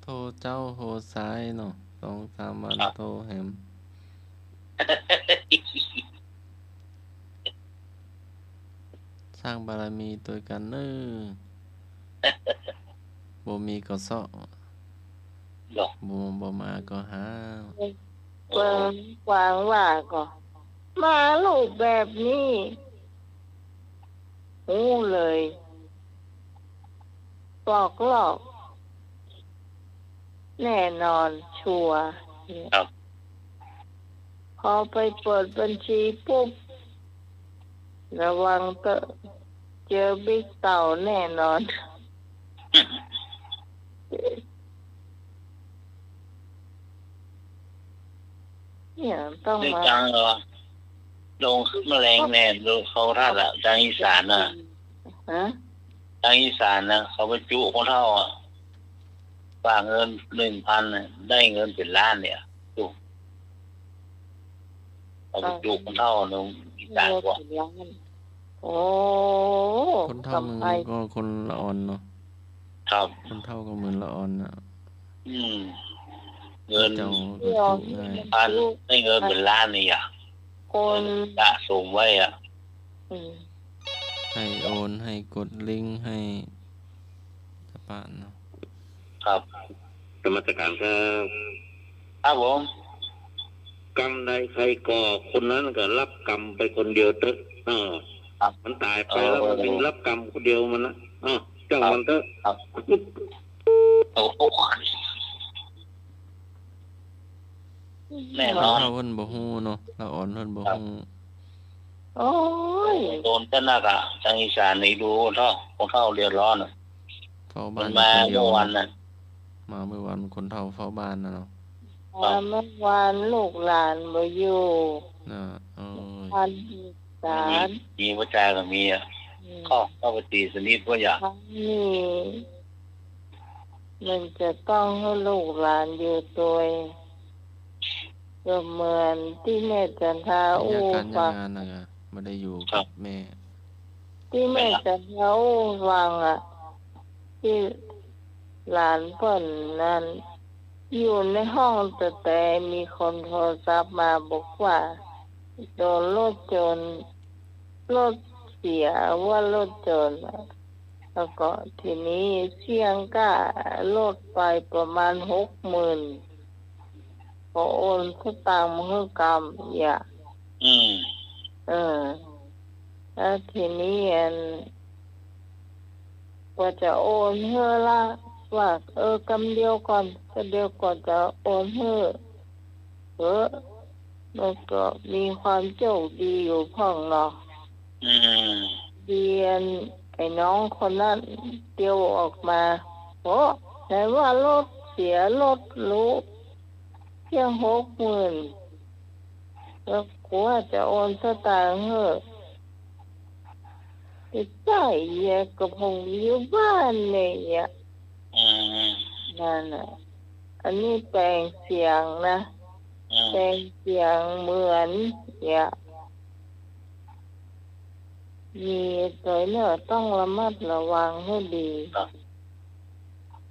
โทรเจ้าโหสายเนาะ2-3 วันโทรแหมสร้างบารมีตัวกันเน้อบ่มีก็เซาะ หรอก บ่มาก็หา กวางว่าก็มาลูกแบบนี้หูเลยปอกหลอกแน่นอนชัวร์เนี่ย ครับ พอไปเปิดบัญชีปุ๊บ ระวังเตอะเจอบิ๊กเต่าแน่นอน เนี่ยต้อง เรื่อง มา จังเหรอลงแมลงแน่ดูเขาท่าละทางอีสานน่ะ ฮะ ทางอีสานนะเขาไปจุคนเท่าอ่ะฝากเงิน1,000น่ะได้เงินเป็นล้านเนี่ยจุเขาไปจุคนเท่าลงอีสานกว่า โอ้ คนเท่ามึง กำไพ ก็คนละอ่อนเนาะ ครับ คนเท่าก็เหมือนละอ่อนนะ เงิน เจ้า เที่ยว ถูกง่าย พันได้เงินเป็นล้านนี่อ่ะ คน สะสมไว้อ่ะ อืม ให้โอนให้กดลิงก์ให้สปานเนาะ ครับ กรรมการครับ ครับผม กรรมใดใครก่อคนนั้นก็รับกรรมไปคนเดียวเถอะมันตายไปแล้วมันเป็นรับกรรมคนเดียวมันนะจ้างมันเถอะ โอ้โหแน่น คน อน เท่าเพิ่นบ่ฮู้เนาะละอ่อนเพิ่นบ่ฮู้ โอ้ย โดนเจ้าหน้าที่ทางอีสานนี่ดูคนเท่าเรียนร้อนอ่ะ เฝ้า มั บ้าน น มา คนเดีย เมื่ ว อวันน่ะ มาเมื่อวันคนเท่าเฝ้าบ้านนะเนาะ เมื่อวานลูกหลานบ่อยู่ นะเอ้ย พันสาร มีพระจาก็มีอ่ะเข้าไปตีสนิทว่าอยาก ครั้งนี้มันจะต้องให้ลูกหลานอยู่ตัวก็เหมือนที่แม่จันทา อ อู้ ยากการ ฟัง งานนะไม่ได้อยู่กับแม่ ที่แม่จันทาอู้ฟังอ่ะ ที่หลานเพิ่นนั้นอยู่ในห้องแต่มีคนโทรศัพท์มาบอกว่าโดนรถชนรถเสียว่ารถชนแล้วก็ทีนี้เสี่ยงก้ารถไปประมาณ60,000พอโอนสตางค์มาให้กรรมอย่าแล้วทีนี้ก็จะโอนเฮือละว่ากำเดียวก่อนก็เดียวก่อนจะโอนเฮือมันก็มีความโชคดีอยู่พ่องเนาะเรียนไอ้น้องคนนั้นเดียวออกมาโอ้แต่ว่ารถเสียรถรู้เพียง60,000แล้วกลัวจะโอนสตางค์เฮือใช่แยกกับผมอยู่บ้านเนี่ยนั่นน่ะอันนี้แปลงเสียงนะแปลงเสียงเหมือนเนี่ยมีตัวเนี่ยต้องระมัดระวังให้ดี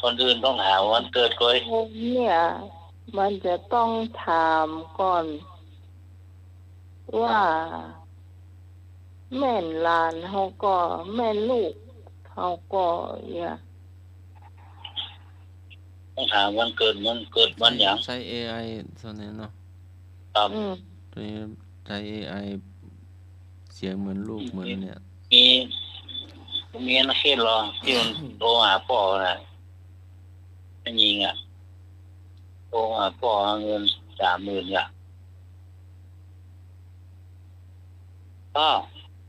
คนอื่นต้องหาวันเกิดก้อย เนี่ยมันจะต้องถามก่อนว่าแม่นหลานเขาก็แม่นลูกเขาก็อย่า ต้องถามวันเกิดวันหยัง ใช้ AI ส่วนนี้เนาะ ครับ ตัวนี้ใช้ AI เสียงเหมือนลูกเหมือนเนี่ย มีนักเทศรอที่มันโทรหาพ่อน่ะไม่ยิงอ่ะโทรหาพ่อเงิน30,000อ่ะ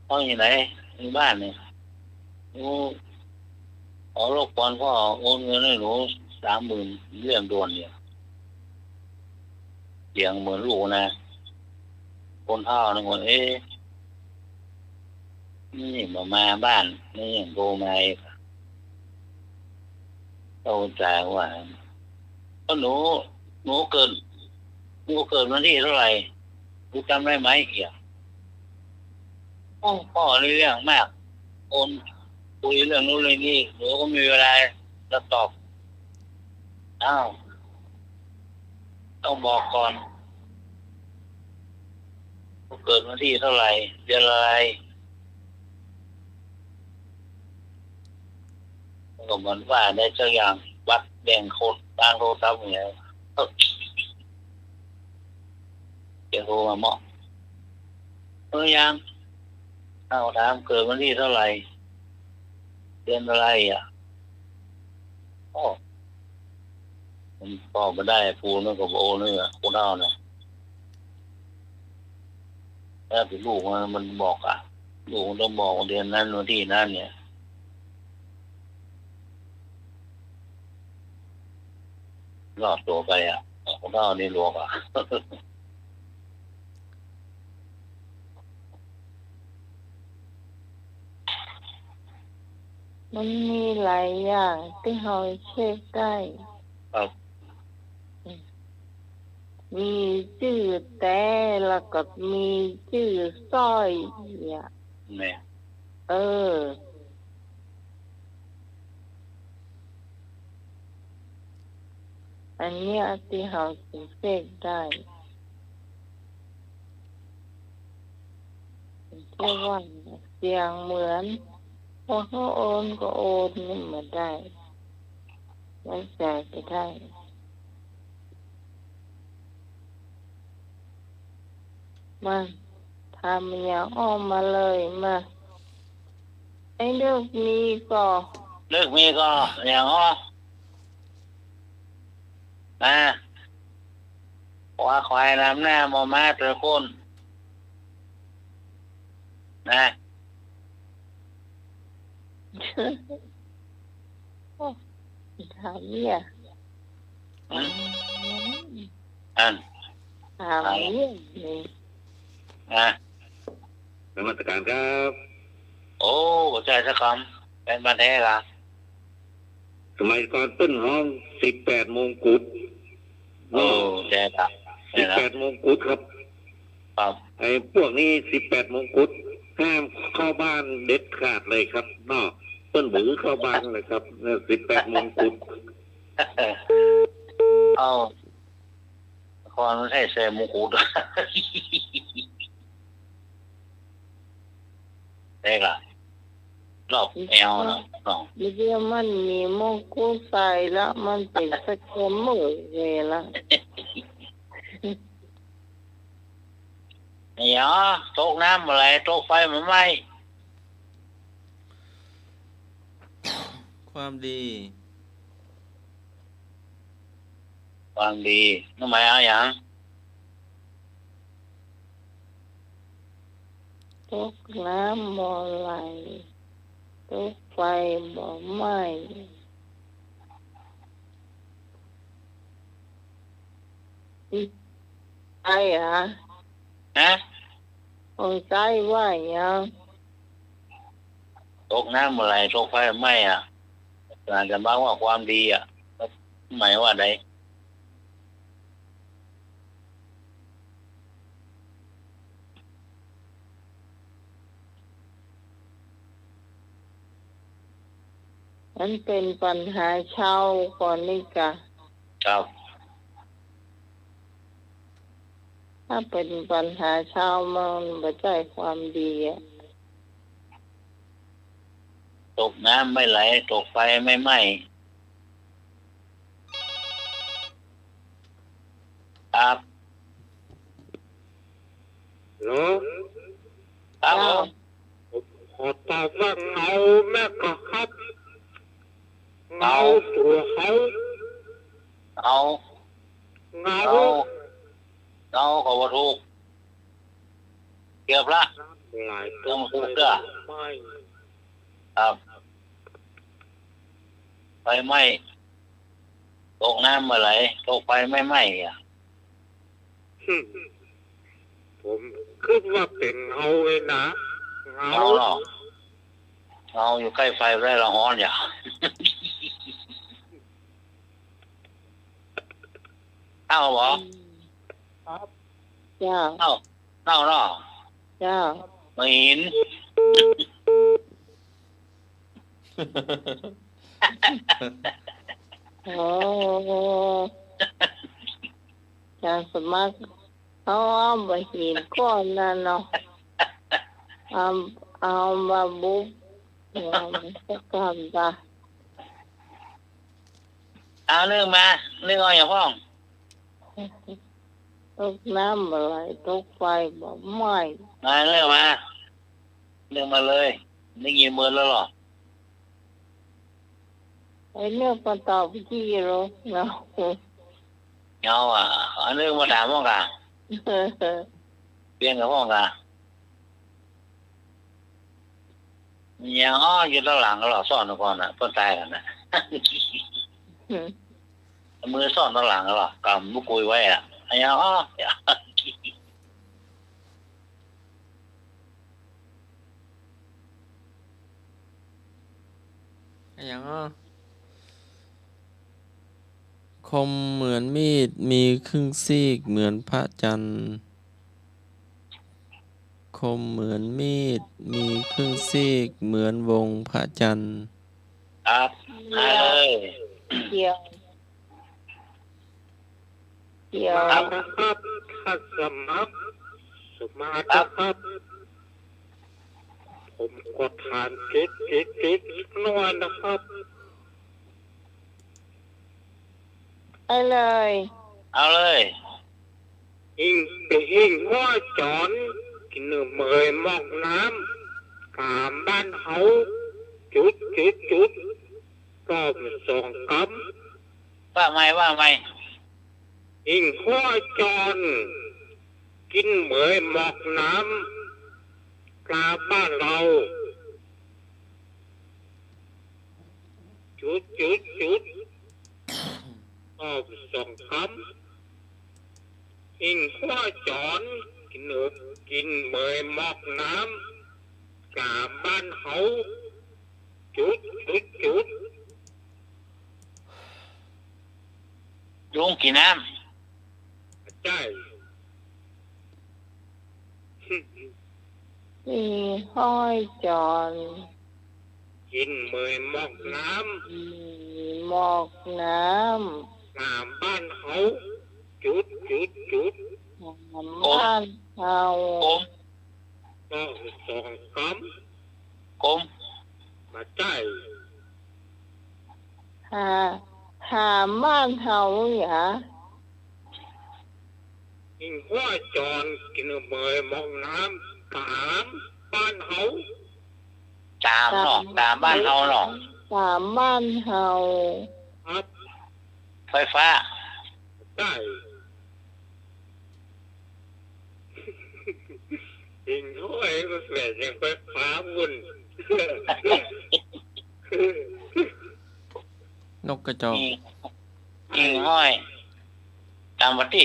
พ่ออยู่ไหนในบ้านเนี่ยขอรบกวนพ่อโอนเงินให้หนู30,000เรื่องด่วนเนี่ยเสียงเหมือนลูกนะคนเฒ่านะคนนี่มาบ้านนี่โทรมาเข้าใจว่าก็หนูเกิดวันที่เท่าไหร่หนูจำได้ไหมเกี่ยพ่อเรื่องมากโอนคุยเรื่องนู้นเรื่องนี้หนูก็มีเวลาจะตอบต้องบอกก่อนเกิดวันที่เท่าไหร่เดือนอะไรก็เหมือนว่าได้สักอย่างวัดแบ่งโคตรตางโทรศัพท์อย่างเงี้ยเดี๋ยวโทรมาหมอยังถามเกิดวันที่เท่าไหร่เดือนอะไรผมตอบมาได้ปูนั่นกับโอนี่ปูเท่านะถ้าเป็นลูกมันบอก ลูกต้องบอกเดือนนั้นวันที่นั้นเนี่ยรอดตัวไปอ่ะของเราในหลวงอ่ะ มันมีหลายอย่างที่เราเช็คได้ ครับ มีชื่อแต่แล้วก็มีชื่อสร้อยเนี่ย แม่ เออ อันเนี้ยที่เราเช็คได้เชื่อว่าเสียงเหมือนพอเขาโอนก็โอนนี่มาได้ไว้ใจไปได้มาทำอย่างอ้อมมาเลยมาไอ้เรื่องนี้ก็ เลิกมีก็อย่างอ้อนะว่าควายน้ำหน้ามอมาเตอคนนะ ถามเนี่ย อัน ถามเนี่ยนี่ นะ นมัสการครับ โอ้หัวใจสักคำเป็นบันเทกะ สมัยก่อนต้นห้อง18 มงกุฎ โอ้แจ๊กะเนี่ยนะ 18 มงกุฎครับ ครับ ไอ้พวกนี้18 มงกุฎห้ามเข้าบ้านเด็ดขาดเลยครับนอกเปิ้นบือเข้าบ้านเลยครับ18 มงกุฎ เอาคนไม่ใช่เซมุกุด เด็กอะรอบแอลนะน้อง เดี๋ยวมันมีมงกุฎใส่แล้วมันเป็นสแกมเมอร์เลยละ เนี่ยตกน้ำอะไรตกไฟมันไหม ความดี ความดีทำไมเอาอย่าง ตกน้ำบ่ไหลตกไฟบ่ไหม้ไอ้อะ นะ คนใจว่ายัง ตกน้ำอะไรตกไฟมันไหมอ่ะอาจจะบอกว่าความดีอ่ะหมายว่าใด มันเป็นปัญหาชาวก่อนนี่กะ ครับ ถ้าเป็นปัญหาชาวมันบ่ใจความดีอะ ตกน้ำไม่ไหลตกไฟไม่ไหมครับ เนาะ ครับผม ขอตอบว่าเงาแม่ก็ครับเงาตัวเขา เอา เงา เอาขอว่าถูกเกือบละ หลาย ต้องถูกเด้อ ไม่ ครับไฟไหม้ตกน้ำเมื่อไหร่ตกไฟไม่ไหม้อ่ะ ผมคิดว่าเป็นเงาเลยนะเงา เอาเนาะเอาอยู่ใกล้ไฟได้ละฮ้อนอย่า เอาบ่ จ้า เอาเนาะ จ้า ไม่เห็น โอ้จางสมัครเอาไปหินก้อนนั่นเนาะเอามาบุบเอามาสักคำจ้ะ เอาเรื่องมาเรื่องเอาอย่างพ้อง ตกน้ำอะไรตกไฟบ่ไหม้ มาเรื่องมาเรื่องมาเลยได้ยินมือแล้วหรอ ไอ้เรื่องมาตอบที่รู้เนาะ เอาอ่ะเอาเรื่องมาถามพ้องกะ เปลี่ยนกับพ้องกะ ยังอ้ออยู่ด้านหลังก็หล่อซ่อนก่อนนะต้นตายกันนะ อืม มือซ่อนด้านหลังก็หล่อกำบุกุยไว้อ่ะยังอ้อ อย่างอ้อคมเหมือนมีดมีครึ่งซีกเหมือนพระจันทร์คมเหมือนมีดมีครึ่งซีกเหมือนวงพระจันทร์ ครับมาเลย เกี่ยวเกี่ยว ครับทัศมักสมาธิครับผมกดทานจิตนวลนะครับ ไปเลย เอาเลย หิงว่าจอนกินเมยมอกน้ำตามบ้านเขาจุดรอบสองกำ ว่าไม่ หิงว่าจอนกินเมยมอกน้ำตามบ้านเราจุดรอบสองกำหิงว่าจอนกินเมยมอกน้ำตามบ้านเขาจุด ยุงกี่น้ ใช่ มีห้อยจอน กินเมยมอกน้ มีหมอกน้ ำตามบ้านเขาจุด ำบ้านเฮา ำกลม ก็สองก กลม ำมาใช่ หาบ้านเฮาหยา หิงว่าจอนกินเมยมอกน้ำตามบ้านเขา ตามหนอกตามบ้านเฮาหนอก สามบ้านเฮา ครับ ไฟฟ้า ใช่หิงห้อยก็เสียยังไปฟ้าวุ่น นกกระจอก กิ่งห้อยตามวัตถิ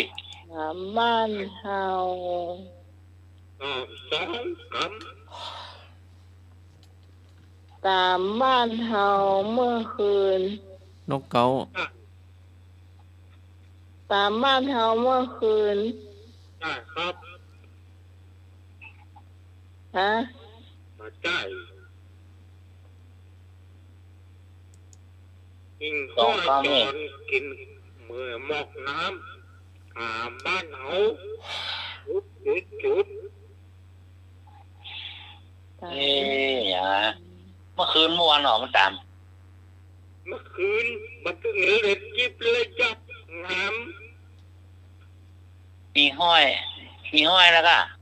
สามบ้านเฮา ก็สองก ตามบ้านเฮาเมื่อคืน นกเก๋า ตามบ้านเฮาเมื่อคืน ำใช่ครับ ฮะ มาใช่หิงห้อยจอนกินเมื่อมอกน้ำตามบ้านเขาจุด ตาม อย่าเมื่อคืนเมื่อวานหนอมันตาม เมื่อคืนมันก็เหนือเลยจิบเลยจับน้ มีห้อยแล้วก็ ำ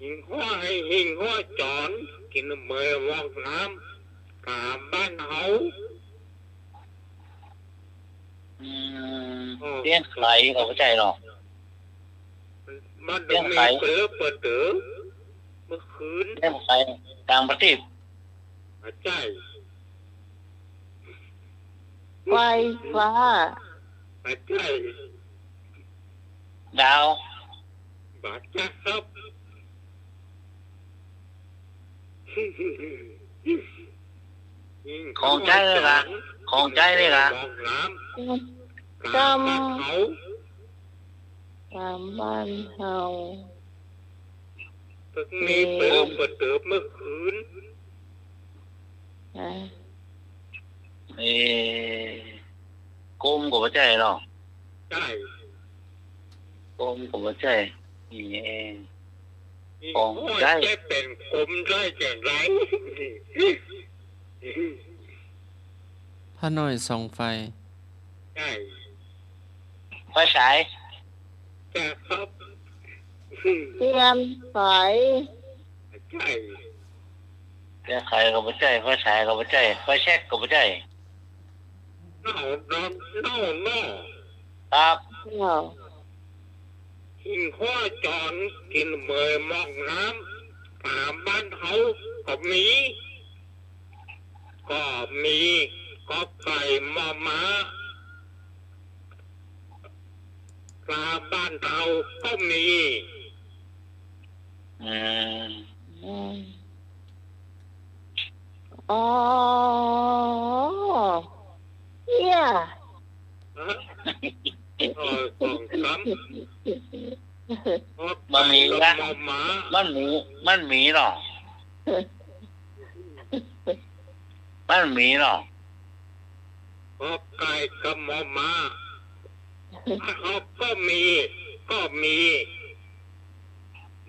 หิงห้อยจอนกินเมื่อมอกน้ำตามบ้านเขา เลี้ยงไข่กับหัวใจหรอก มันต้องมีเปิดเต๋อเมื่อคืน เลี้ยงไข่ตามวัตถิ มาใช่ ไฟฟ้า มาใช่ ดาว บาดจักครับ ของใจเลยล่ะของใจเลยล่ะ มองน้ จ ำบ้านเขา ำตามบ้านเฮา เพิ่งมีเปิดเมื่อคืน ฮะ กลมกับหัวใจหรอก ใช่ กลมกับหัวใจนี่เอง ของใจเป็นคมได้อย่างไร พระน้อยส่องไฟ ใช่ ไฟฉาย แต่ครับ เตียนไฟ ใช่ เลี้ยงไข่กับหัวใจไฟฉายกับหัวใจไฟแช็กกับหัวใจ เน่าครับ เนาะ หิงห้อยจอนกินเมยมองน้ำตามบ้านเขาก็มี ก็มีกอไก่มอม้าปลาบ้านเราก็มี อืม อ๋อเนี่ย ของคำ มันมีนะ มอม้า มันมีหรอมันมีหรอก อไก่กับมอม้าก็มี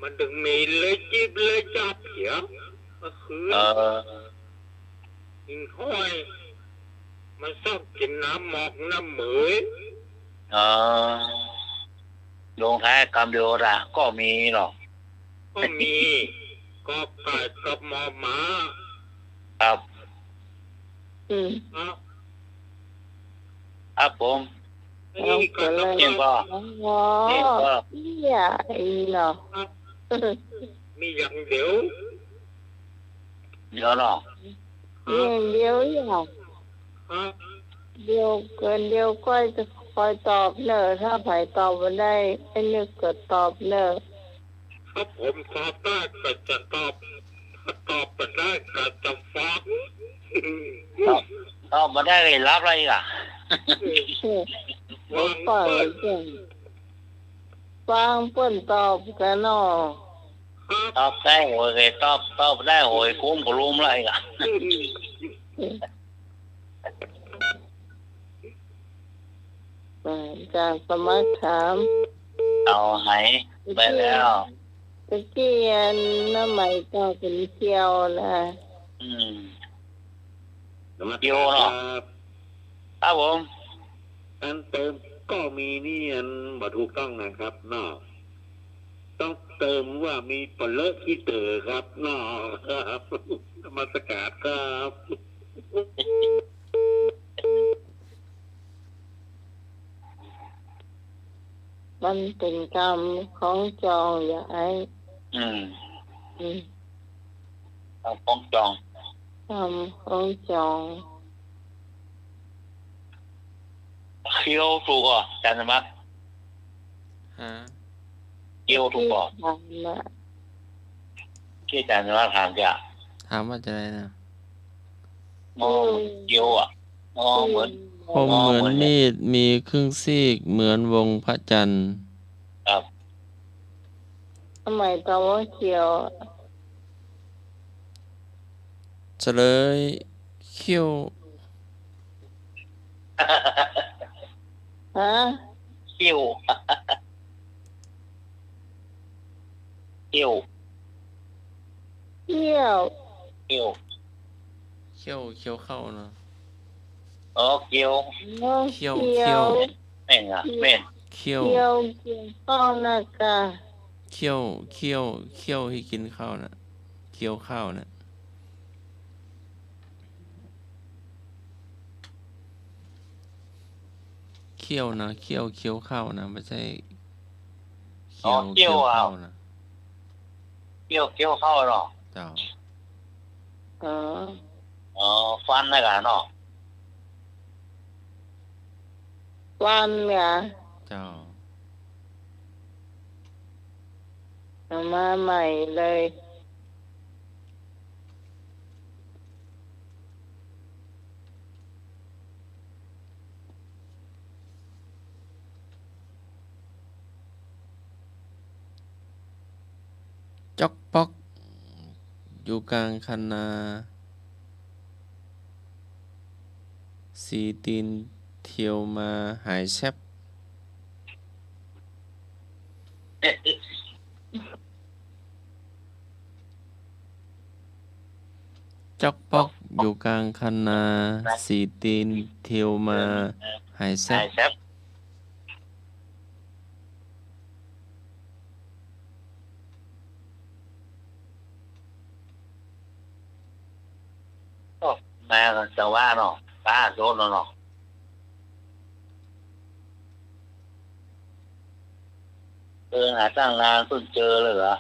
มันถึงมีเลยจิบเลยจับเหียก็คือ หิงห้อยมันชอบกินน้ำหมอกน้ำเหมย ลงท้ายคำเดียวละก็มีหรอก ก็มีกอไก่กับมอม้า ครับ อืม ครับผม นี่ก็ต้อง เองก็ อ๋อ เองก็ เนี่ยไอ้เนาะ มีอย่างเดียว เดี๋ยวหรอก เดียวอย่าง ครับ เดียวเกินเดียวก็จะคอยตอบเนอะถ้าไผตอบมาได้ไอ้นึกก็ตอบเนอะ ถ้าผมตอบได้ก็จะตอบถ้าตอบไม่ได้ก็จะฟัง เอามาได้เลยรับอะไรอีกอ่ะ ฟังฟังฟังเปิ้นตอบกันเนาะ ตอบได้หวยเลยตอบได้หวยคุ้มกับลุมอะไรอีกอ่ะ จากสมัครถาม เอาหายไปแล้ว ตะกี้น้ำใหม่ก็เป็นเที่ยวนะ อืม เดียวเนาะ ครับผม อันเติมก็มีนี่อันบ่ถูกต้องนะครับเนาะต้องเติมว่ามีปลาเลอะที่เตอครับเนาะครับธรรมสกาดครับ มันเป็นกรรมของจองอย่าไอ้ อืม อืม เอาป้องจอง กรรมของจอง เคี้ยวถูกอ่ะอาจารย์สมัคร ฮะ เคี้ยวถูกอ่ะ ทำนะ ที่อาจารย์สมัครถามจ้ะ ถามว่าจะอะไรนะ มอเคี้ยวอ่ะมอเหมือน คมเหมือนมีดมีครึ่งซีกเหมือนวงพระจันทร์ ครับ ทำไมตองว่าเขียว เฉลยเขี้ยว ฮะ เคี้ยวเคี้ยว เที่ยว เคี้ยว เขี้ยวเขี้ยวเข้าเนาะ อ๋อเคี้ยว เขี้ยว เที่ยว แม่งอ่ะแม่ง เขี้ยว เที่ยวกินข้าวนะกะ เขี้ยวเขี้ยวเขี้ยวให้กินข้าวน่ะเคี้ยวข้าวน่ะเขี้ยวนะเขี้ยวเคี้ยวข้าวนะไม่ใช่เคี้ยวข้าวนะ เคี้ยวเข้าเนาะ เจ้า อ๋อ อ๋อฟันนะกันเนาะ วันเนี่ย เจ้า เอามาใหม่เลย จ๊อกป๊อกอยู่กลางคันนาสีตีนเที่ยวมาหายแชบจ๊อกป๊อกอยู่กลางคันนาสีตีนเที่ยวมาหายแซ ใช่ บ แซ่บมาจะว่าเนาะป้าโดนเนาะหาตั้งนานเพิ่งเจอเลยเหรอ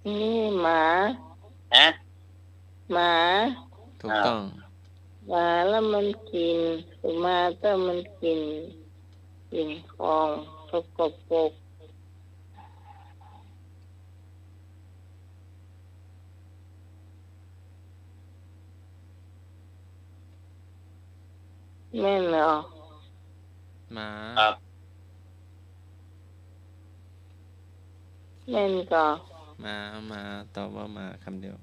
นี่หมา ฮะ หมา ถูกต้อง หมาแล้วมันกินสุมาเตอร์มันกินของสกปรกแม่นเหรอ หมา ครับ แม่นก็ หมาตอบว่าหมาคำเดียว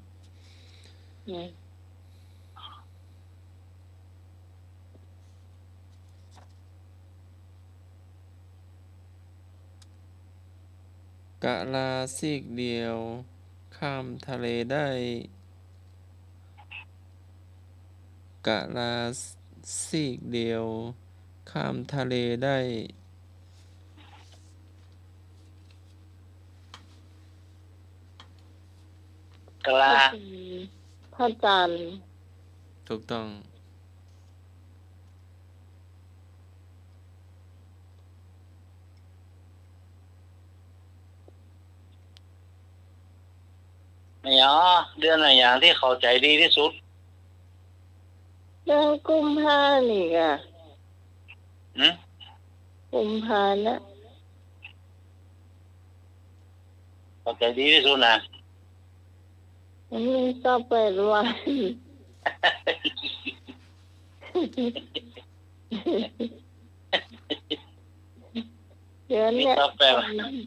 อืม กะลาซีกเดียว ข้ามทะเลได้ กะลาซีกเดียว ข้ามทะเลได้ กะลา พระจันทร์ ถูกต้อง ไม่อ๋อเดือนอะไรอย่างที่เข้าใจดีที่สุด เดือนกุมภานี่อ่ะ หืม กุมภานะ เข้าใจดีที่สุดนะ มันมีก็เปิดวัน เดือน มี เนี้ย ซาแปด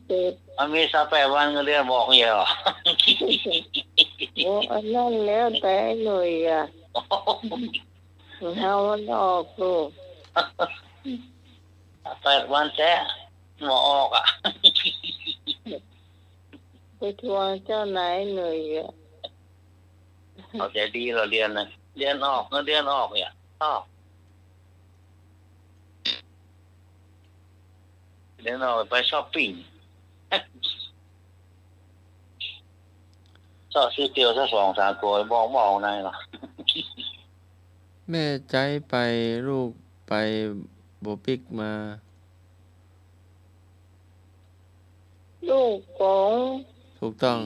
เจ็ด มันมีซาแปดวันก็เดือนบอกอย่างเหรอ โอ้อันนั้นแล้วแต่เลยอ่ะเอามันออกลูก 8 วันแท้หมอออกอ่ะ ไปทวงเจ้านายหน่อยอ่ะ เข้าใจดีเราเรียนนะเรียนออกเงินเดือนออกเนี่ยออกเรียนออกไปช้อปปิ้ง ชอบซื้อเตียวสัก2-3 ตัวบอกนายหรอ แม่ใจไปลูกไปบ่ปิกมา ลูกของ ถูกต้อง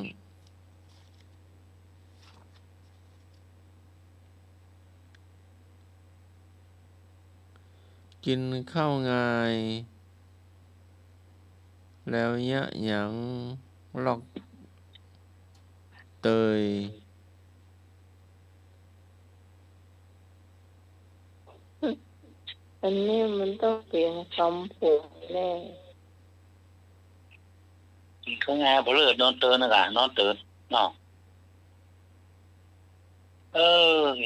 กินข้าวง่าย แล้วยะหยังลอกเตย อันนี้มันต้องเปลี่ยนคำผูกแน่ เขาไงบ่เลิศนอนเตือนนะกะนอนเตือนเนาะ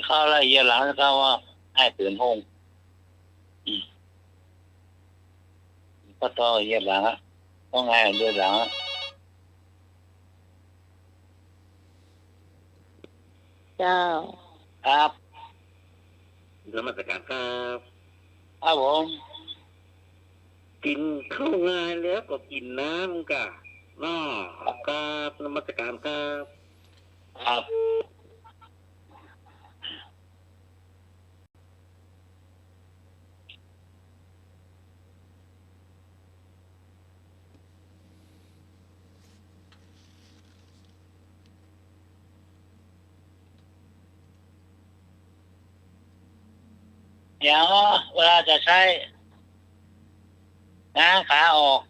ข้าวอะไรเยี่ยหลังก็ว่าให้ตื่นห้องก็ต่อเยี่ยหลังต้องไงเดือนหลัง เจ้า ครับ นมัสการครับ ครับผม กินข้าวงานแล้วก็กินน้ำกะน้อครับนมัสการครับ ครับเดี๋ยวเวลาจะใช้ง้างขาออก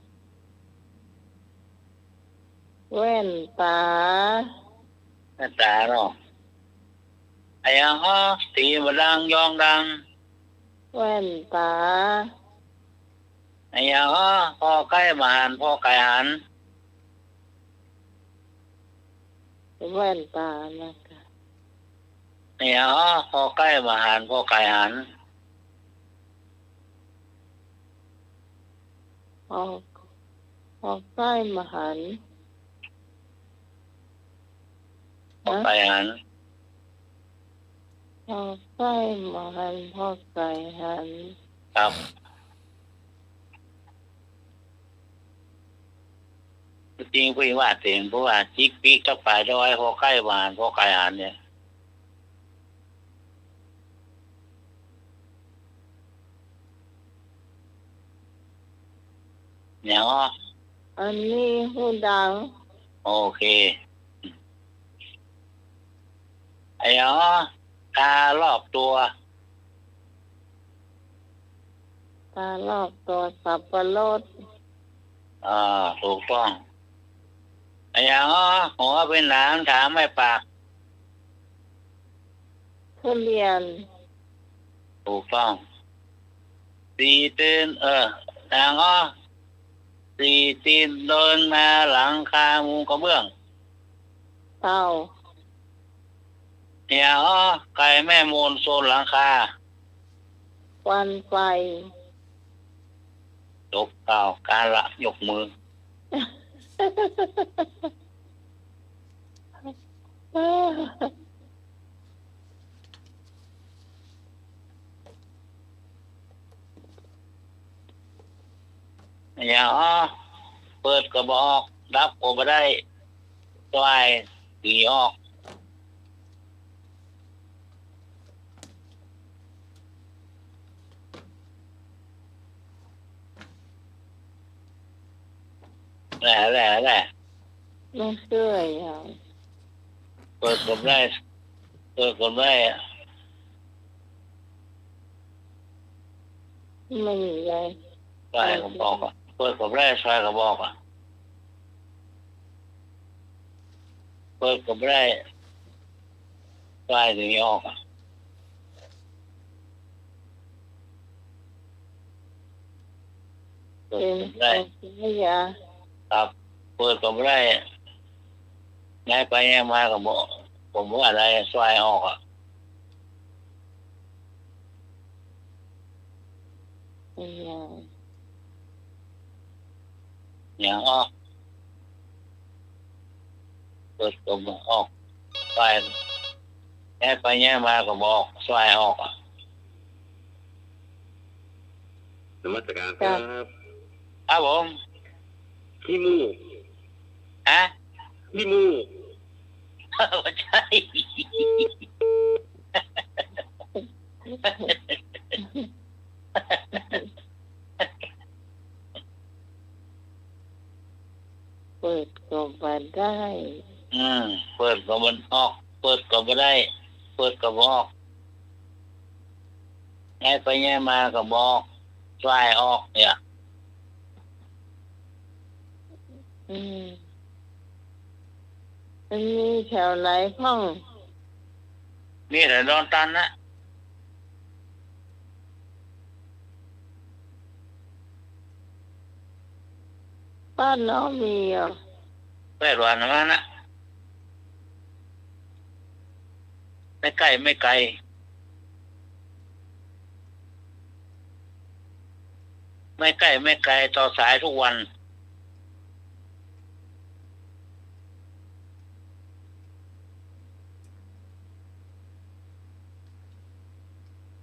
แว่นตา หน้าตาเนาะไอ้ยังตีมาดังยองดัง แว่นตา ไอ้ยังพ่อใกล้มาหันพ่อไก่หัน แว่นตานะคะ ไอ้ยังพ่อใกล้มาหันพ่อไก่หัน ออกใต้มหันต์ พ่อไก่หัน ออกใต้มหันต์พ่อไก่หัน ครับจริงพี่ว่าเต็มเพราะว่าจิกปีกกับปลายด้อยพ่อใกล้มาหันพ่อไก่หันเนี่ยเนี่ย อันนี้หูดัง โอเค อ้อ๋อตารอบตัว ตารอบตัวสับปะรด ถูกต้องไอ้อ๋อหัวเป็นหนามถามไม่ปาก ทุเรียน ถูกต้องตีตีนนางอ๋อตีตีนเดินมาหลังคามุงกระเบื้อง เต่า เนี่ยอ๋อไก่แม่มูลโซนหลังคา ควันไฟ จบเปล่าการละยกมือเนี่ยอ๋อเปิดกระบอกรับก็ไม่ได้ตัวไอ้ตีออกแหละ ไม่เชื่ออย่าง เปิดกดได้ไม่มีอะไร ใส่กระบอกอ่ะเปิดกดได้ใส่กระบอกอ่ะเปิดกดได้ใส่ถึงออกอ่ะเปิ เป็ ด น กดได้ วิทยา ครับเปิดกดได้ย้ายไปย้ายมาก็บอกผมว่าอะไรใส่ออกอ่ะ เป็นอย่าง อย่างออกเปิดกดออกใส่ย้ายไปย้ายมาก็บอกใส่ออกอ่ะ นมัสการครับ ครับผม ขี้มูก ฮะ ขี้มูก ไม่ใช่ เปิดก็มาได้ เปิดก็มันออก เปิดก็ไม่ได้ เปิดก็บอกง่ายไปง่ายมาก็บอกสายออกเนี่ย มันมีแถวไหนพ้อง นี่แต่ดอนตันนะ บ้านน้องมีอ่ะ แปดวันนะนะไม่ไกลไม่ไกลไม่ใกล้ไม่ไกลต่อสายทุกวัน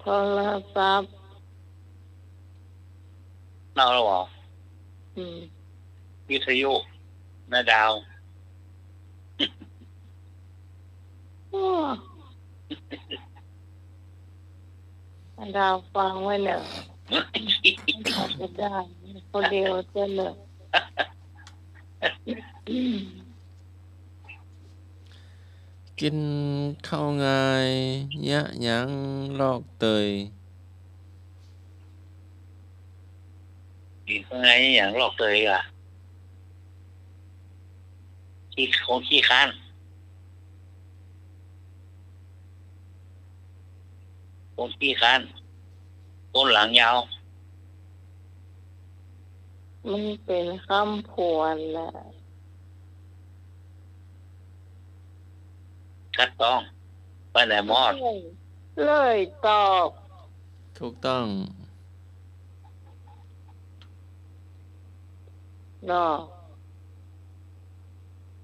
โทรศัพท์ เน่าแล้วเหรอ วิทยุนาดาว ดาวฟังไว้เนอะจะได้คนเดียวจะเนอะ กินข้าวง่ายยะหยังลอกเตย อีกไงอย่างหลอกเลยอ่ะขี้ค้านคนขี้ค้านคนหลังยาว มันเป็นคำพวนแหละ คัดต้องไปไหนมอด เลยตอบ ถูกต้อง ดอก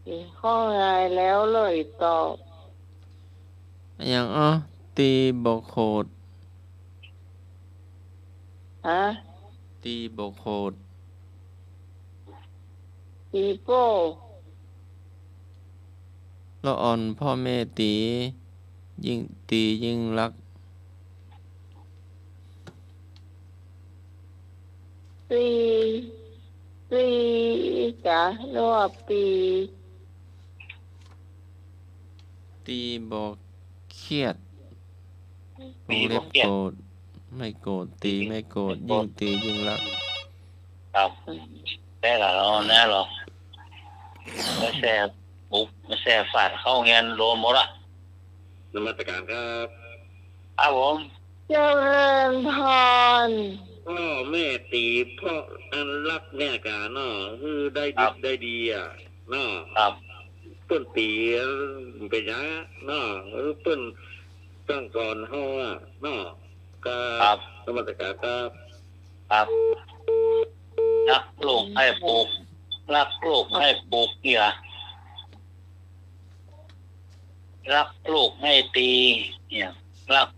กินข้าวไงแล้วเลยตอบ อย่างอ้อตีบอกโคด ฮะ ตีบอกโคด ปีโป้ ละอ่อนพ่อแม่ตียิ่งตียิ่งรัก ปีกะหรือว่าปี ตีบอก รียด มี วงเล็ บ่ บ เครียด โกรธไม่โกรธตีไม่โกรธยิ่งตียิ่งรัก ครับแต่ละเราแน่หรอไม่แซ่บุกไม่แซ่ฟาดเข้าเงินโดนหมดละ นมัสการครับ ครับผม เจริญพร พ่อแม่ตีพ่ออันรักเนี่ยกาเนาะคือได้ดีได้ดีอ่ะเนาะ ครับ เปิ้นตีเป็นยังเนาะเปิ้นตั้งก่อนเฮาอ่ะเนาะก็ ครับ นมัสการครับ ครับรักลูกให้ปลูกรักลูกให้ปลูกเกียรักลูกให้ตีเนี่ยรัก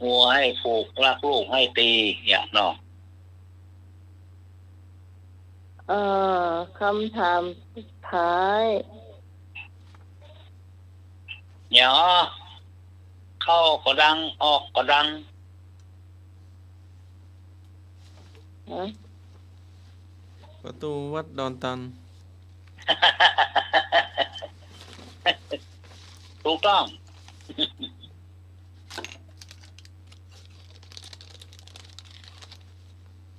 หัวให้ปลูกรักลูกให้ตีเนี่ยเนาะ คำถามสุดท้าย เนี่ยเข้าก็ดังออกก็ดัง ฮะ ประตูวัดดอนตัน ถูกต้อง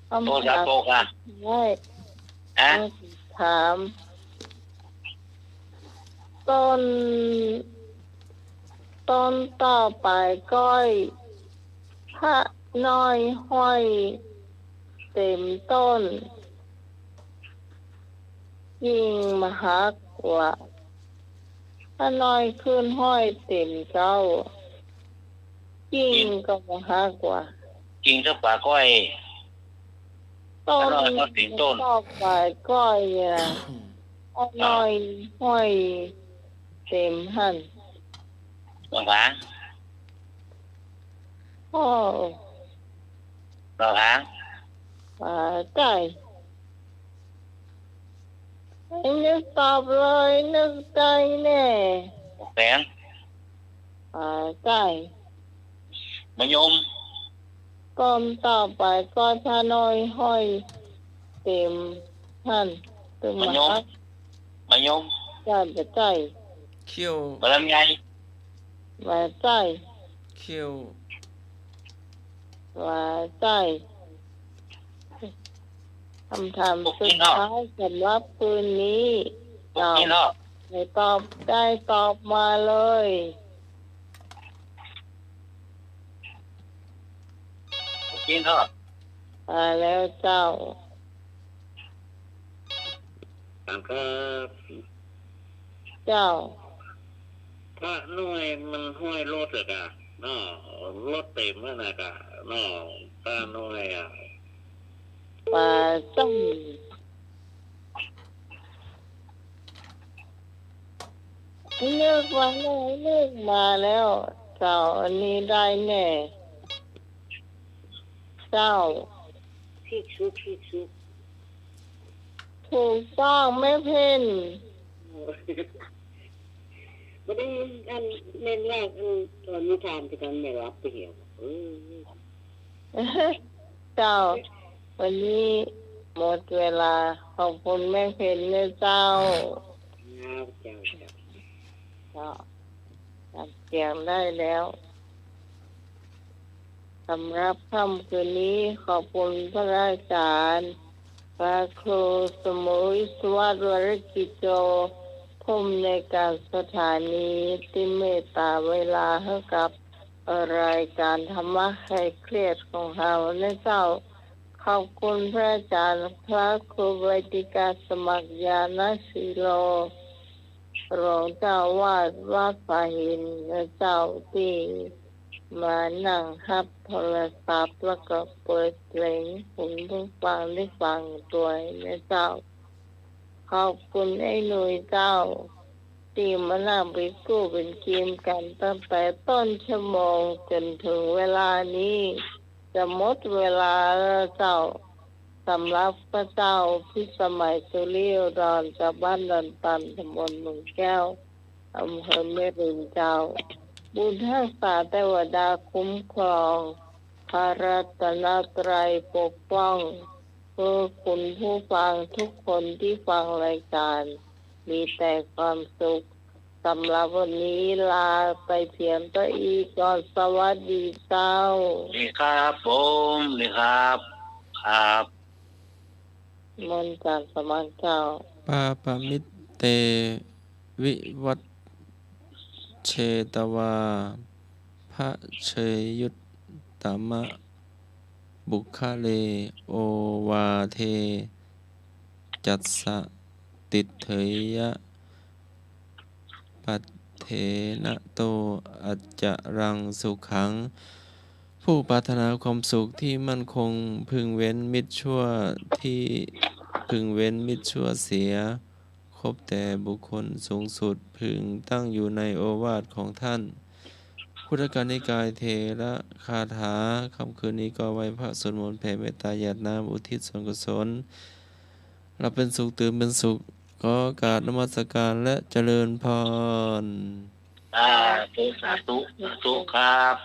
คำ โต ถา จะ ม โตกัน ได้ นะ ถามต้นต่อไปก้อยพระน้อยห้อยเต็มต้น ยิ่งมหักกว่าพระน้อยขึ้นห้อยเต็มเจ้า ยิ่งก็มหักกว่า จริงสักป่าก้อย ต้น พระน้อยห้อยเต็มต้น ต่อไปก้อยเนี่ยพระน้อยห้อยเต็มหัน บางครั้ง พ่อบ างครั้ง ป่าไก่นึกตอบเลยนึกใจแน่ แสง ป่าไก่ มะยม ก้มต่อไปก้อยพระน้อยห้อยเต็มหันเต็มมหัก มะยม ใจจะใจ เขี้ยว บะลำไย มาใจ เขี้ยว มาใจคำถามสุดท้ายสำหรับคืนนี้ นี่เนาะ ให้ตอบได้ตอบมาเลย กินเนาะ มาแล้วเจ้า ครับ เจ้า พระน้อยมันห้อยรถอะกะเนาะรถเต็มแล้วนะกะเนาะพระน้อยอ่ะ ป่าต้องเลือกวันไหนเลือกมาแล้ว เจ้าอันนี้ได้แน่ เจ้า พิกษุพิกษุ ถูกต้องไม่เพ่น ไม่ได้อันเน้นแรกอันตอนนิทานที่กันไม่รับไปเหี่ยว เจ้า วันนี้หมดเวลาขอบคุณแม่เพ็ญนะเจ้า เจ้า ก็จัดเสียงได้แล้วสำหรับค่ำคืนนี้ขอบคุณพระอาจารย์พระครูสมุยสวัสดิ์วรกิจโจผู้อำนวยการสถานีที่เมตตาเวลาให้กับรายการธรรมะคลายเครียดของเราและเจ้า ขอบคุณพระอาจารย์พระครูไวติกาสมัครญาณศิโล รองเจ้าวาดวัดป่าหินและเจ้าที่มานั่งฮับโทรศัพท์แล้วก็เปิดเพลงผมทุกฟังได้ฟังตัวนะเจ้า ขอบคุณไอ้หนุ่ยเจ้าที่มานั่งไปกู้เป็นเกมกันตั้งแต่ต้นชั่วโมงจนถึงเวลานี้จะหมดเวลาแล้วเจ้าสำหรับพระเจ้าพิสมัยสุริยดอนจากบ้านดอนตันตำบลเมืองแก้วอำเภอแม่ริมเจ้า บุญทักษาเทวดาคุ้มครองพระรัตนตรัยปกป้อง เพื่อคุณผู้ฟังทุกคนที่ฟังรายการมีแต่ความสุขสำหรับวันนี้ลาไปเพียงเท่านี้ก่อนสวัสดีเจ้า นี่ครับผมนี่ครับครับ มนต์จากสมัครเจ้า ปาปามิตเตวิวัตเชตวาพระเชยยุตตมะบุคคะเลโอวาเทจัสสะติเถยะปัตเถนะโตอัจจรังสุขัง ผู้ปรารถนาความสุขที่มั่นคงพึงเว้นมิตรชั่วที่พึงเว้นมิตรชั่วเสีย คบแต่บุคคลสูงสุดพึงตั้งอยู่ในโอวาทของท่าน พุทธกานิกายเทระคาถาคำคืนนี้ก็ไว้พระสวดมนต์แผ่เมตตาญาติน้ำอุทิศส่วนกุศลเราเป็นสุขตื่นเป็นสุขขอโอกราบนมัสการและเจริญพร สาธุสาธุสาธุครับ